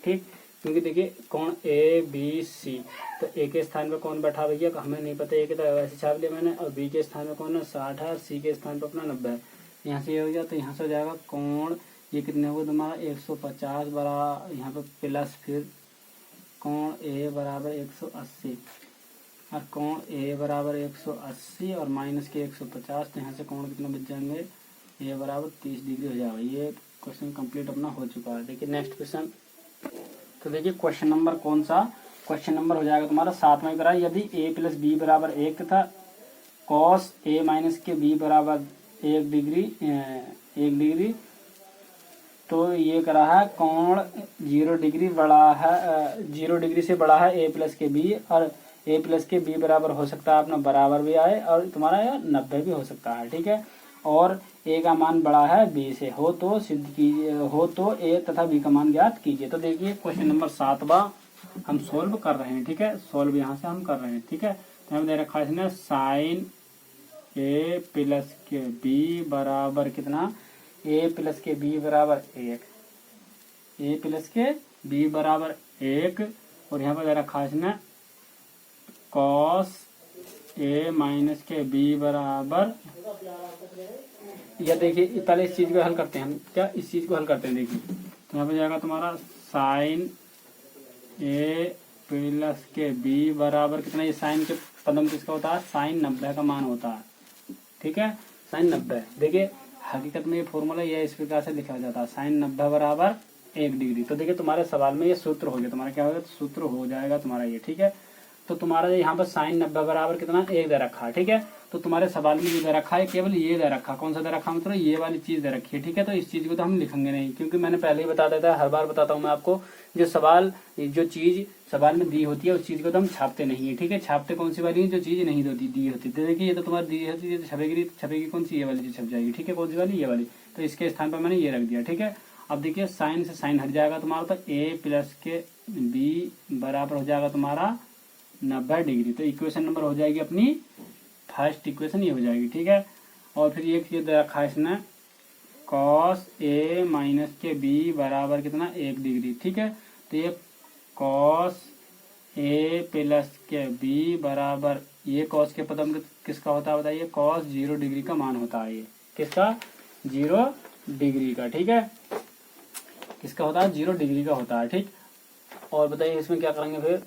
ठीक, क्योंकि देखिए कोण ए बी सी, तो ए के स्थान पे कौन बैठा भैया हमें नहीं पता, ए के तो वैसे छाप लिया मैंने, और बी के स्थान पे कौन है 60 है, और सी के स्थान पे अपना 90 है। यहाँ से ये हो गया, तो यहाँ से हो जाएगा कोण ये कितने होगा तुम्हारा 150 बरा, यहाँ पे प्लस फिर कोण ए बराबर 180 और कोण ए बराबर 180 और माइनस के 150, तो यहाँ से कोण कितना बच जाएंगे, ए बराबर 30 डिग्री हो जाएगा। ये क्वेश्चन कंप्लीट अपना हो चुका है। देखिए नेक्स्ट क्वेश्चन, तो देखिए क्वेश्चन नंबर कौन सा, क्वेश्चन नंबर हो जाएगा तुम्हारा 7 में करा, यदि a प्लस बी बराबर 1 था, कॉस a माइनस के b बराबर 1 डिग्री, तो ये करा है कोण 0 डिग्री बड़ा है, 0 डिग्री से बड़ा है a प्लस के b, और a प्लस के b बराबर हो सकता है अपना बराबर भी आए और तुम्हारा यह 90 भी हो सकता है। ठीक है, और a का मान बड़ा है b से, हो तो सिद्ध कीजिए, हो तो a तथा b का मान ज्ञात कीजिए। तो देखिए क्वेश्चन नंबर 7वां हम सोल्व कर रहे हैं। ठीक है, सोल्व यहाँ से हम कर रहे हैं। ठीक है, तो हमें दे रखा है इसने साइन a प्लस के b बराबर कितना, a प्लस के b बराबर 1, a प्लस के b बराबर 1, और यहाँ पर दे रखा है इसने कॉस a माइनस के b बराबर, या देखिए पहले इस चीज को हल करते हैं हम, क्या इस चीज को हल करते हैं। देखिए तो यहाँ पे जाएगा तुम्हारा साइन a प्लस के b बराबर कितना, ये साइन के पदम किसका होता है, साइन 90 का मान होता है। ठीक है, साइन 90, देखिए हकीकत में ये फॉर्मूला ये इस प्रकार से लिखा जाता है, साइन 90 बराबर 1 डिग्री। तो देखिए तुम्हारे सवाल में ये सूत्र हो गया, तुम्हारा क्या होगा, सूत्र हो जाएगा तुम्हारा ये। ठीक है, तो तुम्हारा यहाँ पर साइन 90 बराबर कितना 1 दे रखा है। ठीक है, तो तुम्हारे सवाल में जो दे रखा है केवल ये दे रखा, कौन सा दे रखा, मतलब ये वाली चीज दे रखी है। ठीक है, तो इस चीज को तो हम लिखेंगे नहीं, क्योंकि मैंने पहले ही बता देता है, हर बार बताता हूँ मैं आपको, जो सवाल जो चीज सवाल में दी होती है उस चीज को तो हम छापते नहीं है। ठीक है, छापते कौन सी वाली है, जो चीज नहीं दी होती। तो देखिए ये तो तुम्हारी दी होती है, छपेगी कौन सी, ये वाली चीज छप जाएगी। ठीक है, कौन सी वाली, ये वाली, तो इसके स्थान पर मैंने ये रख दिया। ठीक है, अब देखिए साइन से साइन हट जाएगा तुम्हारा, तो a प्लस के b बराबर हो जाएगा तुम्हारा 90 डिग्री। तो इक्वेशन नंबर हो जाएगी अपनी फर्स्ट इक्वेशन, ये हो जाएगी। ठीक है, और फिर ये दे रखा है इसने कॉस a माइनस के b बराबर कितना 1 डिग्री। ठीक है, तो ये कॉस a प्लस के b बराबर, ये कॉस के पदम किसका होता है बताइए, कॉस 0 डिग्री का मान होता है, ये किसका 0 डिग्री का। ठीक है, किसका होता है 0 डिग्री का होता है। ठीक, और बताइए इसमें क्या करेंगे फिर,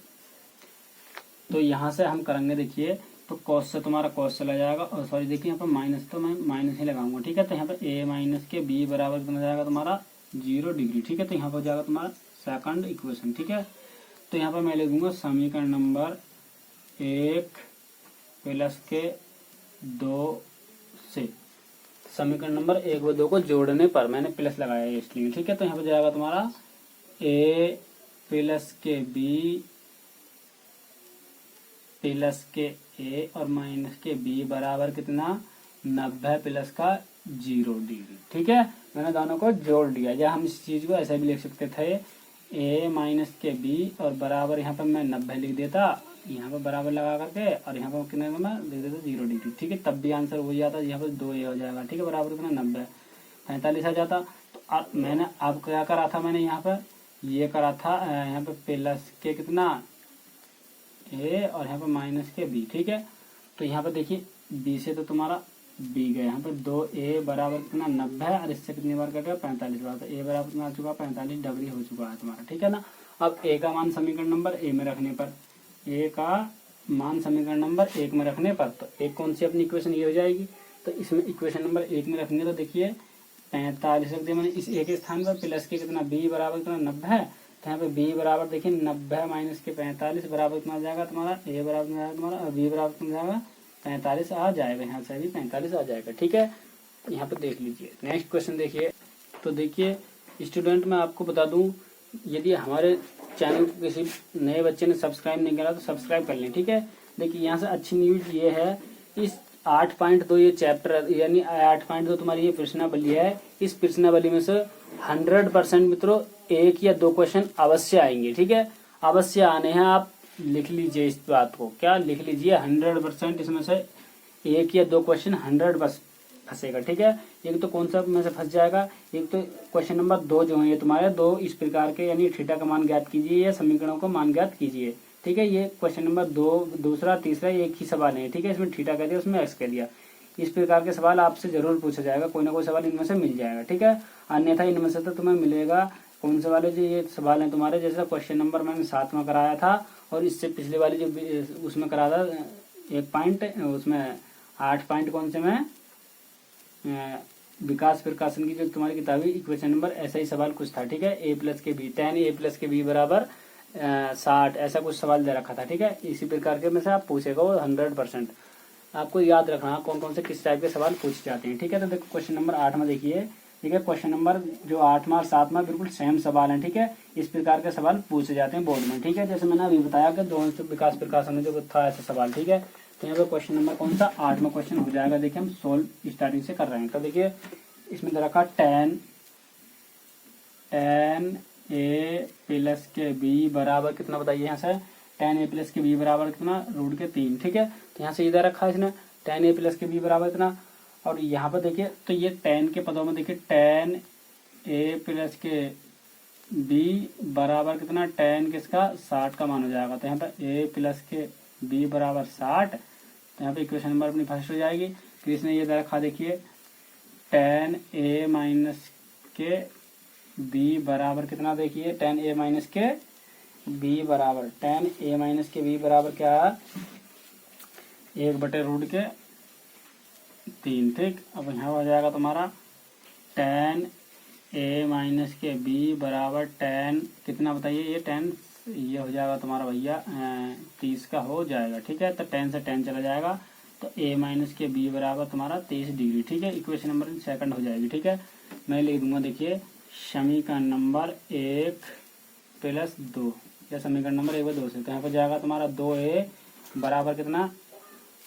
तो यहाँ से हम करेंगे, देखिए तो कॉस से तुम्हारा कॉस चला जाएगा, और सॉरी देखिए यहाँ पर माइनस, तो मैं माइनस ही लगाऊंगा। ठीक है, तो यहाँ पर a माइनस के b बराबर कितना जाएगा तुम्हारा 0 डिग्री। ठीक है, तो यहाँ पर हो जाएगा तुम्हारा सेकंड इक्वेशन। ठीक है, तो यहाँ पर मैं लिख दूंगा समीकरण नंबर 1 प्लस के 2 से, समीकरण नंबर 1 व 2 को जोड़ने पर मैंने प्लस लगाया है इसलिए। ठीक है, तो यहाँ पर जाएगा तुम्हारा a प्लस के b प्लस के a और माइनस के b बराबर कितना 90 प्लस का 0 डिग्री। ठीक है, मैंने दोनों को जोड़ दिया, या हम इस चीज को ऐसा भी लिख सकते थे a माइनस के b और बराबर यहाँ पर मैं 90 लिख देता, यहाँ पर बराबर लगा करके, और यहाँ पर कितने मैं लिख देता 0 डिग्री। ठीक है, तब भी आंसर हो जाता, यहाँ पर 2a हो जाएगा। ठीक है, बराबर कितना 90, 45 आ जाता। तो मैंने अब क्या करा था, मैंने यहाँ पर ये करा था, यहाँ पे प्लस के कितना a और यहाँ पे माइनस के b। ठीक है, तो यहाँ पे देखिए b से तो तुम्हारा बी गए। यहाँ पे 2a बराबर कितना 90 और इससे कितनी बार कटेगा 45 बार, तो a बराबर कितना आ चुका 45 डिग्री हो चुका है तुम्हारा, ठीक है ना। अब a का मान समीकरण नंबर a में रखने पर, a का मान समीकरण नंबर 1 में रखने पर, तो एक कौन सी अपनी इक्वेशन ये हो जाएगी, तो इसमें इक्वेशन नंबर 1 में रखेंगे तो देखिए 45 रख दिया मैंने इस a के स्थान पर, प्लस के कितना b बराबर कितना 90 है, तो यहाँ पे b बराबर देखिए 90 माइनस के 45 बराबर कितना आ जाएगा तुम्हारा, a बराबर कितना आएगा तुम्हारा, और b बराबर कितना जाएगा 45 आ जाएगा, यहाँ से भी 45 आ जाएगा, ठीक है। यहाँ पे देख लीजिए नेक्स्ट क्वेश्चन देखिए। तो देखिए स्टूडेंट मैं आपको बता दूं, यदि हमारे चैनल को किसी नए बच्चे ने सब्सक्राइब नहीं करा तो सब्सक्राइब कर लें, ठीक है। देखिए यहाँ से अच्छी न्यूज ये है, इस 8.2 ये चैप्टर यानी 8.2 तुम्हारी ये प्रश्नावली है, इस प्रश्नावली में से 100% मित्रों 1 या 2 क्वेश्चन अवश्य आएंगे, ठीक है, अवश्य आने हैं। आप लिख लीजिए इस बात को, क्या लिख लीजिए 100% इसमें से 1 या 2 क्वेश्चन 100% फंसेगा, ठीक है। एक तो कौन सा में से फंस जाएगा, एक तो क्वेश्चन नंबर 2 जो है ये तुम्हारे 2 इस प्रकार के, यानी थीटा का मान ज्ञात कीजिए या समीकरणों को मान ज्ञात कीजिए, ठीक है। ये क्वेश्चन नंबर 2 दूसरा तीसरा एक ही सवाल है, ठीक है, इसमें थीटा कह दिया उसमें एक्स कह दिया, इस प्रकार के सवाल आपसे जरूर पूछा जाएगा, कोई ना कोई सवाल इनमें से मिल जाएगा, ठीक है। अन्यथा इनमें से तो तुम्हें मिलेगा कौन से वाले जो ये सवाल है तुम्हारे, जैसे क्वेश्चन नंबर मैंने 7 में कराया था और इससे पिछले वाली जो उसमें कराया था 1 पॉइंट, उसमें 8 पॉइंट कौन से में विकास प्रकाशन की जो तुम्हारी किताबी इक्वेशन नंबर ऐसा ही सवाल कुछ था, ठीक है। a प्लस के बी 10 a प्लस के बी बराबर 60 ऐसा कुछ सवाल दे रखा था, ठीक है। इसी प्रकार के में से आप पूछेगा वो 100%, आपको याद रखना कौन कौन से किस टाइप के सवाल पूछे जाते हैं, ठीक है। तो देखो क्वेश्चन नंबर 8 में देखिए, ठीक है, क्वेश्चन नंबर जो 8वां और 7वां बिल्कुल सेम सवाल है, ठीक है, इस प्रकार के सवाल पूछे जाते हैं बोर्ड में, ठीक है। जैसे मैंने अभी बताया कि दोनों से विकास प्रकाशन में जो था ऐसा सवाल, ठीक है। तो यहाँ पे क्वेश्चन नंबर कौन सा 8वां क्वेश्चन हो जाएगा, देखिए हम सोल्व स्टार्टिंग से कर रहे हैं। तो देखिए इसमें दे रखा tan a प्लस के b बराबर कितना बताइए, यहाँ से tan a प्लस के b बराबर कितना √3, ठीक है। तो यहाँ से इधर रखा है इसने tan a प्लस के b बराबर कितना, और यहाँ पर देखिए तो ये tan के पदों में देखिए tan a प्लस के b बराबर कितना, tan किसका 60 का मान हो जाएगा, तो यहाँ पर a प्लस के b बराबर 60, तो यहाँ पे इक्वेशन नंबर अपनी फर्स्ट हो जाएगी। फिर इसने ये दे रखा देखिए tan a माइनस के b बराबर कितना, देखिए tan a माइनस के b बराबर tan a माइनस के b बराबर क्या है 1/√3, ठीक। अब यहाँ हो जाएगा तुम्हारा tan a माइनस के b बराबर tan कितना बताइए, ये tan ये हो जाएगा तुम्हारा भैया 30 का हो जाएगा, ठीक है। तो tan से tan चला जाएगा, तो a माइनस के b बराबर तुम्हारा 30 डिग्री, ठीक है। इक्वेशन नंबर सेकंड हो जाएगी, ठीक है। मैं लिख दूंगा देखिए समीकरण नंबर 1 प्लस 2 या समीकरण नंबर 1 व 2 से, तो यहाँ पर जाएगा तुम्हारा 2a बराबर कितना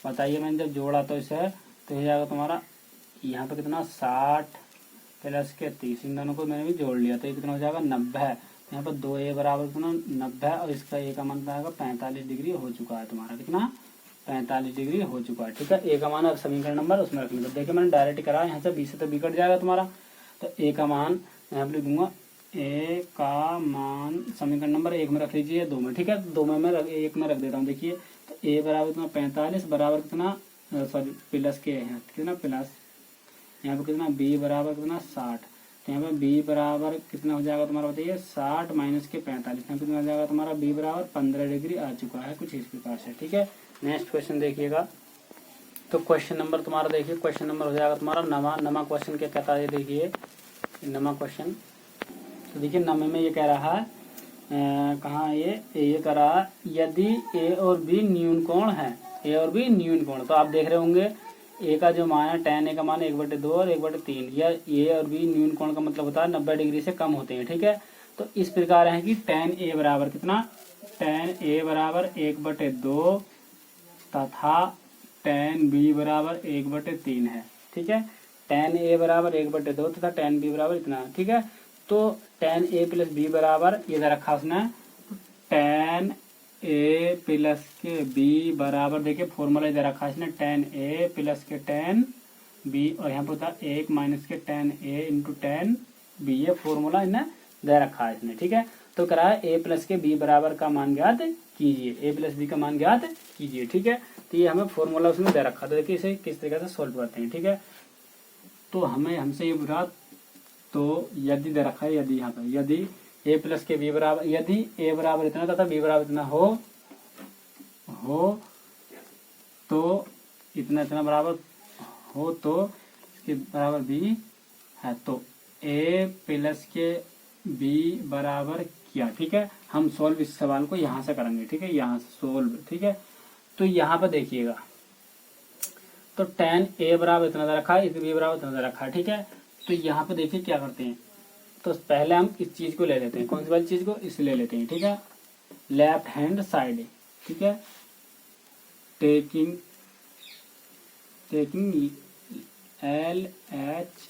बताइए, मैंने जब जोड़ा तो इसे तो हो जाएगा तुम्हारा यहाँ पे कितना 60 प्लस के 30, इन दोनों को मैंने भी जोड़ लिया तो ये कितना हो जाएगा 90, तो यहाँ पर 2a बराबर कितना 90 और इसका a का मान आएगा 45 डिग्री हो चुका है तुम्हारा, कितना 45 डिग्री हो चुका है, ठीक है। a का मान अब समीकरण नंबर उसमें रखने को, देखिए मैंने डायरेक्ट करा यहाँ से b से तो b कट जाएगा तुम्हारा, तो a का मान यहाँ पर लिख दूंगा a का मान समीकरण नंबर 1 में रख लीजिए 2 में, ठीक है, 2 में मैं 1 में रख देता हूँ। देखिए तो a बराबर कितना 45 बराबर कितना सॉरी प्लस के है कितना प्लस, यहाँ पे कितना b बराबर कितना 60, तो यहाँ पे b बराबर कितना हो जाएगा तुम्हारा बताइए 60 माइनस के 45, यहाँ कितना हो जाएगा तुम्हारा b बराबर 15 डिग्री आ चुका है कुछ इस प्रकार से, ठीक है। नेक्स्ट क्वेश्चन देखिएगा, तो क्वेश्चन नंबर तुम्हारा देखिए क्वेश्चन नंबर हो जाएगा तुम्हारा नमा क्वेश्चन क्या कहता है, देखिए नमा क्वेश्चन, तो देखिए नमे में ये कह रहा है कहाँ ये कह रहा है यदि a और b न्यून कोण है, a और b न्यून कोण, तो आप देख रहे होंगे a का जो मान है tan a का मान 1/2 और 1/3, या a और b न्यून कोण का मतलब होता है 90 डिग्री से कम होते हैं, ठीक है। तो इस प्रकार है कि tan a बराबर कितना, tan a बराबर 1/2 तथा tan b बराबर 1/3 है, ठीक है। tan a बराबर 1/2 तथा tan b बराबर इतना, ठीक है। तो tan a प्लस b बराबर ये दे रखा उसने tan a प्लस के b बराबर, देखिए फॉर्मूला इधर रखा है इसने tan a प्लस के tan b, और यहाँ पर होता है 1 माइनस के tan a into tan b, ये फॉर्मूला इन्हें दे रखा है इसने, ठीक है। तो करा है a प्लस के b बराबर का मान ज्ञात कीजिए, a प्लस b का मान ज्ञात कीजिए, ठीक है। तो ये हमें फॉर्मूला उसने दे रखा था, देखिए इसे किस तरीके से सोल्व करते हैं। ठीक है, तो हमें हमसे ये पूरा, तो यदि दे रखा है, यदि यहाँ पर यदि a प्लस के बी बराबर, यदि a बराबर इतना तथा b बराबर इतना हो तो इतना इतना बराबर हो तो इसके बराबर b है, तो a प्लस के b बराबर क्या। ठीक है, हम सोल्व इस सवाल को यहाँ से करेंगे। ठीक है, यहाँ से सोल्व। ठीक है, तो यहाँ पर देखिएगा, तो tan a बराबर इतना दे रखा है, b बराबर इतना दे रखा है। ठीक है, तो यहाँ पे देखिए क्या करते हैं, तो पहले हम इस चीज को ले लेते हैं, कौन सी वाली चीज को, इसे ले लेते हैं। ठीक है, लेफ्ट हैंड साइड। ठीक है, टेकिंग LHS।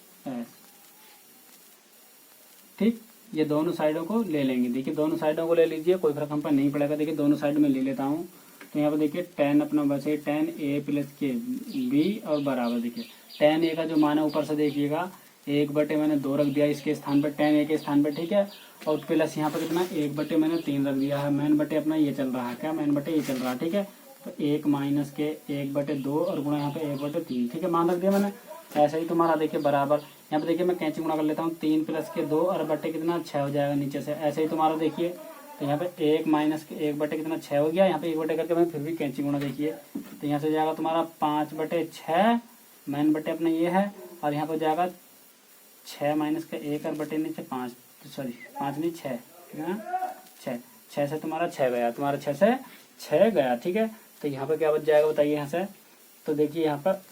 ठीक, ये दोनों साइडों को ले लेंगे। देखिए दोनों साइडों को ले लीजिए, कोई फर्क हम पर नहीं पड़ेगा। देखिए दोनों साइड में ले लेता हूँ, तो यहाँ पे देखिए tan अपना बचे tan a प्लस के b और बराबर, देखिए tan a का जो मान है ऊपर से देखिएगा 1/, मैंने 2 रख दिया इसके स्थान पर, tan a के स्थान पर। ठीक है, और प्लस यहाँ पर कितना 1/, मैंने 3 रख दिया है। मैन बटे अपना ये चल रहा है, क्या मैन बटे ये चल रहा है। ठीक है, तो 1 माइनस के 1/2 और गुणा यहाँ पे 1/3। ठीक है, मान रख दिया मैंने। ऐसा ही तुम्हारा देखिए बराबर, यहाँ पे देखिए मैं कैंची गुणा कर लेता हूँ, 3 प्लस के 2 और बटे कितना 6 हो जाएगा नीचे से। ऐसे ही तुम्हारा देखिए, तो यहाँ पे 1 माइनस के 1/, कितना 6 हो गया। यहाँ पे 1/, करके मैं फिर भी कैंची गुणा देखिए, तो यहाँ से जाएगा तुम्हारा 5/6, मैन बटे अपना ये है, और यहाँ पर जाएगा 6 माइनस का 1 और बटे नीचे 5, सॉरी 5 नहीं 6, ठीक है ना, 6 से तुम्हारा 6 गया, तुम्हारा 6 से 6 गया। ठीक है, तो यहाँ पर क्या बच जाएगा बताइए यहाँ से, तो देखिए यहाँ पर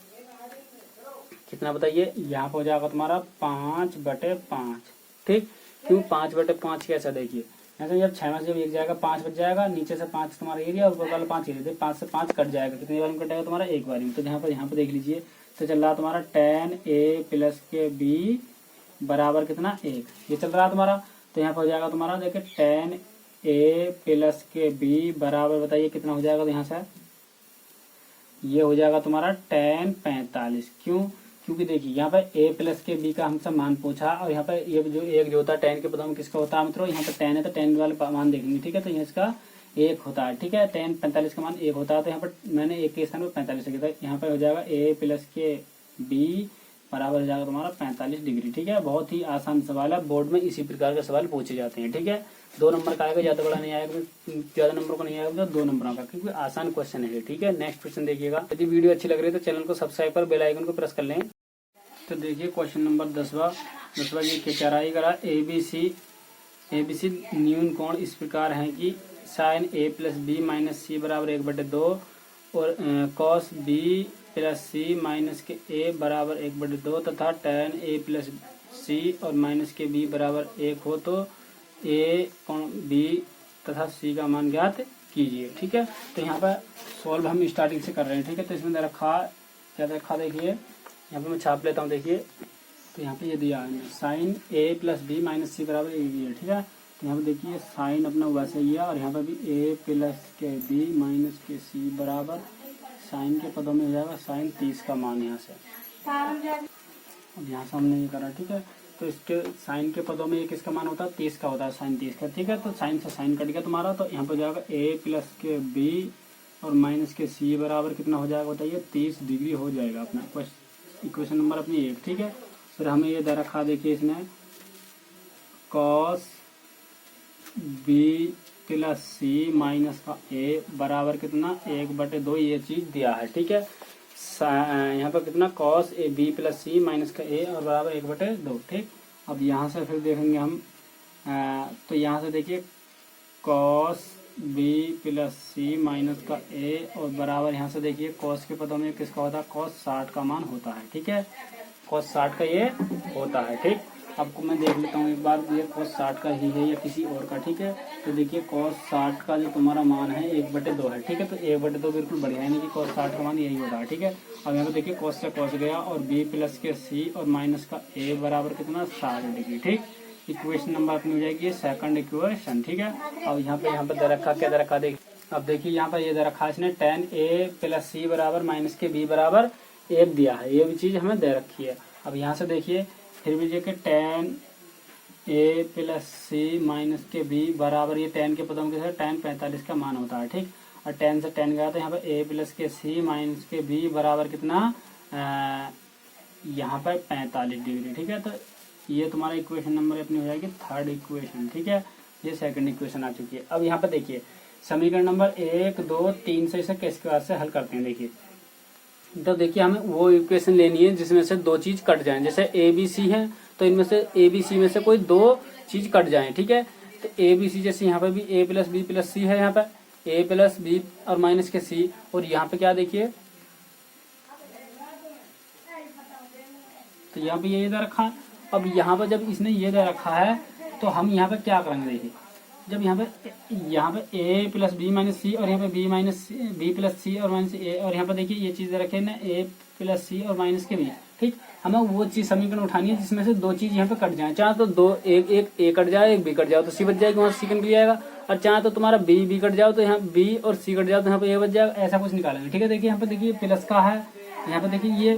कितना बताइए, यहाँ पर हो जाएगा तुम्हारा 5/5। ठीक, क्यों 5/5 कैसा, देखिए यहाँ से जब 6 में से जब 1 जाएगा 5 बच जाएगा, नीचे से 5 तुम्हारा एरिया और ऊपर वाला 5 एरिया, 5 से 5 कट जाएगा, कितनी बार में कटेगा तुम्हारा, एक बार में। तो यहाँ पर देख लीजिए, तो चल रहा तुम्हारा tan a प्लस के b बराबर कितना 1, ये चल रहा है तुम्हारा। तो यहाँ पर हो जाएगा तुम्हारा देखिए tan a प्लस के b बराबर बताइए कितना हो जाएगा, तो यहाँ से ये हो जाएगा तुम्हारा tan 45। क्यों, क्योंकि देखिए यहाँ पर a प्लस के b का हमसे मान पूछा, और यहाँ पर ये जो एक जो होता है tan के पदों में किसका होता है मित्रों, यहाँ पर tan है तो tan वाले मान देखेंगे। ठीक है, तो इसका 1 होता है। ठीक है, tan 45 का मान 1 होता है, तो यहाँ पर मैंने 1 के स्थान पर 45 लिखा था। यहाँ पर हो जाएगा a प्लस के b बराबर हो जाएगा तुम्हारा 45 डिग्री। ठीक है, बहुत ही आसान सवाल है, बोर्ड में इसी प्रकार के सवाल पूछे जाते हैं। ठीक है, 2 नंबर का आएगा, ज्यादा बड़ा नहीं आएगा, ज्यादा नंबर का नहीं आएगा, तो 2 नंबरों का, क्योंकि आसान क्वेश्चन है। ठीक है, नेक्स्ट क्वेश्चन देखिएगा। यदि वीडियो अच्छी लग रही है तो चैनल को सब्सक्राइब कर बेल आइकन को प्रेस कर लें। तो देखिए क्वेश्चन नंबर 10वां ये क्या कह रहा है, एबीसी न्यून कोण इस प्रकार है कि sine a plus B minus C बराबर 1/2 और cos b plus C minus के a बराबर 1/2 तथा tan a प्लस सी और माइनस के b बराबर 1 हो तो a कोण b तथा c का मान ज्ञात कीजिए। ठीक है, तो यहाँ पर सॉल्व हम स्टार्टिंग से कर रहे हैं। ठीक है, तो इसमें रखा क्या रखा, देखिए यहाँ पे मैं छाप लेता हूँ। देखिए तो यहाँ पे ये दिया है sine a plus B minus C बराबर a है। ठीक है, तो यहाँ पे देखिए साइन अपना वैसे ही है, और यहाँ पे भी a प्लस के b माइनस के c बराबर साइन के पदों में हो जाएगा साइन 30 का मान यहाँ से। अब यहाँ से हमने ये करा। ठीक है, तो इसके साइन के पदों में ये किसका मान होता है, 30 का होता है, साइन 30 का। ठीक है, तो साइन से साइन कट गया तुम्हारा, तो यहाँ पे जाएगा a प्लस के b और माइनस के c बराबर कितना हो जाएगा बताइए, 30 डिग्री हो जाएगा अपना इक्वेशन नंबर अपनी 1। ठीक है, फिर हमें ये दे रखा, देखिए इसने cos b plus C minus का a बराबर कितना 1/2 ये चीज दिया है। ठीक है, यहाँ पर कितना cos A B plus C minus का a और बराबर 1/2। ठीक, अब यहाँ से फिर देखेंगे हम, तो यहाँ से देखिए cos b plus C minus का a और बराबर यहाँ से देखिए कॉस के पदों में किसका होता है, कॉस 60 का मान होता है। ठीक है, कॉस 60 का ये होता है। ठीक, आपको मैं देख लेता हूँ एक बार, ये कॉस 60 का ही है या किसी और का। ठीक है, तो देखिए कॉस 60 का जो तुम्हारा मान है 1/2 है। ठीक है, तो 1/2 बिल्कुल बढ़िया है, नहीं कि कॉस 60 का मान यही होता है। ठीक है, अब यहाँ पे देखिए कॉस से कॉस गया और b प्लस के c और माइनस का a बराबर कितना 60 डिग्री। ठीक, इक्वेशन नंबर अपनी हो जाएगी सेकंड इक्वेशन। ठीक है, अब यहाँ पे दे रखा, क्या दे रखा देखिए, अब देखिए यहाँ पर ये दे रखा इसने tan a प्लस c बराबर माइनस के b बराबर 1 दिया है, ये भी चीज हमें दे रखी है। अब यहाँ से देखिए फिर भी देखिए tan a plus c minus के b बराबर ये tan के पदों के साथ tan 45 का मान होता है। ठीक, और 10 से 10 गया तो यहाँ पे a प्लस के c माइनस के b बराबर कितना, यहाँ पर 45 डिग्री। ठीक है, तो ये तुम्हारा इक्वेशन नंबर अपनी हो जाएगी थर्ड इक्वेशन। ठीक है, ये सेकंड इक्वेशन आ चुकी है। अब यहाँ पर देखिए समीकरण नंबर 1, 2, 3 से इसे किस प्रकार से हल करते हैं। देखिए तो देखिए हमें वो इक्वेशन लेनी है जिसमें से दो चीज कट जाएं। जैसे ए बी सी है तो इनमें से ए बी सी में से कोई दो चीज कट जाएं। ठीक है, तो ए बी सी जैसे यहाँ पे भी ए प्लस बी प्लस सी है, यहाँ पे ए प्लस बी और माइनस के सी, और यहाँ पे क्या देखिए तो यहाँ पे ये दे रखा है। अब यहाँ पर जब इसने ये दे रखा है तो हम यहाँ पे क्या करेंगे, देखिए जब यहाँ पे ए प्लस बी माइनस सी और यहाँ पे बी प्लस सी और माइनस ए, और यहाँ पे देखिए ये चीज रखे ना ए प्लस सी और माइनस के बी। ठीक, हमें वो चीज समीकरण उठानी है जिसमें से दो चीज यहाँ पे कट जाए। चाहे तो दो एक ए कट जाए, एक बी कट जाओ तो सी बच जाएगी, वहां सी निकल जाएगा। और चाहे तो तुम्हारा बी कट जाओ तो यहाँ बी और सी कट जाओ तो यहाँ पे ए बच जाएगा। ऐसा कुछ निकालेंगे। ठीक है, देखिए यहाँ पे देखिए प्लस का है, यहाँ पे देखिए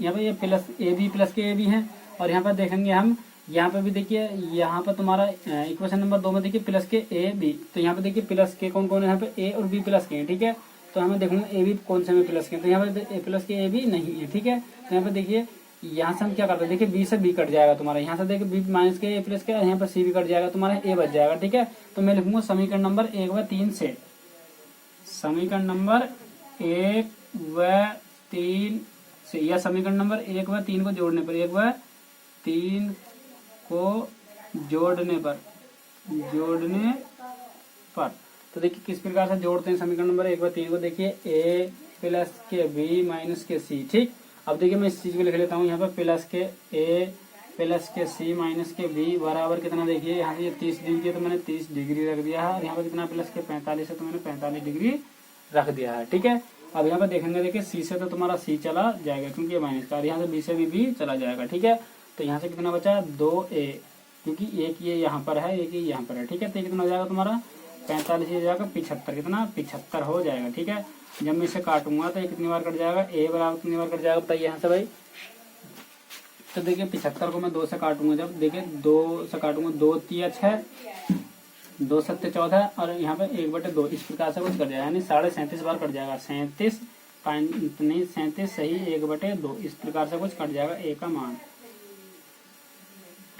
यहाँ पे ये प्लस ए बी प्लस के ए बी है, और यहाँ पर देखेंगे हम यहाँ पे भी देखिए यहाँ पर तुम्हारा इक्वेशन नंबर 2 में देखिए प्लस के ए बी, तो यहाँ पे देखिए प्लस के कौन कौन है, यहाँ पे ए और बी प्लस के हैं। ठीक है, तो हमें देखूंगा ए बी कौन से में प्लस के, तो यहाँ पे ए प्लस के ए बी नहीं है। ठीक है, तो यहाँ पे देखिए यहाँ से हम क्या करते हैं, देखिए बी से बी कट जाएगा तुम्हारा, यहाँ से देखिए बी माइनस के ए प्लस के, यहाँ पे सी भी कट जाएगा तुम्हारा, ए बच जाएगा। ठीक है, तो मैं लिखूंगा समीकरण नंबर 1 व 3 से, समीकरण नंबर 1 व 3 से, या समीकरण नंबर 1 व 3 को जोड़ने पर, 1 व 3 को जोड़ने पर तो देखिए किस प्रकार से जोड़ते हैं समीकरण नंबर 1 व 3 को। देखिए ए प्लस के बी माइनस के सी। ठीक, अब देखिए मैं इस चीज को लिख लेता हूँ, यहाँ पर प्लस के ए प्लस के सी माइनस के बी बराबर कितना, देखिए यहाँ से ये 30 डिग्री है तो मैंने 30 डिग्री रख दिया है, और यहाँ पर कितना प्लस के 45 है तो मैंने 45 डिग्री रख दिया है। ठीक है, अब यहाँ पर देखेंगे, देखिए सी से तो तुम्हारा सी चला जाएगा क्योंकि ये माइनस का, और यहाँ से बी से भी चला जाएगा। ठीक है, तो यहाँ से कितना बचा 2a, क्योंकि एक ये यहाँ पर है, एक ये यहाँ पर है। ठीक है, तो कितना हो जाएगा तुम्हारा 45 हो जाएगा 75, कितना 75 हो जाएगा। ठीक है, जब मैं इसे काटूंगा तो ये कितनी बार कट जाएगा, a बराबर कितनी बार कट जाएगा बताइए यहाँ से भाई। तो देखिए 75 को मैं 2 से काटूंगा, जब देखिए 2 से काटूंगा 2 तिया 6, 2 सत्ते 14, और यहाँ पे 1/2 इस प्रकार से कुछ कट जाएगा, यानी 37.5 बार कट जाएगा। 37 सही 1/2 इस प्रकार से कुछ कट जाएगा ए का मान।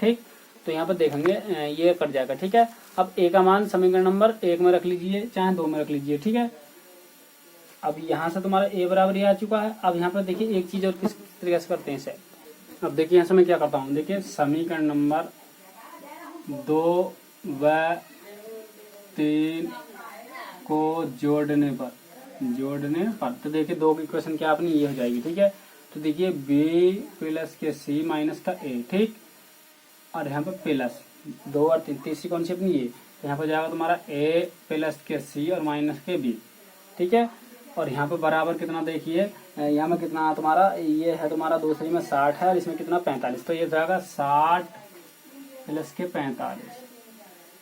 ठीक, तो यहाँ पर देखेंगे ये कट जाएगा। ठीक है, अब ए का मान समीकरण नंबर 1 में रख लीजिए, चाहे 2 में रख लीजिए। ठीक है, अब यहाँ से तुम्हारा ए बराबर ये आ चुका है। अब यहाँ पर देखिए एक चीज और किस तरीके से करते हैं इसे। अब देखिए यहाँ से मैं क्या करता हूँ, देखिए समीकरण नंबर 2 व 3 को जोड़ने पर तो देखिए दो की इक्वेशन क्या अपनी ये हो जाएगी। ठीक है, तो देखिए बी प्लस के सी माइनस का ए। ठीक, और यहाँ पर प्लस 2 और 3, तीसरी कौन सी अपनी ये, तो यहाँ पर जाएगा तुम्हारा ए प्लस के सी और माइनस के बी। ठीक है, और यहाँ पर बराबर कितना देखिए यहाँ में कितना तुम्हारा ये है, तुम्हारा दूसरी में 60 है और इसमें कितना 45, तो ये जाएगा 60 प्लस के 45,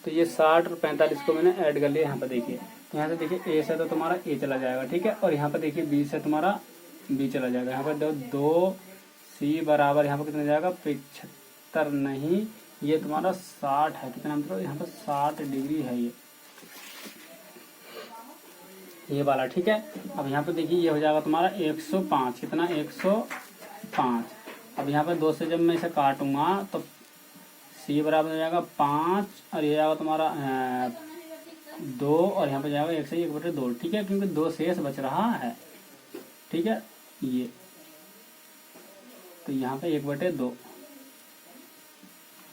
तो ये 60 और 45 को मैंने ऐड कर लिया। यहाँ पर देखिए तो यहाँ से देखिए ए से तो तुम्हारा ए चला जाएगा। ठीक है, और यहाँ पर देखिए बी से तुम्हारा बी चला जाएगा। यहाँ पर 2 सी बराबर यहाँ पर कितना जाएगा 75 नहीं, ये तुम्हारा 60 है, कितना मतलब यहाँ पर 60 डिग्री है ये वाला। ठीक है, अब यहाँ पे देखिए ये हो जाएगा तुम्हारा 105, कितना 105। अब यहाँ पे 2 से जब मैं इसे काटूंगा तो सी बराबर हो जाएगा 5, और ये जाएगा तुम्हारा 2, और यहाँ पे जाएगा 1 से 1/2। ठीक है, क्योंकि 2 शेष बच रहा है। ठीक है, ये तो यहाँ पे 1/2,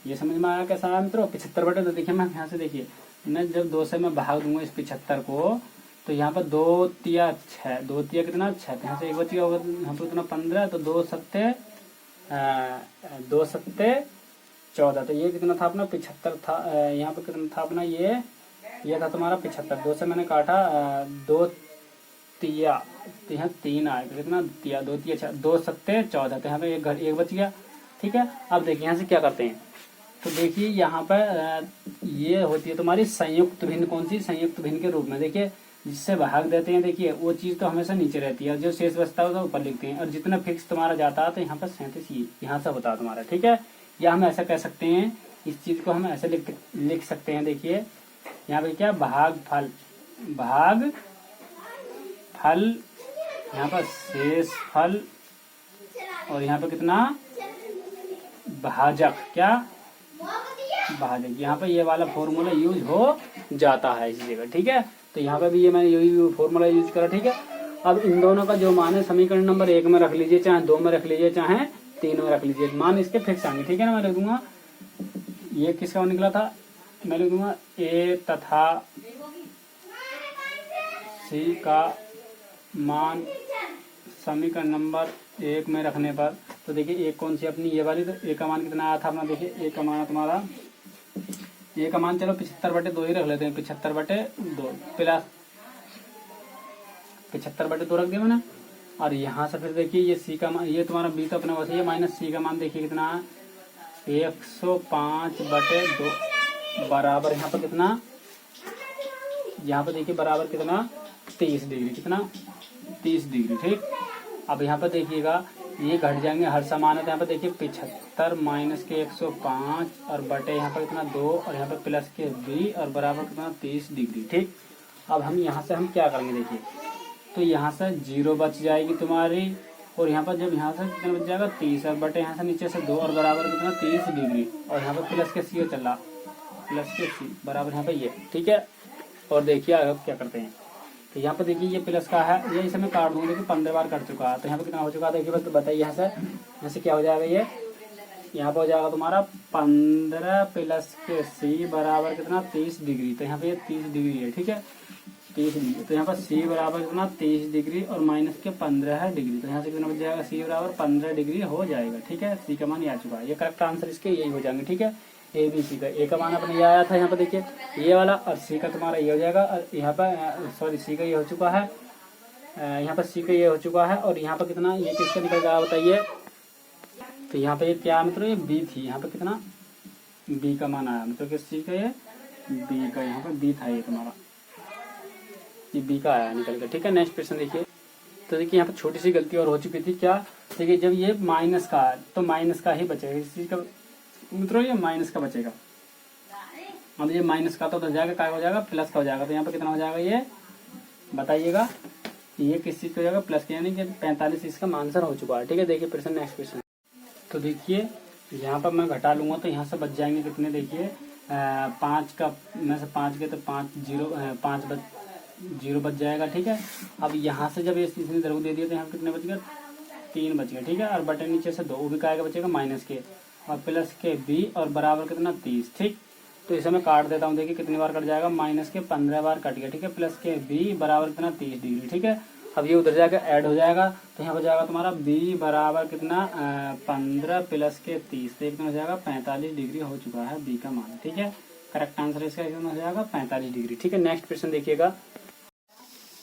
ये समझ में आया कैसा है मित्रों। 75/2 देखिए मैं यहाँ से देखिए मैं जब 2 से मैं भाग दूंगा इस 75 को, तो यहाँ पर 2 तिया 6, 2 तिया कितना 6, यहाँ से 1 बच गया होगा, यहाँ पर कितना 15, तो 2 सत्ते 14, तो ये कितना था अपना 75 था। यहाँ पर कितना था अपना ये था तुम्हारा 75। 2 से मैंने काटा 2 तिया, तो यहाँ 3 आएगा, कितना तिया 2 तिया 6, 2 सत्ते 14, तो यहाँ पे एक बच गया। ठीक है, अब देखिए यहाँ से क्या करते हैं, तो देखिए यहाँ पर ये होती है तुम्हारी संयुक्त भिन्न, कौन सी संयुक्त भिन्न के रूप में। देखिए जिससे भाग देते हैं, देखिए वो चीज तो हमेशा नीचे रहती है, और जो शेष बचता है तो ऊपर लिखते हैं, और जितना फिक्स तुम्हारा जाता है तो यहाँ पर 37 यहाँ से होता है तुम्हारा। ठीक है, या हम ऐसा कह सकते हैं, इस चीज को हम ऐसे लिख सकते हैं। देखिए यहाँ पे क्या भाग फल, यहाँ पर शेष फल, और यहाँ पे कितना भाजक, क्या भाजक। यहाँ पे ये वाला फॉर्मूला यूज हो जाता है इसी जगह, ठीक है। तो यहाँ पे भी ये मैंने यही फॉर्मूला यूज करा, ठीक है। अब इन दोनों का जो मान है समीकरण नंबर 1 में रख लीजिए, चाहे 2 में रख लीजिए, चाहे 3 में रख लीजिए, मान इसके फिक्स आएंगे, ठीक है ना। मैं लिख दूंगा ये किसका निकला था, मैं लिख दूंगा ए तथा सी का मान समीकरण नंबर 1 में रखने पर। तो देखिए एक कौन सी अपनी ये वाली, तो ए का मान कितना आया था अपना, देखिए ए का मान तुम्हारा, ए का मान चलो 75/2 ही रख लेते हैं, 75/2 प्लस 75/2 रख दिया मैंने। और यहाँ से फिर देखिए ये सी का मान, ये तुम्हारा बी तो अपना वैसे है, माइनस सी का मान देखिए कितना है 105/2 बराबर यहाँ पर कितना, यहाँ पर देखिए बराबर कितना 30 डिग्री, कितना 30 डिग्री, ठीक। अब यहाँ पर देखिएगा ये घट जाएंगे, हर समान है, तो यहाँ पर देखिए 75 माइनस के 105 और बटे यहाँ पर कितना 2 और यहाँ पर प्लस के 20 और बराबर कितना 30 डिग्री, ठीक। अब हम यहाँ से हम क्या करेंगे देखिए, तो यहाँ से 0 बच जाएगी तुम्हारी, और यहाँ पर जब यहाँ से कितना बच जाएगा 30 और बटे यहाँ से नीचे से 2 और बराबर कितना 30 डिग्री, और यहाँ पर प्लस के सी चल रहा, प्लस के सी बराबर यहाँ पर ये, ठीक है। और देखिए अब क्या करते हैं, तो यहाँ पर देखिए ये प्लस का है, ये इसे मैं काट दूंगा, देखिए 15 बार कट चुका है, तो यहाँ पे कितना हो चुका है देखिए, बस बताइए यहाँ से क्या हो जाएगा, ये यहाँ पर हो जाएगा तुम्हारा 15 प्लस के सी बराबर कितना 30 डिग्री, तो यहाँ पे ये 30 डिग्री है, ठीक है 30 डिग्री। तो यहाँ पर सी बराबर कितना 30 डिग्री और माइनस के 15 डिग्री, तो यहाँ से कितना बच जाएगा सी बराबर 15 डिग्री हो जाएगा, ठीक है। सी का मान ये आ चुका है, ये करेक्ट आंसर इसके यही हो जाएंगे, ठीक है। ए बी सी का ए का मान अपने ये आया था यहाँ पर देखिए ये वाला, और सी का तुम्हारा ये हो जाएगा, और यहाँ पर सॉरी सी का ये हो चुका है, यहाँ पर सी का ये हो चुका है, और यहाँ पर कितना ये किसका निकल गया बताइए, तो यहाँ पे ये क्या मतलब ये बी थी, यहाँ पे कितना बी का मान आया, मतलब कि सी का ये बी का, यहाँ पर बी था ये तुम्हारा, ये बी का आया निकल कर, ठीक है। नेक्स्ट क्वेश्चन देखिए, तो देखिए यहाँ पर छोटी सी गलती और हो चुकी थी, क्या देखिए जब ये माइनस का है तो माइनस का ही बचेगा, इस चीज का मित्रों ये माइनस का बचेगा, अब ये माइनस का तो बच जाएगा, क्या हो जाएगा प्लस का हो जाएगा, तो यहाँ पे कितना हो जाएगा ये बताइएगा, ये किस चीज का हो जाएगा प्लस का, यानी कि 45 इसका आंसर हो चुका है, ठीक है। देखिए प्रश्न नेक्स्ट क्वेश्चन, तो देखिए यहाँ पर मैं घटा लूंगा तो यहाँ से बच जाएंगे कितने, देखिए 5 का में से 5 के तो 5 जीरो बच जाएगा, ठीक है। अब यहाँ से जब इसने इधर दे दिया तो यहाँ कितने बच गए 3 बच गए, ठीक है। और बटे नीचे से 2 भी का बचेगा माइनस के और प्लस के बी और बराबर कितना 30, ठीक। तो इसे मैं काट देता हूँ, देखिए कितनी बार कट जाएगा, माइनस के 15 बार कट गया, ठीक है। प्लस के बी बराबर कितना 30 डिग्री, ठीक है। अब ये उधर जाकर ऐड हो जाएगा, तो यहाँ पर जाएगा तुम्हारा बी बराबर कितना 15 प्लस के 30, तो कितना हो जाएगा 45 डिग्री हो चुका है बी का मान, ठीक है। करेक्ट आंसर इसका कितना हो जाएगा 45 डिग्री, ठीक है। नेक्स्ट क्वेश्चन देखिएगा,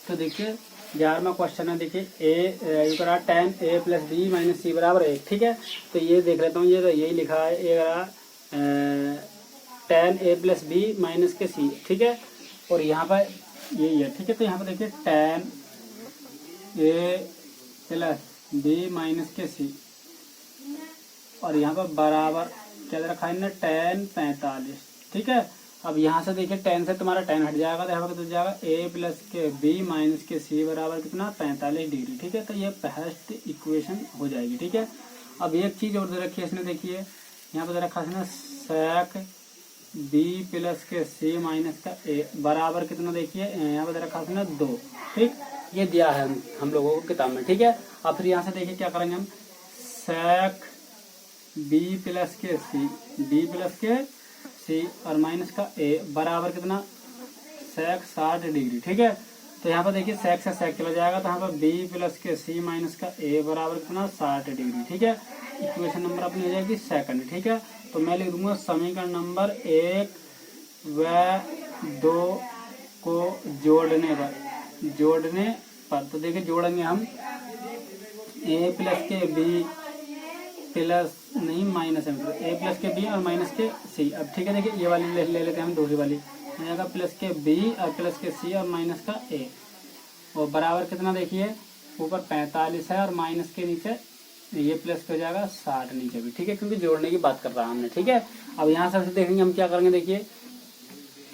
तो देखिए 11वां क्वेश्चन है, देखिए ए यू करा tan a plus B minus C बराबर 1, ठीक है। तो ये देख लेता हूँ, ये तो यही लिखा है, ये करा tan a plus B minus के सी, ठीक है। और यहाँ पर यही है, ठीक है। तो यहाँ पर देखिए tan a plus B minus के सी, और यहाँ पर बराबर क्या रखा है ना tan 45, ठीक है। अब यहाँ से देखिए tan से तुम्हारा tan हट जाएगा, तो यहाँ पर कितना जाएगा a प्लस के b माइनस के c बराबर कितना 45 डिग्री, ठीक है। तो ये फर्स्ट इक्वेशन हो जाएगी, ठीक है। अब एक चीज और दे रखी है इसने, देखिए यहाँ पर दे रखा है sec b प्लस के c माइनस का a बराबर कितना, देखिए यहाँ पर दे रखा है 2, ठीक। ये दिया है हम लोगों को किताब में, ठीक है। अब फिर यहाँ से देखिए क्या करेंगे हम, sec b प्लस के c और माइनस का a बराबर कितना sec 60 डिग्री, ठीक है। तो यहाँ पर देखिए sec से sec चला जाएगा, तो यहाँ पर b प्लस के c माइनस का a बराबर कितना 60 डिग्री, ठीक है। इक्वेशन नंबर अपनी हो जाएगी सेकंड, ठीक है। तो मैं लिख दूंगा समीकरण नंबर 1 व 2 को जोड़ने पर, तो देखिए जोड़ेंगे हम a प्लस के b प्लस नहीं माइनस है, मतलब a प्लस के b और माइनस के c। अब ठीक है, देखिए ये वाली ले लेते हैं हम, दूसरी वाली हो जाएगा प्लस के b और प्लस के c और माइनस का a, और बराबर कितना देखिए ऊपर 45 है और माइनस के नीचे ये प्लस हो जाएगा 60 नीचे भी, ठीक है, क्योंकि जोड़ने की बात कर रहा है हमने, ठीक है। अब यहाँ से देखेंगे हम क्या करेंगे, देखिए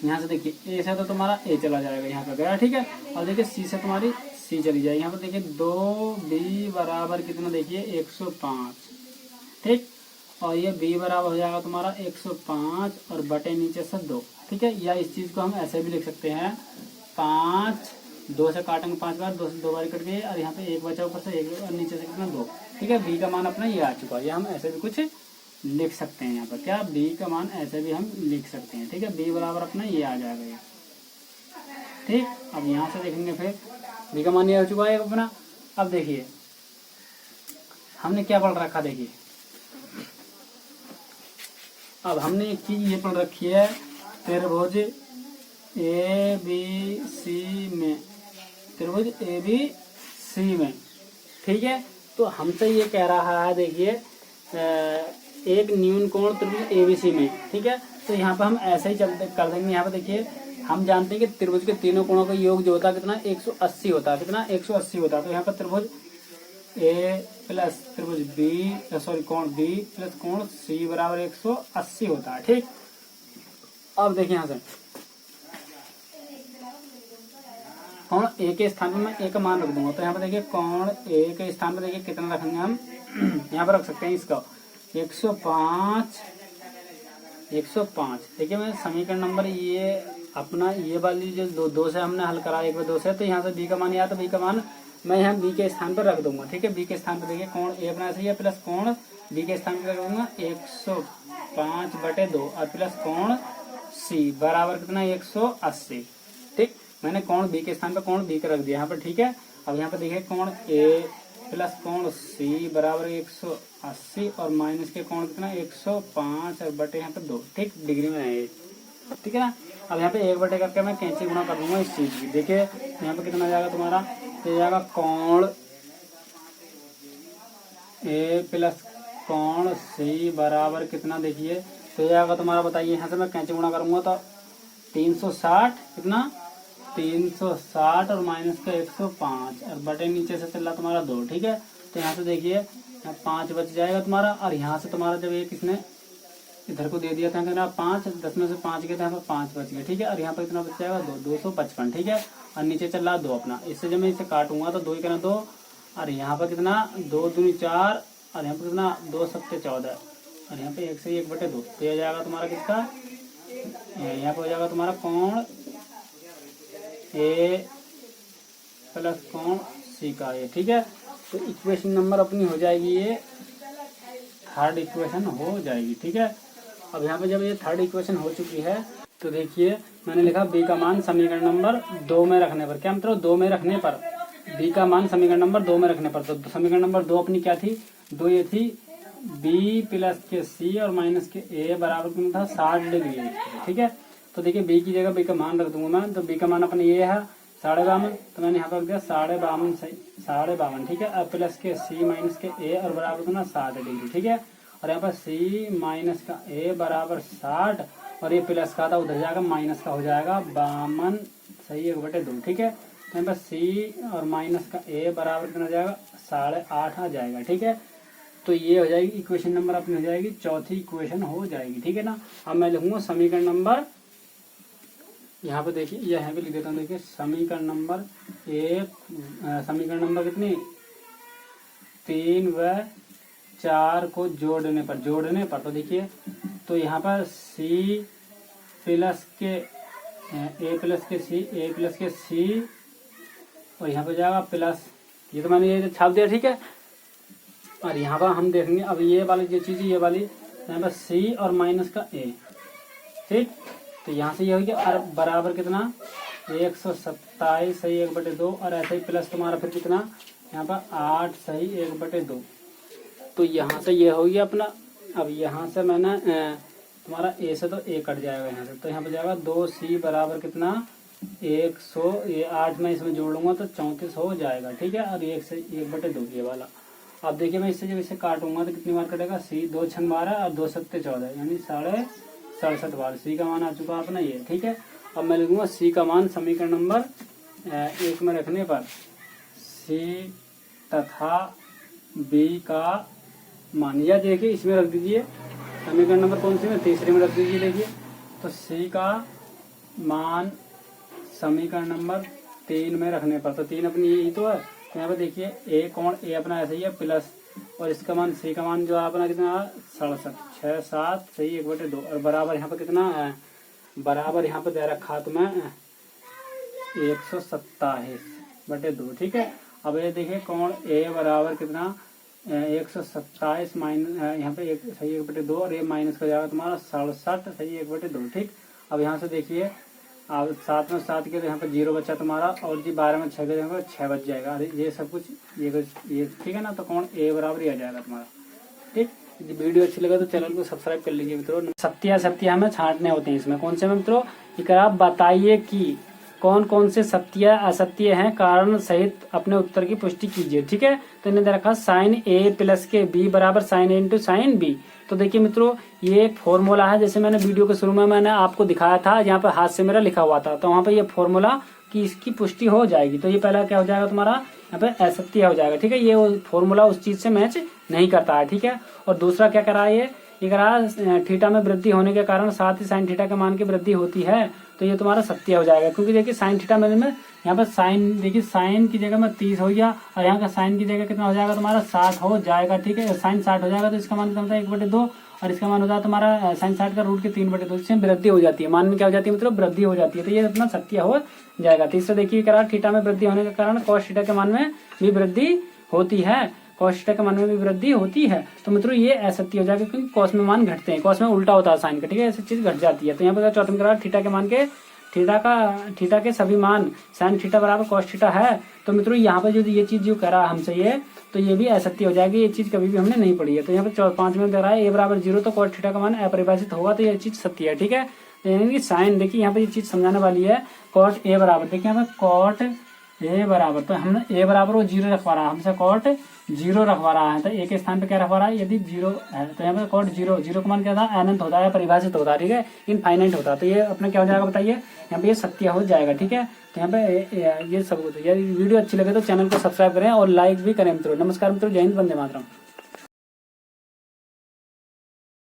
यहाँ से देखिए a से तो तुम्हारा a चला जाएगा, यहाँ पे गया, ठीक है। और देखिए c से तुम्हारी सी चली जाएगी। यहाँ पर देखिए 2b बराबर कितना, देखिए 105, ठीक। और ये b बराबर हो जाएगा तुम्हारा 105 और बटे नीचे से 2, ठीक है। या इस चीज को हम ऐसे भी लिख सकते हैं, 5, 2 से काटेंगे 5 बार, 2 से 2 बार कट गए और यहाँ पे 1 बचा ऊपर से 1 और नीचे से कितना 2, ठीक है। b का मान अपना ये आ चुका है। या हम ऐसे भी कुछ लिख सकते हैं यहाँ पर, क्या b का मान ऐसे भी हम लिख सकते हैं, ठीक है। b बराबर अपना ये आ जाएगा ये, ठीक। अब यहाँ से देखेंगे फिर b का मान ये हो चुका है अपना। अब देखिए हमने क्या पढ़ रखा, देखिए अब हमने एक चीज ये पढ़ रखी है, त्रिभुज ए बी सी में, त्रिभुज ए बी सी में, ठीक है। तो हमसे ये कह रहा है, देखिए एक न्यून कोण त्रिभुज एबीसी में, ठीक है। तो यहाँ पर हम ऐसे ही कर देंगे। यहाँ पर देखिए हम जानते हैं कि त्रिभुज के तीनों कोणों का योग जो होता है कितना, 180 होता है, कितना 180 होता है। तो यहाँ पर त्रिभुज ए प्लस त्रिभुज बी, सॉरी कोण बी प्लस कोण सी बराबर 180 होता है, ठीक। अब देखिए यहाँ से कोण ए के स्थान पर मैं ए का मान रख दूंगा। तो यहाँ पर देखिए कोण ए के स्थान पर देखिए कितना रखेंगे हम यहाँ पर रख सकते हैं इसका 105, 105, ठीक है। मैं समीकरण नंबर ये अपना ये वाली जो दो से हमने हल करा, 1 व 2 से, तो यहाँ से बी का मान या तो बी का मान मैं यहाँ बी के स्थान पर रख दूंगा, ठीक है। बी के स्थान पर देखिए कोण ए अपना सही है प्लस कोण बी के स्थान पर रख दूंगा 105 बटे 2 और प्लस कोण सी बराबर कितना 180, ठीक। मैंने कोण बी के स्थान पर कोण बी का रख दिया यहाँ पर, ठीक है। अब यहाँ पर देखिए कोण ए प्लस कोण सी बराबर 180 और माइनस के कोण कितना 105 और बटे यहाँ पर 2, ठीक, डिग्री में है, ठीक है ना। अब यहाँ पे 1 बटे करके मैं कैंची गुणा कर दूंगा इस चीज की। देखिए यहाँ पे कितना जाएगा तुम्हारा, तो जाएगा कोण ए प्लस कोण सी बराबर कितना, देखिए तो जाएगा तुम्हारा, बताइए यहाँ से मैं कैंची गुणा करूंगा तो 360, कितना 360 और माइनस का 105 और बटे नीचे से चला तुम्हारा 2, ठीक है। तो यहाँ से देखिए 5 बच जाएगा तुम्हारा और यहाँ से तुम्हारा जब ये किसने इधर को दे दिया था ना 5, 10 में से 5 गए थे, यहाँ पर 5 बच गए, ठीक है। और यहाँ पर कितना बच जाएगा 255, ठीक है। और नीचे चल रहा 2 अपना, इससे जब मैं इसे काटूंगा तो 2 ही करना 2 और यहाँ पर कितना 2 दूनी 4 और यहाँ पर कितना 2 सत्ते 14 और यहाँ पे 1 से 1 बटे 2, तो यह जाएगा तुम्हारा किसका, यहाँ पे हो जाएगा तुम्हारा कोण ए प्लस कोण सी का ये, ठीक है। तो इक्वेशन नंबर अपनी हो जाएगी ये, थर्ड इक्वेशन हो जाएगी, ठीक है। अब यहाँ पे जब ये थर्ड इक्वेशन हो चुकी है तो देखिए मैंने लिखा b का मान समीकरण नंबर 2 में रखने पर, क्या मतलब 2 में रखने पर, b का मान समीकरण नंबर 2 में रखने पर। तो समीकरण नंबर 2 अपनी क्या थी, 2 ये थी b प्लस के c और माइनस के a बराबर कितना था 60 डिग्री, ठीक है। तो देखिए b की जगह b का मान रख दूंगा मैं, तो b का मान अपने ये है 52, तो मैंने यहाँ पर रख दिया 52, ठीक है। अब प्लस के c माइनस के a और बराबर कितना 60 डिग्री, ठीक है। और यहाँ पर c माइनस का a बराबर 60 और ये प्लस का था उधर जाएगा माइनस का हो जाएगा 52, सही 1/2, ठीक है। यहाँ पर c और माइनस का a बराबर कितना जाएगा 8.5 आ जाएगा, ठीक है। तो ये हो जाएगी इक्वेशन नंबर अपनी हो जाएगी, चौथी इक्वेशन हो जाएगी, ठीक है ना। अब मैं लिखूंगा समीकरण नंबर, यहाँ पे देखिए यहाँ पे लिख देता हूँ, देखिए समीकरण नंबर 1, समीकरण नंबर कितनी 3 व 4 को जोड़ने पर तो देखिए तो यहाँ पर c प्लस के a प्लस के c और यहाँ पे जाएगा प्लस, ये तो मैंने ये छाप दिया, ठीक है। और यहाँ पर हम देखेंगे अब ये वाली जो चीज ये वाली यहाँ पर c और माइनस का a, ठीक। तो यहाँ से ये हो गया और बराबर कितना 127 सही 1/2 और ऐसे ही प्लस तुम्हारा फिर कितना यहाँ पर 8 सही 1/2। तो यहाँ से ये हो गया अपना। अब यहाँ से मैंने तुम्हारा a से तो a कट जाएगा यहाँ से, तो यहाँ पे जाएगा 2c बराबर कितना 100, ये 8 में इसमें जोड़ लूंगा तो 34 हो जाएगा, ठीक है। और 1 से 1/2 ये वाला। अब देखिए मैं इससे जब इसे काटूंगा तो कितनी बार कटेगा c 2 छंग 12 और 2 सत्ते 14 यानी 67 बार c का मान आ चुका अपना ये, ठीक है। अब मैं लिखूंगा c का मान समीकरण नंबर 1 में रखने पर c तथा b का मान, या देखिए इसमें रख दीजिए समीकरण नंबर कौन सी में, तीसरे में रख दीजिए। देखिए तो c का मान समीकरण नंबर 3 में रखने पर, तो 3 अपनी यही तो है। तो यहाँ पे देखिए ए कोण ए अपना ऐसे ही है प्लस, और इसका मान सी का मान जो है अपना कितना है 67, 6 7 सही 1/2 और बराबर यहाँ पे कितना है, बराबर यहाँ पे दे रखा तुम्हें 127/2। ठीक है। अब ये देखिए कोण ए बराबर कितना 127 माइनस यहाँ पे एक सही 1/2 और ये माइनस का जाएगा तुम्हारा 67 सही 1/2। ठीक। अब यहाँ से देखिए अब 7 में 7 के तो यहाँ पे 0 बचा तुम्हारा, और जी 12 में 6 के यहाँ पे 6 बच जाएगा। अरे ये सब कुछ ये ठीक है ना, तो कोण ए बराबर ही आ जाएगा तुम्हारा। ठीक। वीडियो अच्छी लगे तो चैनल को सब्सक्राइब कर लीजिए मित्रों। सत्य हमें छांटने होते हैं इसमें, कौन से में मित्रों, एक आप बताइए कि कौन कौन से सत्य असत्य हैं, कारण सहित अपने उत्तर की पुष्टि कीजिए। ठीक है। तो इन्हें दे रखा साइन ए प्लस के बी बराबर साइन ए इंटू साइन बी। तो देखिए मित्रों ये एक फॉर्मूला है, जैसे मैंने वीडियो के शुरू में मैंने आपको दिखाया था, यहाँ पे हाथ से मेरा लिखा हुआ था, तो वहाँ पे ये फॉर्मूला की इसकी पुष्टि हो जाएगी। तो ये पहला क्या हो जाएगा तुम्हारा, यहाँ पे असत्य हो जाएगा। ठीक है। ये फॉर्मूला उस चीज से मैच नहीं करता है। ठीक है। और दूसरा क्या करा ये करा थीटा में वृद्धि होने के कारण साथ ही साइन थीटा के मान की वृद्धि होती है, तो ये तुम्हारा सत्य हो जाएगा। क्योंकि देखिए साइन थीटा में यहाँ पे साइन देखिए साइन की जगह में 30 हो गया, और यहाँ का साइन की जगह कितना हो जाएगा तुम्हारा 60 हो जाएगा। ठीक है। साइन 60 हो जाएगा तो इसका मान कितना होता है 1/2, और इसका मान होता है तुम्हारा साइन 60 का रूट के 3/2, इससे वृद्धि हो जाती है, मान में क्या हो जाती है मतलब वृद्धि हो जाती है। तो ये अपना सत्य हो जाएगा। तीसरा देखिए करा थीटा में वृद्धि होने के कारण कॉस थीटा के मान में भी वृद्धि होती है, कॉस थीटा के मान में भी वृद्धि होती है। तो मित्रों ये असत्य हो जाएगा, क्योंकि कॉस में मान घटते हैं, कॉस में उल्टा होता है साइन का। ठीक है। ऐसी चीज घट जाती है। तो यहाँ पर चौथा में करा थीटा के मान के थीटा के सभी मान साइन थीटा बराबर कॉस थीटा है। तो मित्रों यहाँ पे जो ये चीज जो करा हमसे ये, तो ये भी असत्य हो जाएगी, ये चीज कभी भी हमने नहीं पढ़ी है। तो यहाँ पे 5 में दे रहा है ए बराबर 0, तो कॉस थीटा का मान अपरिभाषित होगा, तो ये चीज सत्य है। ठीक है। यानी कि साइन देखिए यहाँ पे ये चीज समझाने वाली है, कॉट ए बराबर देखिए यहाँ पे कॉट ए बराबर, तो हमने ए बराबर वो 0 रखवा रहा है, हमसे कॉट 0 रखवा रहा है, तो ए के स्थान पे क्या रखवा रहा है, यदि 0 है तो यहाँ पे कॉट 0 का मान क्या था, अनंत होता है, परिभाषित होता है। ठीक है। इनफाइनाइट होता है। तो ये अपना क्या हो जाएगा बताइए, यहाँ पे ये सत्य हो जाएगा। ठीक है। तो यहाँ पे ये सब कुछ, यदि वीडियो अच्छी लगे तो चैनल को सब्सक्राइब करें और लाइक भी करें मित्रों। नमस्कार मित्रों, जय हिंद, वंदे मातरम।